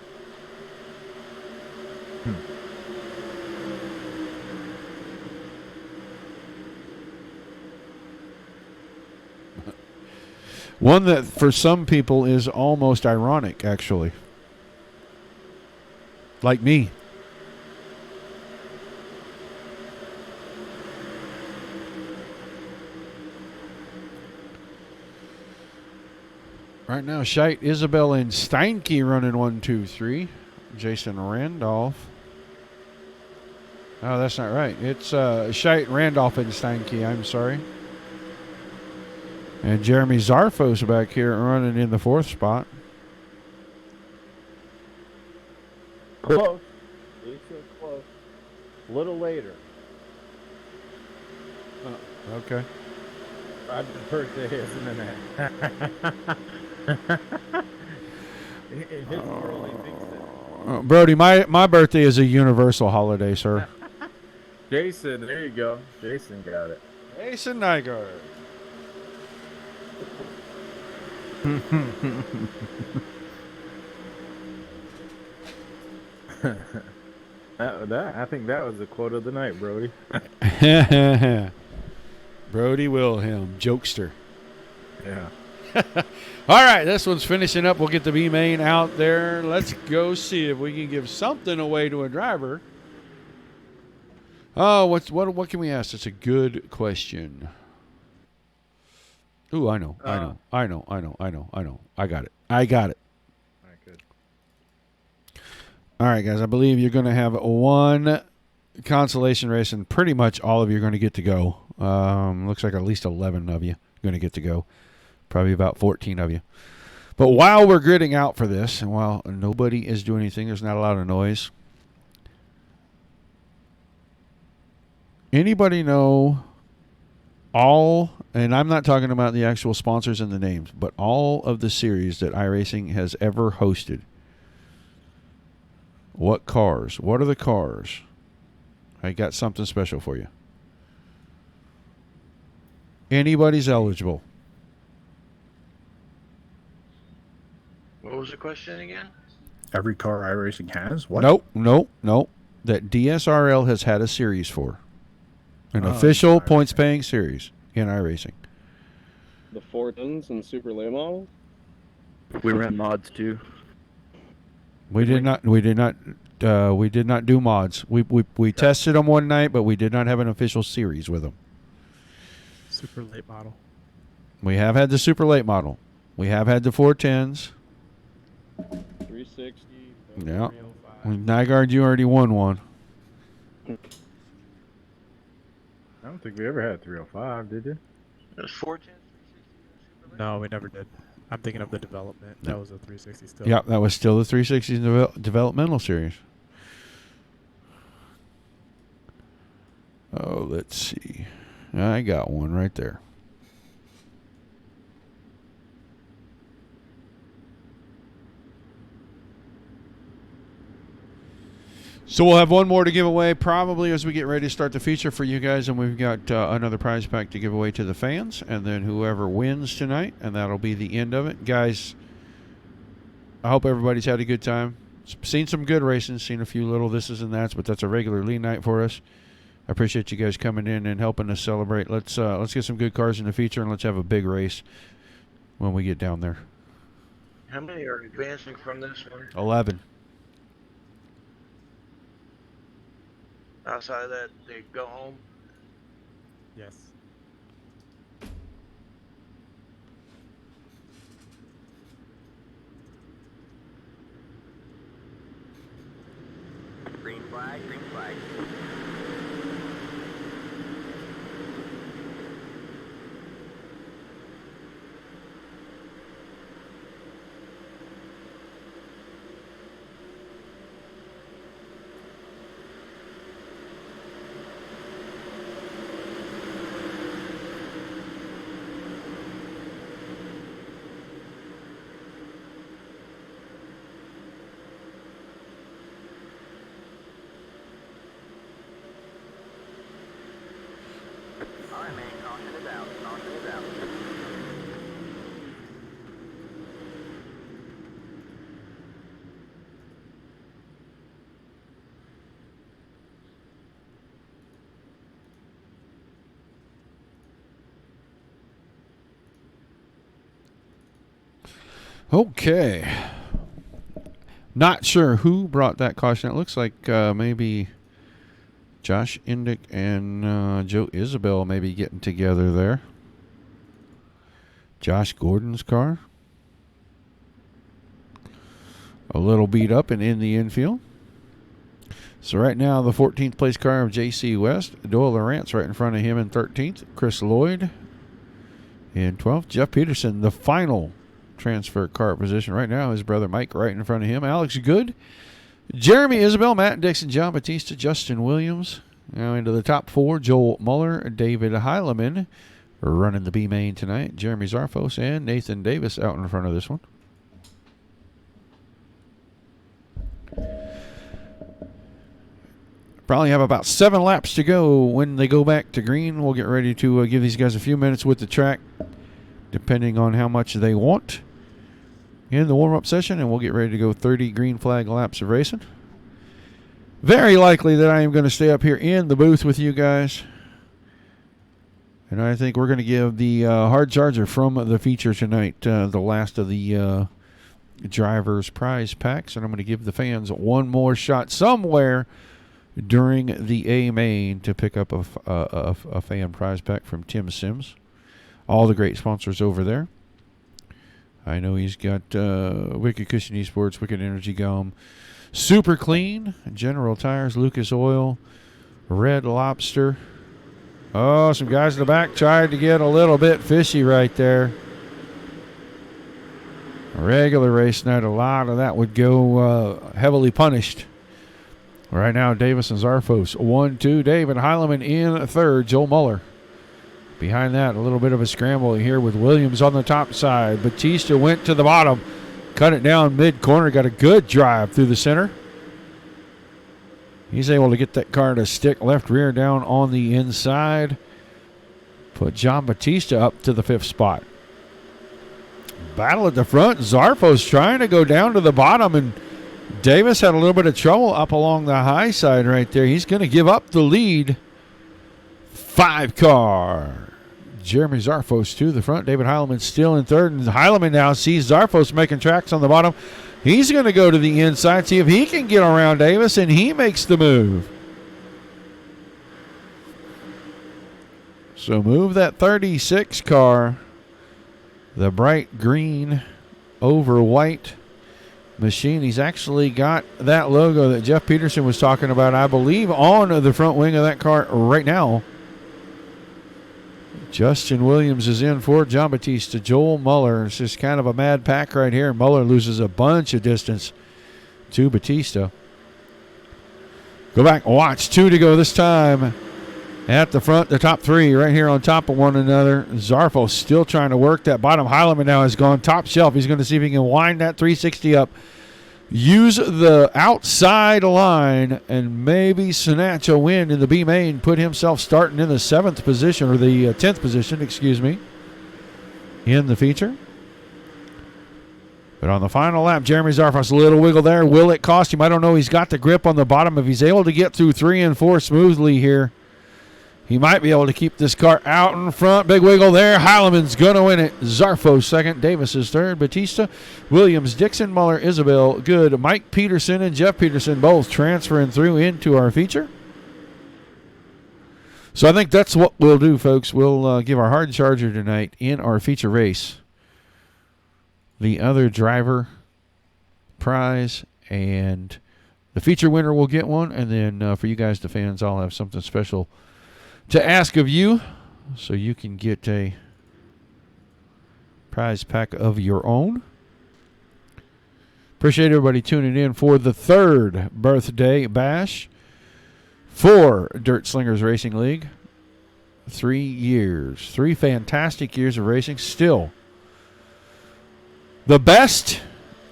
[SPEAKER 13] One that for some people is almost ironic, actually. Like me. Right now, Scheit, Isabel, and Steinke running 1, 2, 3. Jason Randolph. Oh, that's not right. It's Scheit, Randolph, and Steinke. I'm sorry. And Jeremy Zarfos back here running in the 4th spot.
[SPEAKER 1] Close. He said close. A little later.
[SPEAKER 13] Okay.
[SPEAKER 1] Roger's birthday isn't in it.
[SPEAKER 13] Brody, my birthday is a universal holiday, sir.
[SPEAKER 1] Jason, there you go. Jason got it.
[SPEAKER 13] Jason Nygaard.
[SPEAKER 1] I think that was the quote of the night, Brody.
[SPEAKER 13] Brody Wilhelm, jokester.
[SPEAKER 1] Yeah.
[SPEAKER 13] All right, this one's finishing up. We'll get the B main out there. Let's go see if we can give something away to a driver. Oh, what can we ask? It's a good question. Ooh, I know. I got it. All right,
[SPEAKER 1] good.
[SPEAKER 13] All right, guys. I believe you're going to have one consolation race, and pretty much all of you are going to get to go. Looks like at least 11 of you are going to get to go. Probably about 14 of you. But while we're gridding out for this, and while nobody is doing anything, there's not a lot of noise. Anybody know all, and I'm not talking about the actual sponsors and the names, but all of the series that iRacing has ever hosted? What cars? What are the cars? I got something special for you. Anybody's eligible.
[SPEAKER 15] What was the question again?
[SPEAKER 16] Every car iRacing has? What?
[SPEAKER 13] Nope. That DSRL has had a series for. An official points-paying series in iRacing.
[SPEAKER 12] The 410s and super late models?
[SPEAKER 6] We ran mods too.
[SPEAKER 13] We did not do mods. We tested them one night, but we did not have an official series with them.
[SPEAKER 2] Super late model.
[SPEAKER 13] We have had the super late model. We have had the 410s.
[SPEAKER 12] 360.
[SPEAKER 13] Yeah. Nygaard, you already won one.
[SPEAKER 1] I don't think we ever had 305, did you?
[SPEAKER 15] It was 410.
[SPEAKER 2] No, we never did. I'm thinking of the development. That was a 360 still.
[SPEAKER 13] Yeah, that was still the 360 developmental series. Oh, let's see. I got one right there. So we'll have one more to give away probably as we get ready to start the feature for you guys, and we've got another prize pack to give away to the fans, and then whoever wins tonight, and that'll be the end of it. Guys, I hope everybody's had a good time. Seen some good racing, seen a few little thises and that's, but that's a regular lean night for us. I appreciate you guys coming in and helping us celebrate. Let's get some good cars in the feature, and let's have a big race when we get down there.
[SPEAKER 15] How many are advancing from this one?
[SPEAKER 13] 11.
[SPEAKER 15] Outside of that, they go home?
[SPEAKER 2] Yes.
[SPEAKER 3] Green flag, green flag.
[SPEAKER 13] Okay. Not sure who brought that caution. It looks like maybe Josh Indick and Joe Isabel may be getting together there. Josh Gordon's car. A little beat up and in the infield. So right now, the 14th place car of J.C. West. Doyle Lawrence right in front of him in 13th. Chris Lloyd in 12th. Jeff Peterson, the final transfer car position right now. His brother Mike right in front of him. Alex Good. Jeremy Isabel, Matt Dixon, John Batista, Justin Williams. Now into the top 4. Joel Muller, David Heileman running the B main tonight. Jeremy Zarfos and Nathan Davis out in front of this one. Probably have about 7 laps to go when they go back to green. We'll get ready to give these guys a few minutes with the track, depending on how much they want in the warm-up session, and we'll get ready to go 30 green flag laps of racing. Very likely that I am going to stay up here in the booth with you guys, and I think we're going to give the hard charger from the feature tonight the last of the driver's prize packs, and I'm going to give the fans one more shot somewhere during the A main to pick up a fan prize pack from Tim Sims. All the great sponsors over there. I know he's got Wicked Cushion Esports, Wicked Energy Gum, Super Clean, General Tires, Lucas Oil, Red Lobster. Oh, some guys in the back tried to get a little bit fishy right there. A regular race night, a lot of that would go heavily punished. Right now, Davis and Zarfos, 1-2. David Heileman in third. Joel Muller. Behind that, a little bit of a scramble here with Williams on the top side. Batista went to the bottom. Cut it down mid-corner. Got a good drive through the center. He's able to get that car to stick left rear down on the inside. Put John Batista up to the 5th spot. Battle at the front. Zarfos trying to go down to the bottom, and Davis had a little bit of trouble up along the high side right there. He's going to give up the lead. 5 car. Jeremy Zarfos to the front. David Heileman still in third. And Heileman now sees Zarfos making tracks on the bottom. He's going to go to the inside, see if he can get around Davis, and he makes the move. So move that 36 car. The bright green over white machine. He's actually got that logo that Jeff Peterson was talking about, I believe, on the front wing of that car right now. Justin Williams is in for John Batista. Joel Muller. It's just kind of a mad pack right here. Muller loses a bunch of distance to Batista. Go back and watch. 2 to go this time. At the front, the top 3 right here on top of one another. Zarfo still trying to work that bottom. Heileman now has gone top shelf. He's going to see if he can wind that 360 up. Use the outside line and maybe snatch a win in the B main. Put himself starting in the 7th position, or the 10th position, excuse me, in the feature. But on the final lap, Jeremy Zarfos, a little wiggle there. Will it cost him? I don't know. He's got the grip on the bottom. If he's able to get through 3 and 4 smoothly here, he might be able to keep this car out in front. Big wiggle there. Heileman's going to win it. Zarfo second. Davis is third. Batista, Williams, Dixon, Muller, Isabel, Good. Mike Peterson and Jeff Peterson both transferring through into our feature. So I think that's what we'll do, folks. We'll give our hard charger tonight in our feature race the other driver prize, and the feature winner will get one. And then for you guys, the fans, I'll have something special to ask of you, so you can get a prize pack of your own. Appreciate everybody tuning in for the 3rd birthday bash for Dirt Slingers Racing League. 3 years, 3 fantastic years of racing. Still the best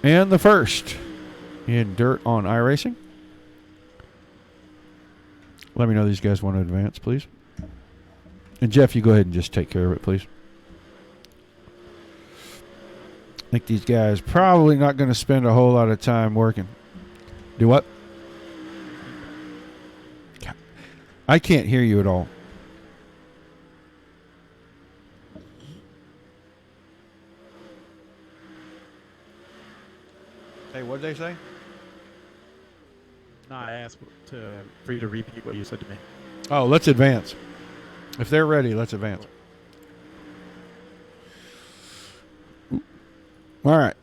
[SPEAKER 13] and the first in dirt on iRacing. Let me know these guys want to advance, please. And Jeff, you go ahead and just take care of it, please. I think these guys probably not going to spend a whole lot of time working. Do what? I can't hear you at all. Hey, what did they say?
[SPEAKER 2] No, I asked for you to repeat what you said to me.
[SPEAKER 13] Oh, let's advance. If they're ready, let's advance. All right.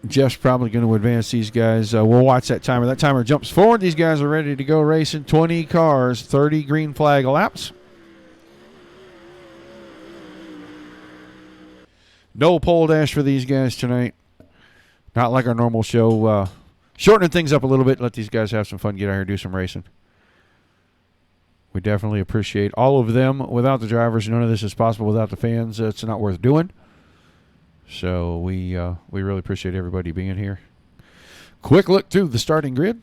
[SPEAKER 13] Jeff's probably going to advance these guys. We'll watch that timer. That timer jumps forward. These guys are ready to go racing. 20 cars, 30 green flag laps. No pole dash for these guys tonight. Not like our normal show. Shortening things up a little bit. Let these guys have some fun. Get out here and do some racing. We definitely appreciate all of them. Without the drivers, none of this is possible. Without the fans, it's not worth doing. So we really appreciate everybody being here. Quick look through the starting grid.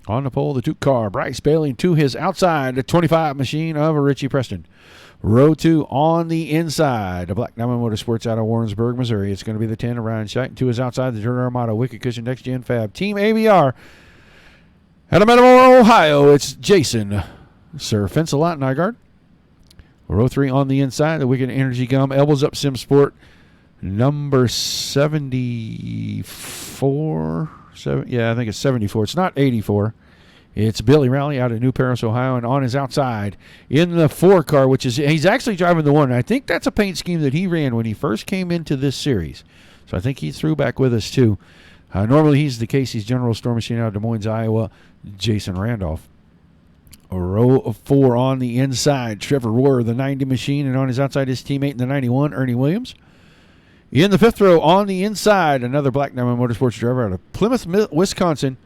[SPEAKER 13] On the pole, the 2 car, Bryce Bailey to his outside, the 25 machine of Richie Preston. Row 2 on the inside, the Black Diamond Motorsports out of Warrensburg, Missouri. It's going to be the 10 of Ryan Scheidt. To his outside, the Jordan Armada, Wicked Cushion, Next Gen Fab, Team ABR. Out of Metamora, Ohio, it's Jason Sir Fence-A-Lot Nygaard. Row 3 on the inside, the Wicked Energy Gum, Elbows Up Sim Sport, number 74. I think it's 74. It's not 84. It's Billy Rowley out of New Paris, Ohio, and on his outside in the 4 car, which is he's actually driving the 1. I think that's a paint scheme that he ran when he first came into this series. So I think he threw back with us too. Normally he's the Casey's General Store Machine out of Des Moines, Iowa, Jason Randolph. A row of 4 on the inside, Trevor Rohr, the 90 machine, and on his outside his teammate in the 91, Ernie Williams. In the 5th row on the inside, another Black Diamond Motorsports driver out of Plymouth, Wisconsin.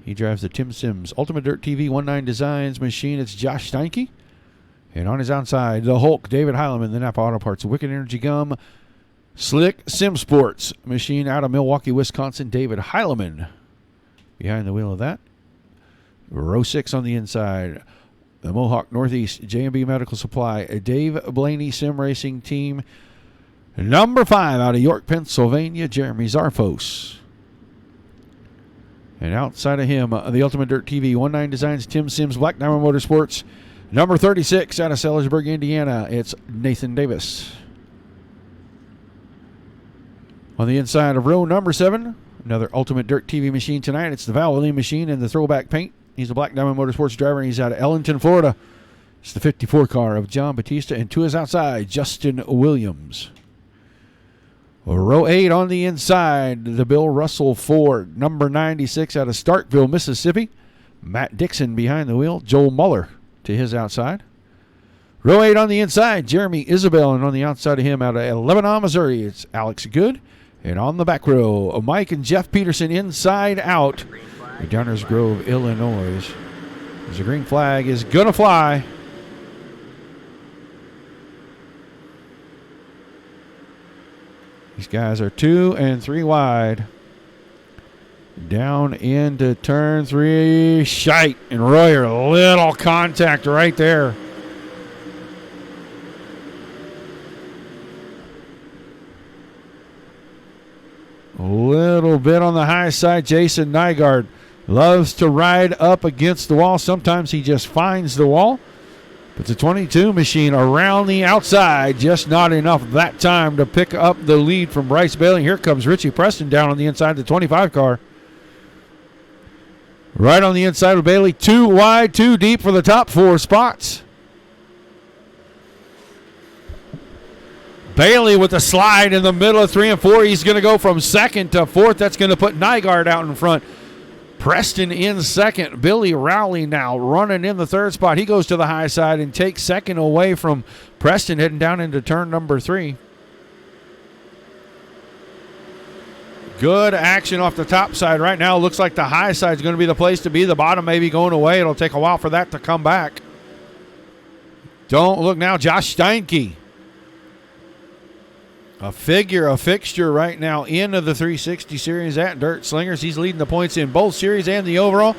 [SPEAKER 13] He drives the Tim Sims Ultimate Dirt TV 19 Designs machine. It's Josh Steinke. And on his outside, the Hulk, David Heileman, the Napa Auto Parts, Wicked Energy Gum, Slick Sim Sports machine out of Milwaukee, Wisconsin, David Heileman. Behind the wheel of that. Row 6 on the inside, the Mohawk Northeast J&B Medical Supply, Dave Blaney Sim Racing Team. Number 5 out of York, Pennsylvania, Jeremy Zarfos. And outside of him, the Ultimate Dirt TV 19 Designs, Tim Sims, Black Diamond Motorsports. Number 36 out of Sellersburg, Indiana, it's Nathan Davis. On the inside of row number 7, another Ultimate Dirt TV machine tonight. It's the Valvoline machine in the throwback paint. He's a Black Diamond Motorsports driver, and he's out of Ellington, Florida. It's the 54 car of John Batista, and to his outside, Justin Williams. Row 8 on the inside, the Bill Russell Ford, number 96 out of Starkville, Mississippi. Matt Dixon behind the wheel, Joel Muller to his outside. Row 8 on the inside, Jeremy Isabel, and on the outside of him out of Lebanon, Missouri, it's Alex Good. And on the back row, Mike and Jeff Peterson inside out, Downers Grove, Illinois. The green flag is going to fly. These guys are 2 and 3 wide. Down into turn 3. Scheidt and Royer. Little contact right there. A little bit on the high side. Jason Nygaard loves to ride up against the wall. Sometimes he just finds the wall. But the 22 machine around the outside, just not enough that time to pick up the lead from Bryce Bailey. Here comes Richie Preston down on the inside of the 25 car. Right on the inside of Bailey, 2 wide, 2 deep for the top 4 spots. Bailey with the slide in the middle of 3 and 4. He's going to go from 2nd to 4th. That's going to put Nygaard out in front. Preston in 2nd. Billy Rowley now running in the 3rd spot. He goes to the high side and takes 2nd away from Preston, heading down into turn number 3. Good action off the top side right now. Looks like the high side is going to be the place to be. The bottom may be going away. It'll take a while for that to come back. Don't look now. Josh Steinke. A fixture right now into the 360 series at Dirt Slingers. He's leading the points in both series and the overall.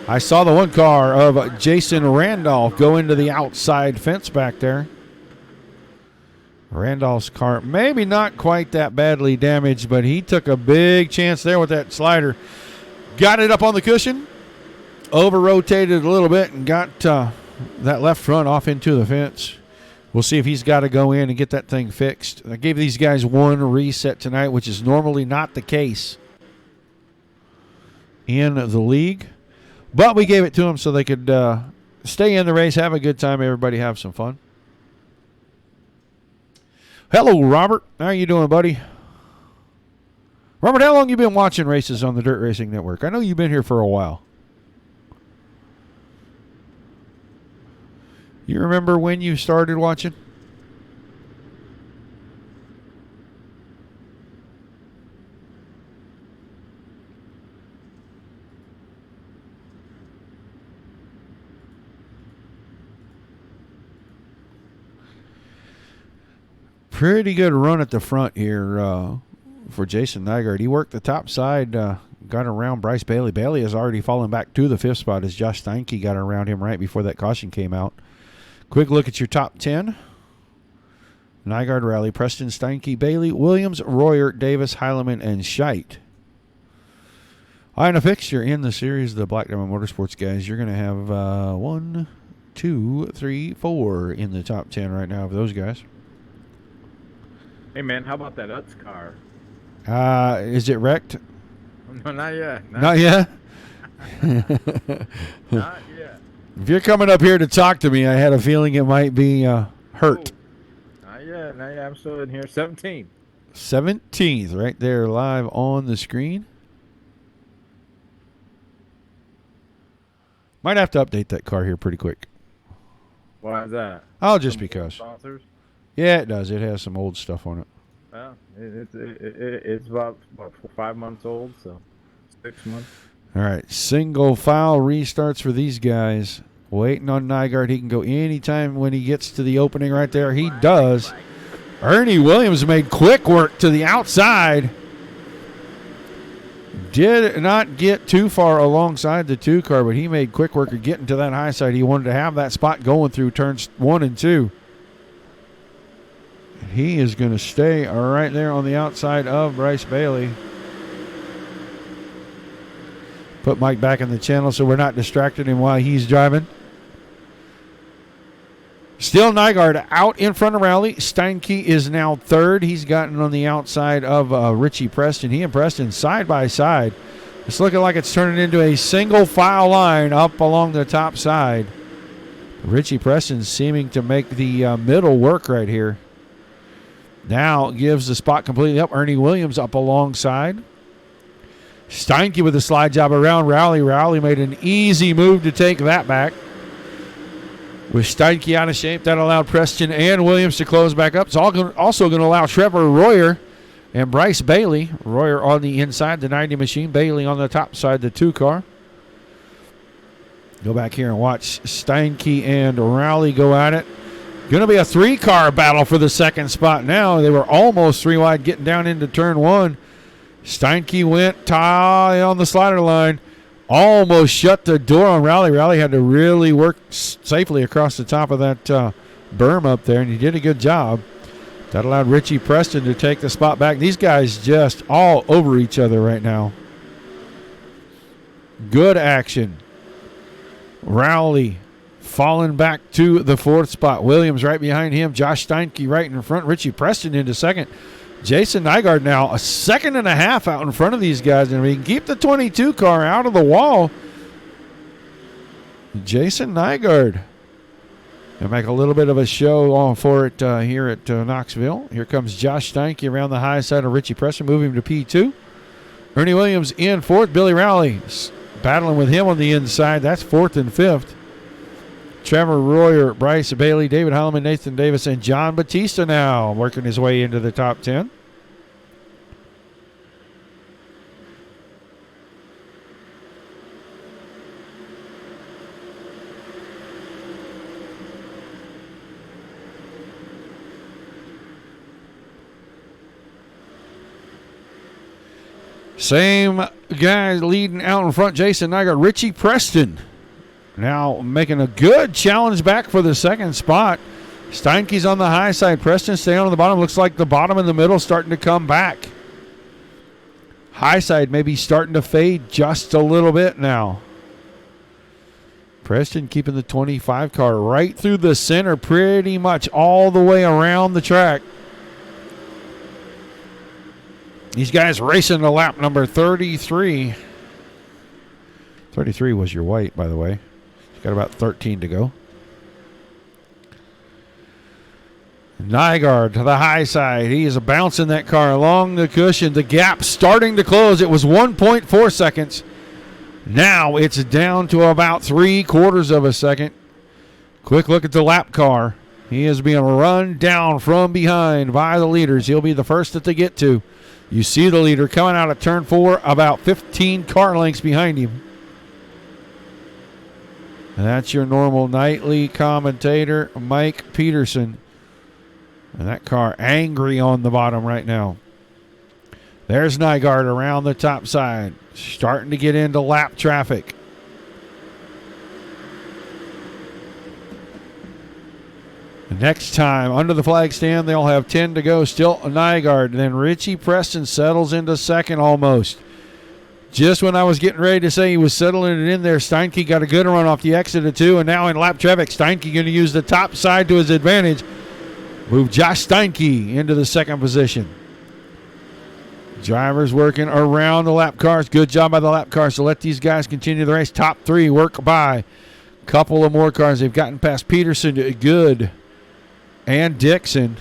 [SPEAKER 13] I saw the 1 car of Jason Randolph go into the outside fence back there. Randolph's car maybe not quite that badly damaged, but he took a big chance there with that slider. Got it up on the cushion, over-rotated a little bit, and got that left front off into the fence. We'll see if he's got to go in and get that thing fixed. I gave these guys 1 reset tonight, which is normally not the case. in the league. But we gave it to them so they could stay in the race, have a good time, everybody have some fun. Hello, Robert. How you doing, buddy? Robert, how long you been watching races on the Dirt Racing Network? I know you've been here for a while. You remember when you started watching? Pretty good run at the front here for Jason Nygaard. He worked the top side, got around Bryce Bailey. Bailey has already fallen back to the 5th spot as Josh Steinke got around him right before that caution came out. Quick look at your top 10. Nygaard, Rowley, Preston, Steinke, Bailey, Williams, Royer, Davis, Heileman, and Scheidt. All right, in a fixture in the series, the Black Diamond Motorsports guys, you're going to have 1, 2, 3, 4 in the top 10 right now of those guys.
[SPEAKER 1] Hey, man, how about that Utz car?
[SPEAKER 13] Is it wrecked?
[SPEAKER 1] No, not yet.
[SPEAKER 13] Not yet?
[SPEAKER 1] Not yet.
[SPEAKER 13] If you're coming up here to talk to me, I had a feeling it might be hurt.
[SPEAKER 1] Not yet. Not yet. I'm still in here. 17.
[SPEAKER 13] 17th, right there live on the screen. Might have to update that car here pretty quick.
[SPEAKER 1] Why is that?
[SPEAKER 13] Oh, just because.
[SPEAKER 1] Sponsors?
[SPEAKER 13] Yeah, it does. It has some old stuff on it.
[SPEAKER 1] Well, it's about 5 months old, so 6 months.
[SPEAKER 13] All right, single file restarts for these guys. Waiting on Nygaard. He can go anytime when he gets to the opening right there. He does. Ernie Williams made quick work to the outside. Did not get too far alongside the 2 car, but he made quick work of getting to that high side. He wanted to have that spot going through turns 1 and 2. He is going to stay right there on the outside of Bryce Bailey. Put Mike back in the channel so we're not distracting him while he's driving. Still Nygaard out in front of Rowley. Steinke is now 3rd. He's gotten on the outside of Richie Preston. He and Preston side by side. It's looking like it's turning into a single file line up along the top side. Richie Preston seeming to make the middle work right here. Now gives the spot completely up. Ernie Williams up alongside. Steinke with a slide job around Rowley. Rowley made an easy move to take that back. With Steinke out of shape, that allowed Preston and Williams to close back up. It's also going to allow Trevor Royer and Bryce Bailey. Royer on the inside, the 90 machine. Bailey on the top side, the 2 car. Go back here and watch Steinke and Rowley go at it. Going to be a 3-car battle for the 2nd spot now. They were almost 3 wide getting down into turn 1. Steinke went tie on the slider line. Almost shut the door on Rowley. Rowley had to really work safely across the top of that berm up there, and he did a good job. That allowed Richie Preston to take the spot back. These guys just all over each other right now. Good action. Rowley falling back to the 4th spot. Williams right behind him. Josh Steinke right in front. Richie Preston into 2nd. Jason Nygaard now a 2.5 seconds out in front of these guys. And if he can keep the 22 car out of the wall, Jason Nygaard and make a little bit of a show for it here at Knoxville. Here comes Josh Steinke around the high side of Richie Preston, moving him to P2. Ernie Williams in 4th. Billy Rowley battling with him on the inside. That's 4th and 5th. Trevor Royer, Bryce Bailey, David Heileman, Nathan Davis, and John Batista now working his way into the top 10. Same guy leading out in front, Jason Nygaard. Richie Preston now making a good challenge back for the 2nd spot. Steinke's on the high side. Preston staying on the bottom. Looks like the bottom and the middle starting to come back. High side maybe starting to fade just a little bit now. Preston keeping the 25 car right through the center, pretty much all the way around the track. These guys racing to lap number 33. 33 was your white, by the way. You've got about 13 to go. Nygaard to the high side. He is bouncing that car along the cushion. The gap starting to close. It was 1.4 seconds. Now it's down to about 3/4 of a second. Quick look at the lap car. He is being run down from behind by the leaders. He'll be the first that they get to. You see the leader coming out of turn 4 about 15 car lengths behind him. And that's your normal nightly commentator, Mike Peterson. And that car angry on the bottom right now. There's Nygaard around the top side, starting to get into lap traffic. The next time, under the flag stand, they'll have 10 to go. Still Nygaard. Then Richie Preston settles into second almost. Just when I was getting ready to say he was settling it in there, Steinke got a good run off the exit of 2, and now in lap traffic, Steinke going to use the top side to his advantage. Move Josh Steinke into the second position. Drivers working around the lap cars. Good job by the lap cars to let these guys continue the race. Top 3 work by. Couple of more cars. They've gotten past Peterson, Good, and Dixon.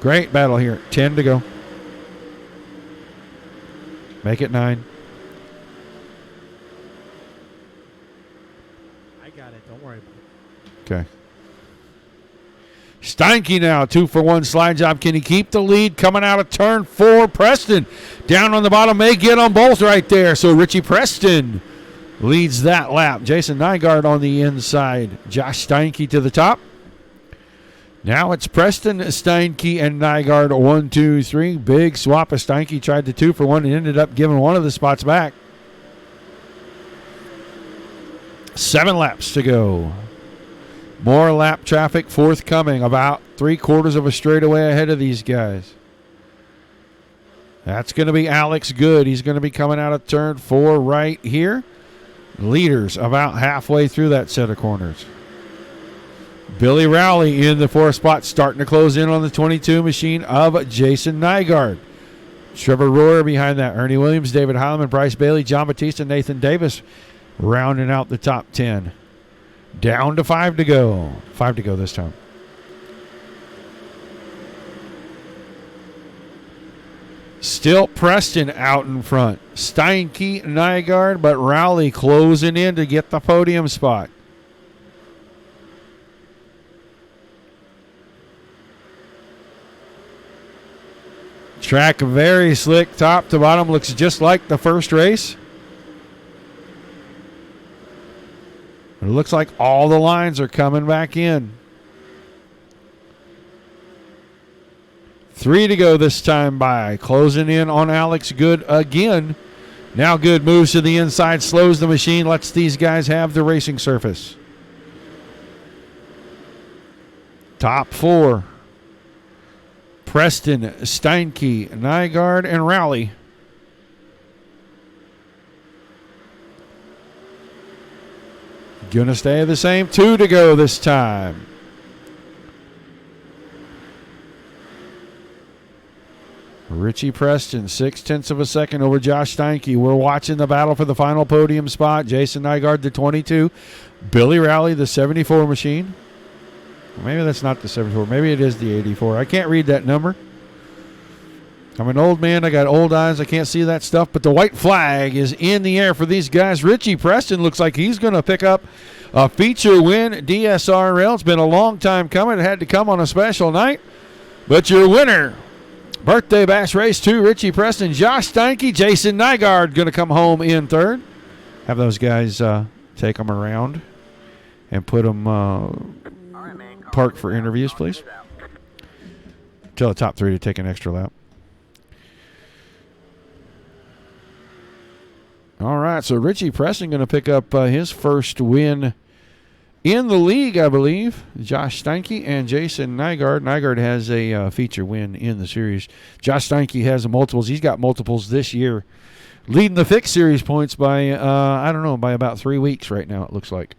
[SPEAKER 13] Great battle here. 10 to go. Make it 9.
[SPEAKER 2] I got it. Don't worry about it.
[SPEAKER 13] Okay. Steinke now, 2 for 1 slide job. Can he keep the lead coming out of turn 4? Preston down on the bottom, may get them both right there. So Richie Preston leads that lap. Jason Nygaard on the inside. Josh Steinke to the top. Now it's Preston, Steinke, and Nygaard. 1, 2, 3. Big swap of Steinke. Tried the 2 for 1 and ended up giving one of the spots back. 7 laps to go. More lap traffic forthcoming. About 3/4 of a straightaway ahead of these guys. That's going to be Alex Good. He's going to be coming out of turn 4 right here. Leaders about halfway through that set of corners. Billy Rowley in the 4th spot, starting to close in on the 22 machine of Jason Nygaard. Trevor Royer behind that. Ernie Williams, David Heileman, Bryce Bailey, John Batista, Nathan Davis rounding out the top 10. Down to 5 to go. 5 to go this time. Still Preston out in front. Steinke, Nygaard, but Rowley closing in to get the podium spot. Track very slick, top to bottom. Looks just like the first race. It looks like all the lines are coming back in. 3 to go this time by. Closing in on Alex Good again. Now Good moves to the inside, slows the machine, lets these guys have the racing surface. Top 4. Preston, Steinke, Nygaard, and Rowley. Gonna stay the same. 2 to go this time. Richie Preston, 0.6 of a second over Josh Steinke. We're watching the battle for the final podium spot. Jason Nygaard, the 22. Billy Rowley, the 74 machine. Maybe that's not the 74. Maybe it is the 84. I can't read that number. I'm an old man. I got old eyes. I can't see that stuff. But the white flag is in the air for these guys. Richie Preston looks like he's going to pick up a feature win. DSRL. It's been a long time coming. It had to come on a special night. But your winner, Birthday Bash Race 2, Richie Preston, Josh Steinke, Jason Nygaard going to come home in 3rd. Have those guys take them around and put them park for interviews, please. Tell the top 3 to take an extra lap. All right, so Richie Preston going to pick up his first win in the league, I believe. Josh Steinke and Jason Nygaard. Nygaard has a feature win in the series. Josh Steinke has multiples. He's got multiples this year, leading the fixed series points by, by about 3 weeks right now, it looks like.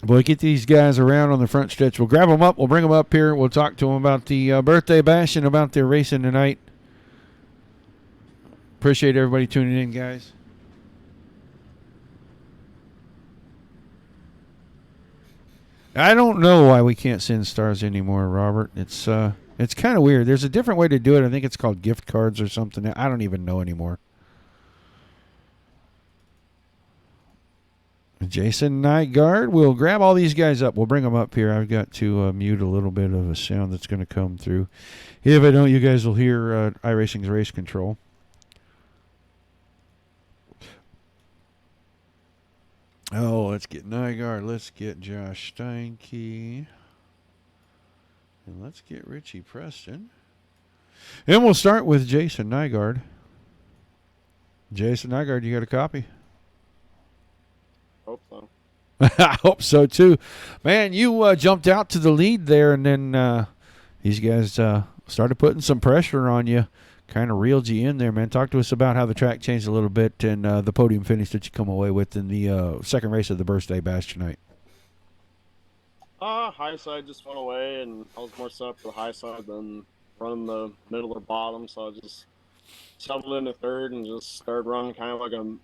[SPEAKER 13] Boy, get these guys around on the front stretch. We'll grab them up. We'll bring them up here. We'll talk to them about the birthday bash and about their racing tonight. Appreciate everybody tuning in, guys. I don't know why we can't send stars anymore, Robert. It's kind of weird. There's a different way to do it. I think it's called gift cards or something. I don't even know anymore. Jason Nygaard, we'll grab all these guys up. We'll bring them up here. I've got to mute a little bit of a sound that's going to come through. If I don't, you guys will hear iRacing's race control. Oh, let's get Nygaard. Let's get Josh Steinke. And let's get Richie Preston. And we'll start with Jason Nygaard. Jason Nygaard, you got a copy?
[SPEAKER 12] Hope so.
[SPEAKER 13] I hope so too, man. You jumped out to the lead there, and then these guys started putting some pressure on you, kind of reeled you in there, man. Talk to us about how the track changed a little bit and the podium finish that you come away with in the second race of the birthday bash tonight.
[SPEAKER 12] High side just went away, and I was more set up for the high side than running the middle or bottom, so I just settled into third and just started running kind of like a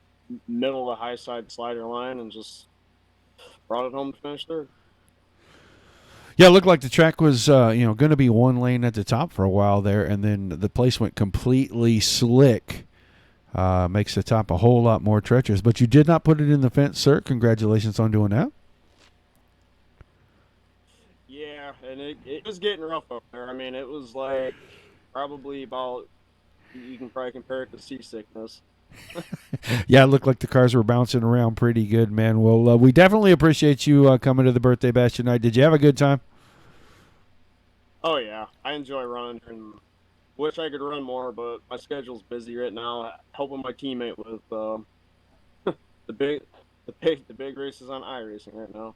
[SPEAKER 12] middle of the high side slider line and just brought it home to finish third.
[SPEAKER 13] Yeah, it looked like the track was going to be one lane at the top for a while there, and then the place went completely slick. Makes the top a whole lot more treacherous. But you did not put it in the fence, sir. Congratulations on doing that.
[SPEAKER 12] Yeah, and it was getting rough up there. I mean, it was like probably about, you can probably compare it to seasickness.
[SPEAKER 13] Yeah, it looked like the cars were bouncing around pretty good, man. Well, we definitely appreciate you coming to the birthday bash tonight. Did you have a good time?
[SPEAKER 12] Oh, yeah. I enjoy running and wish I could run more, but my schedule's busy right now. Helping my teammate with the big races on iRacing right now.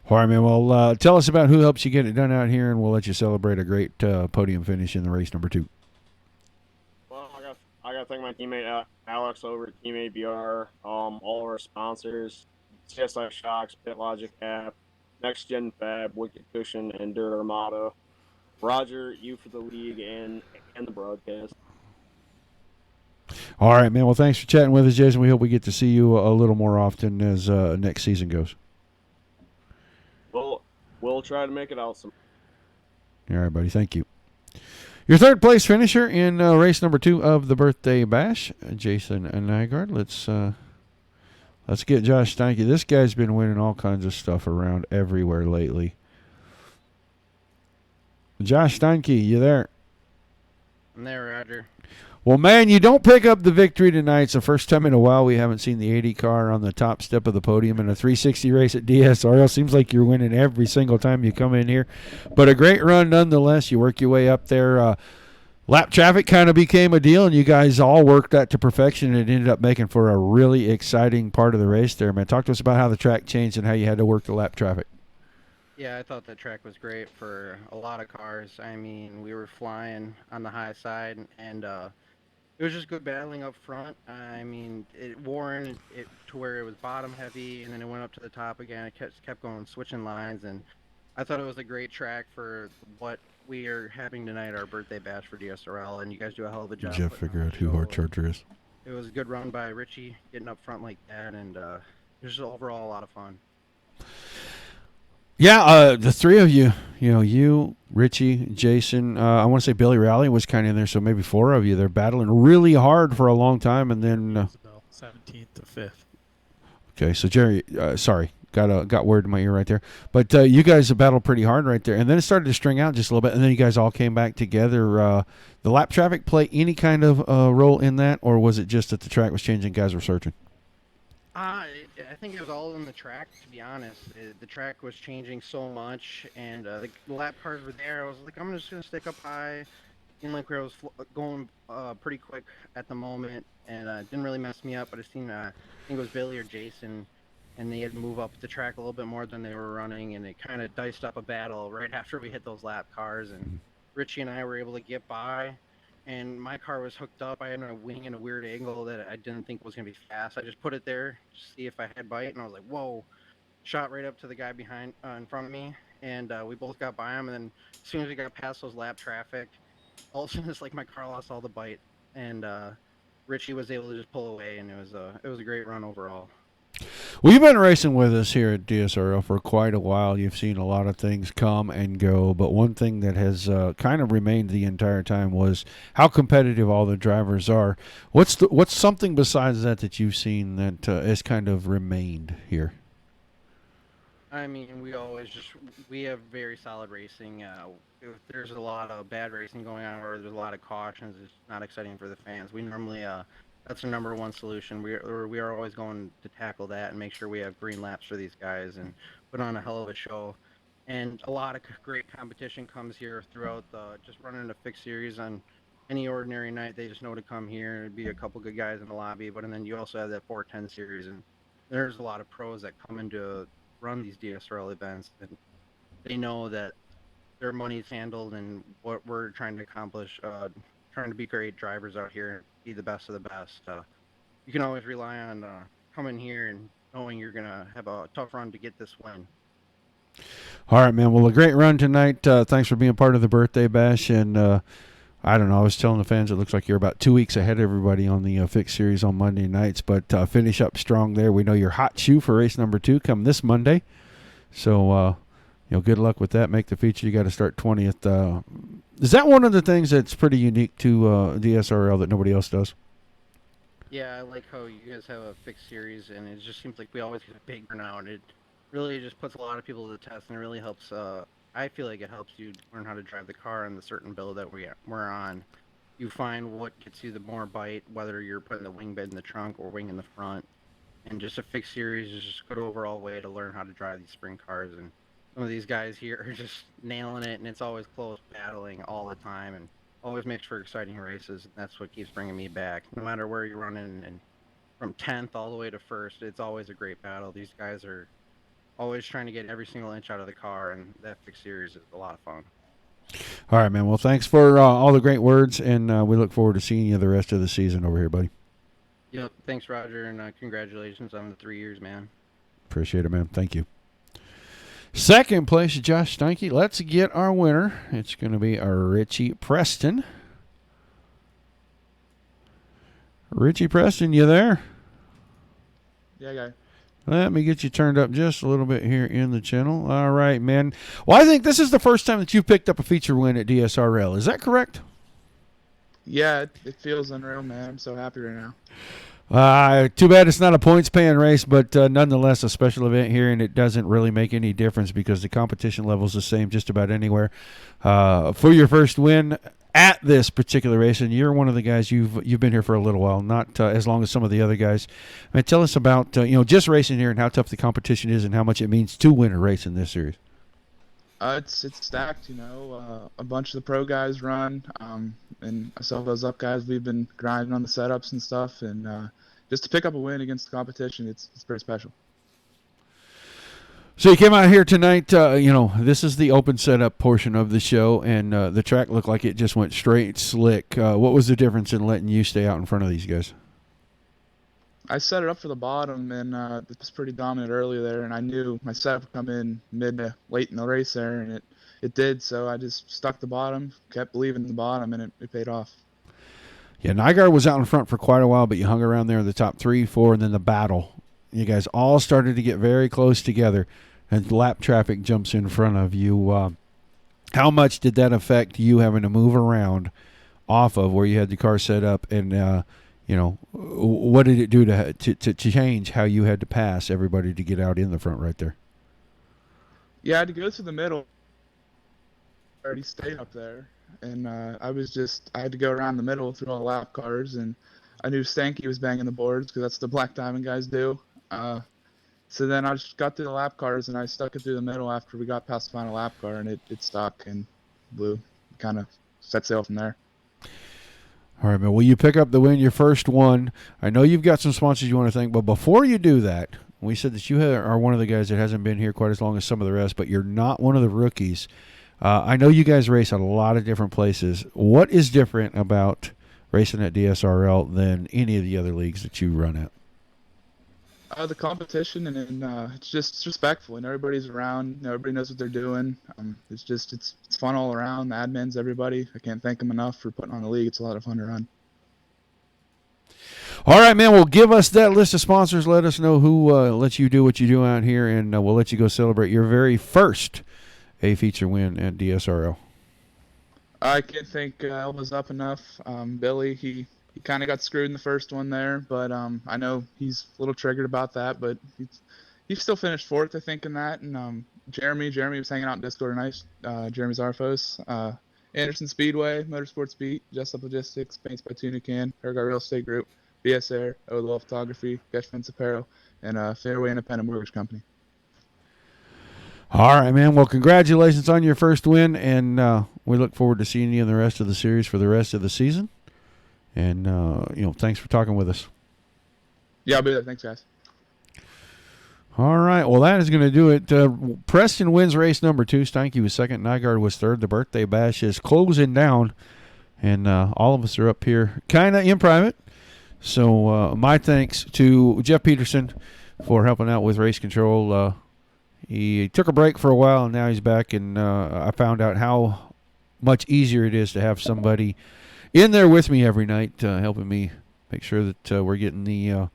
[SPEAKER 13] All right, man. Well, tell us about who helps you get it done out here, and we'll let you celebrate a great podium finish in the race number 2.
[SPEAKER 12] Well, I got to thank my teammate Alex over at Team ABR, all of our sponsors, CSI Shocks, Pit Logic app, Next Gen Fab, Wicked Cushion, and Dirt Armada. Roger, you for the league and the broadcast.
[SPEAKER 13] All right, man. Well, thanks for chatting with us, Jason. We hope we get to see you a little more often as next season goes.
[SPEAKER 12] We'll try to make it awesome.
[SPEAKER 13] All right, buddy. Thank you. Your third place finisher in race number 2 of the birthday bash, Jason Nygaard. Let's get Josh Steinke. This guy's been winning all kinds of stuff around everywhere lately. Josh Steinke, you there?
[SPEAKER 14] I'm there, Roger.
[SPEAKER 13] Well, man, you don't pick up the victory tonight. It's the first time in a while we haven't seen the 80 car on the top step of the podium in a 360 race at DSRL. Seems like you're winning every single time you come in here. But a great run nonetheless. You work your way up there. Lap traffic kind of became a deal, and you guys all worked that to perfection, and it ended up making for a really exciting part of the race there, man. Talk to us about how the track changed and how you had to work the lap traffic.
[SPEAKER 14] Yeah, I thought the track was great for a lot of cars. I mean, we were flying on the high side, and it was just good battling up front. I mean, it wore it to where it was bottom heavy, and then it went up to the top again. It kept going, switching lines, and I thought it was a great track for what we are having tonight, our birthday bash for DSRL, and you guys do a hell of a job.
[SPEAKER 13] Jeff, figure out who our charger is.
[SPEAKER 14] It was a good run by Richie, getting up front like that, and it was just overall a lot of fun.
[SPEAKER 13] Yeah, the three of you, you, Richie, Jason, I want to say Billy Rowley was kind of in there, so maybe 4 of you. They're battling really hard for a long time, and then
[SPEAKER 2] 17th to 5th.
[SPEAKER 13] Okay, so Jerry, sorry, got word in my ear right there. But you guys have battled pretty hard right there, and then it started to string out just a little bit, and then you guys all came back together. The lap traffic play any kind of role in that, or was it just that the track was changing, guys were searching?
[SPEAKER 14] I think it was all in the track, to be honest. The track was changing so much, and the lap cars were there. I was like, I'm just going to stick up high. In like where I was going pretty quick at the moment, and it didn't really mess me up, but I think it was Billy or Jason, and they had to move up the track a little bit more than they were running, and it kind of diced up a battle right after we hit those lap cars, and Richie and I were able to get by, and my car was hooked up. I had a wing in a weird angle that I didn't think was going to be fast. I just put it there to see if I had bite, and I was like, whoa, shot right up to the guy behind in front of me, and we both got by him, and then as soon as we got past those lap traffic, all of a sudden it's like my car lost all the bite, and Richie was able to just pull away, and it was a great run overall.
[SPEAKER 13] Well, you've been racing with us here at DSRL for quite a while. You've seen a lot of things come and go, but one thing that has kind of remained the entire time was how competitive all the drivers are. What's something besides that you've seen that has kind of remained here?
[SPEAKER 14] I mean, we have very solid racing. If there's a lot of bad racing going on or there's a lot of cautions, it's not exciting for the fans. We normally, that's our number one solution. We are always going to tackle that and make sure we have green laps for these guys and put on a hell of a show. And a lot of great competition comes here throughout just running a fixed series on any ordinary night. They just know to come here and be a couple good guys in the lobby. But and then you also have that 410 series, and there's a lot of pros that come into run these DSRL events, and they know that their money's handled and what we're trying to accomplish, trying to be great drivers out here and be the best of the best. You can always rely on coming here and knowing you're going to have a tough run to get this win.
[SPEAKER 13] All right, man. Well, a great run tonight. Thanks for being part of the birthday bash. And I don't know, I was telling the fans it looks like you're about 2 weeks ahead of everybody on the fixed series on Monday nights, but finish up strong there. We know you're hot shoe for race number 2 come this Monday. So, good luck with that. Make the feature. You got to start 20th. Is that one of the things that's pretty unique to DSRL that nobody else does?
[SPEAKER 14] Yeah, I like how you guys have a fixed series, and it just seems like we always get a big turnout. It really just puts a lot of people to the test, and it really helps. I feel like it helps you learn how to drive the car on the certain build that we're on. You find what gets you the more bite, whether you're putting the wing bed in the trunk or wing in the front. And just a fixed series is just a good overall way to learn how to drive these sprint cars. And some of these guys here are just nailing it, and it's always close battling all the time, and always makes for exciting races. And that's what keeps bringing me back. No matter where you're running, and from 10th all the way to 1st, it's always a great battle. These guys are always trying to get every single inch out of the car, and that fixed series is a lot of fun.
[SPEAKER 13] All right, man. Well, thanks for all the great words, and we look forward to seeing you the rest of the season over here, buddy.
[SPEAKER 14] Yep. Thanks, Roger, and congratulations on the 3 years, man.
[SPEAKER 13] Appreciate it, man. Thank you. Second place, Josh Steinke. Let's get our winner. It's going to be Richie Preston. Richie Preston, you there?
[SPEAKER 17] Yeah, guy.
[SPEAKER 13] Let me get you turned up just a little bit here in the channel. All right, man. Well, I think this is the first time that you've picked up a feature win at DSRL. Is that correct?
[SPEAKER 17] Yeah, it feels unreal, man. I'm so happy right now.
[SPEAKER 13] Too bad it's not a points-paying race, but nonetheless a special event here, and it doesn't really make any difference because the competition level is the same just about anywhere. For your first win at this particular race, and you're one of the guys you've been here for a little while, not as long as some of the other guys. I mean, tell us about just racing here and how tough the competition is and how much it means to win a race in this series.
[SPEAKER 17] It's stacked, a bunch of the pro guys run, and some of those up guys, we've been grinding on the setups and stuff, and just to pick up a win against the competition, it's pretty special.
[SPEAKER 13] So you came out here tonight, this is the open setup portion of the show, and the track looked like it just went straight slick. What was the difference in letting you stay out in front of these guys?
[SPEAKER 17] I set it up for the bottom, and it was pretty dominant early there, and I knew my setup would come in mid to late in the race there, and it did, so I just stuck the bottom, kept believing in the bottom, and it paid off.
[SPEAKER 13] Yeah, Nygaard was out in front for quite a while, but you hung around there in the top 3, 4, and then the battle. You guys all started to get very close together, and lap traffic jumps in front of you. How much did that affect you having to move around off of where you had the car set up, and what did it do to change how you had to pass everybody to get out in the front right there?
[SPEAKER 17] Yeah, I had to go through the middle. I already stayed up there, and I had to go around the middle through all the lap cars, and I knew Stanky was banging the boards because that's the Black Diamond guys do. So then I just got through the lap cars, and I stuck it through the middle after we got past the final lap car, and it stuck and blew. Kind of set sail from there.
[SPEAKER 13] All right, man. Well, you pick up the win, your first one. I know you've got some sponsors you want to thank, but before you do that, we said that you are one of the guys that hasn't been here quite as long as some of the rest, but you're not one of the rookies. I know you guys race at a lot of different places. What is different about racing at DSRL than any of the other leagues that you run at?
[SPEAKER 17] The competition, and it's respectful, and everybody's around. Everybody knows what they're doing. It's fun all around. The admins, everybody. I can't thank them enough for putting on the league. It's a lot of fun to run.
[SPEAKER 13] All right, man. Well, give us that list of sponsors. Let us know who lets you do what you do out here, and we'll let you go celebrate your very first A-feature win at DSRL.
[SPEAKER 17] I can't thank Elvis up enough. Billy, he kind of got screwed in the first one there, but I know he's a little triggered about that, but he still finished fourth, I think, in that. And Jeremy was hanging out in Discord tonight. Jeremy Zarfos. Anderson Speedway, Motorsports Beat, Jessup Logistics, Paints by Tunican, Paraguay Real Estate Group, BS Air, Odell Photography, Gush Fence Apparel, and Fairway Independent Mortgage Company.
[SPEAKER 13] All right, man. Well, congratulations on your first win, and we look forward to seeing you in the rest of the series for the rest of the season. And, thanks for talking with us.
[SPEAKER 17] Yeah, I'll be there. Thanks, guys.
[SPEAKER 13] All right. Well, that is going to do it. Preston wins race number 2. Steinke was second. Nygaard was third. The birthday bash is closing down, and all of us are up here kind of in private. So my thanks to Jeff Peterson for helping out with race control. He took a break for a while, and now he's back, and I found out how much easier it is to have somebody in there with me every night, helping me make sure that we're getting the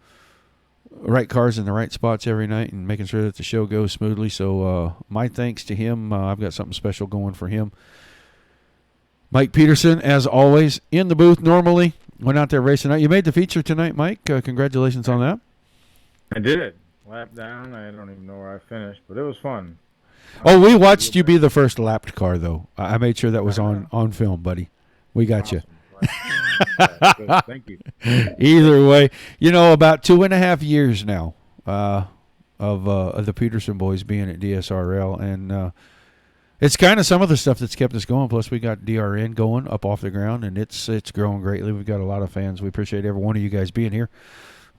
[SPEAKER 13] right cars in the right spots every night and making sure that the show goes smoothly. So my thanks to him. I've got something special going for him. Mike Peterson, as always, in the booth normally. Went out there racing out. You made the feature tonight, Mike. Congratulations on that.
[SPEAKER 1] I did. Lap down. I don't even know where I finished, but it was fun.
[SPEAKER 13] Oh, we watched you be the first lapped car, though. I made sure that was on film, buddy. We got you.
[SPEAKER 1] Thank you.
[SPEAKER 13] Either way, about 2.5 years now of the Peterson boys being at DSRL, and it's kind of some of the stuff that's kept us going. Plus, we got DRN going up off the ground, and it's growing greatly. We've got a lot of fans. We appreciate every one of you guys being here.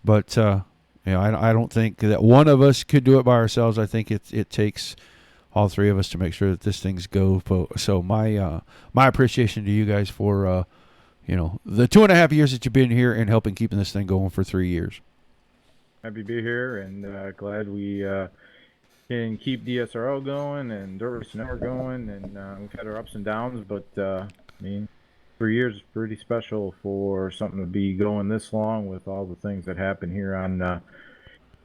[SPEAKER 13] But I don't think that one of us could do it by ourselves. I think it takes all three of us to make sure that this thing's go. So my appreciation to you guys for the 2.5 years that you've been here and helping keeping this thing going for 3 years.
[SPEAKER 1] Happy to be here, and glad we can keep DSRL going and Dirt Racing Network going, and we've had our ups and downs, but 3 years is pretty special for something to be going this long with all the things that happen here on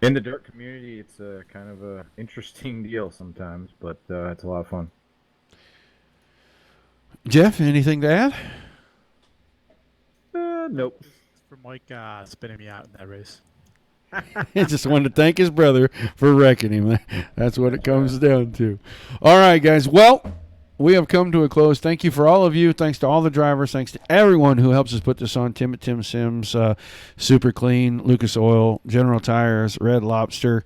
[SPEAKER 1] in the dirt community. It's a kind of a interesting deal sometimes, but it's a lot of fun.
[SPEAKER 13] Jeff, anything to add?
[SPEAKER 1] Nope.
[SPEAKER 2] For Mike spinning me out in that race.
[SPEAKER 13] He just wanted to thank his brother for wrecking him. That's what it comes down to. All right, guys. Well, we have come to a close. Thank you for all of you. Thanks to all the drivers. Thanks to everyone who helps us put this on. Tim at Tim Sims, Super Clean, Lucas Oil, General Tires, Red Lobster,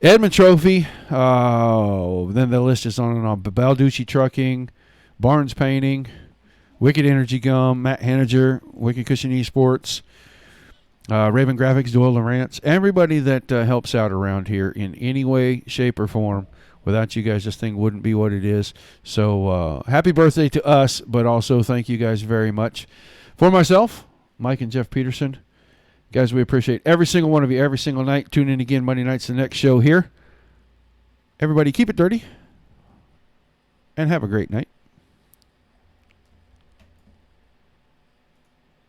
[SPEAKER 13] Edmund Trophy. Then the list is on and on. Balducci Trucking, Barnes Painting, Wicked Energy Gum, Matt Haniger, Wicked Cushion Esports, Raven Graphics, Doyle Lawrence, everybody that helps out around here in any way, shape, or form. Without you guys, this thing wouldn't be what it is. So happy birthday to us, but also thank you guys very much. For myself, Mike and Jeff Peterson, guys, we appreciate every single one of you every single night. Tune in again Monday nights, the next show here. Everybody keep it dirty and have a great night.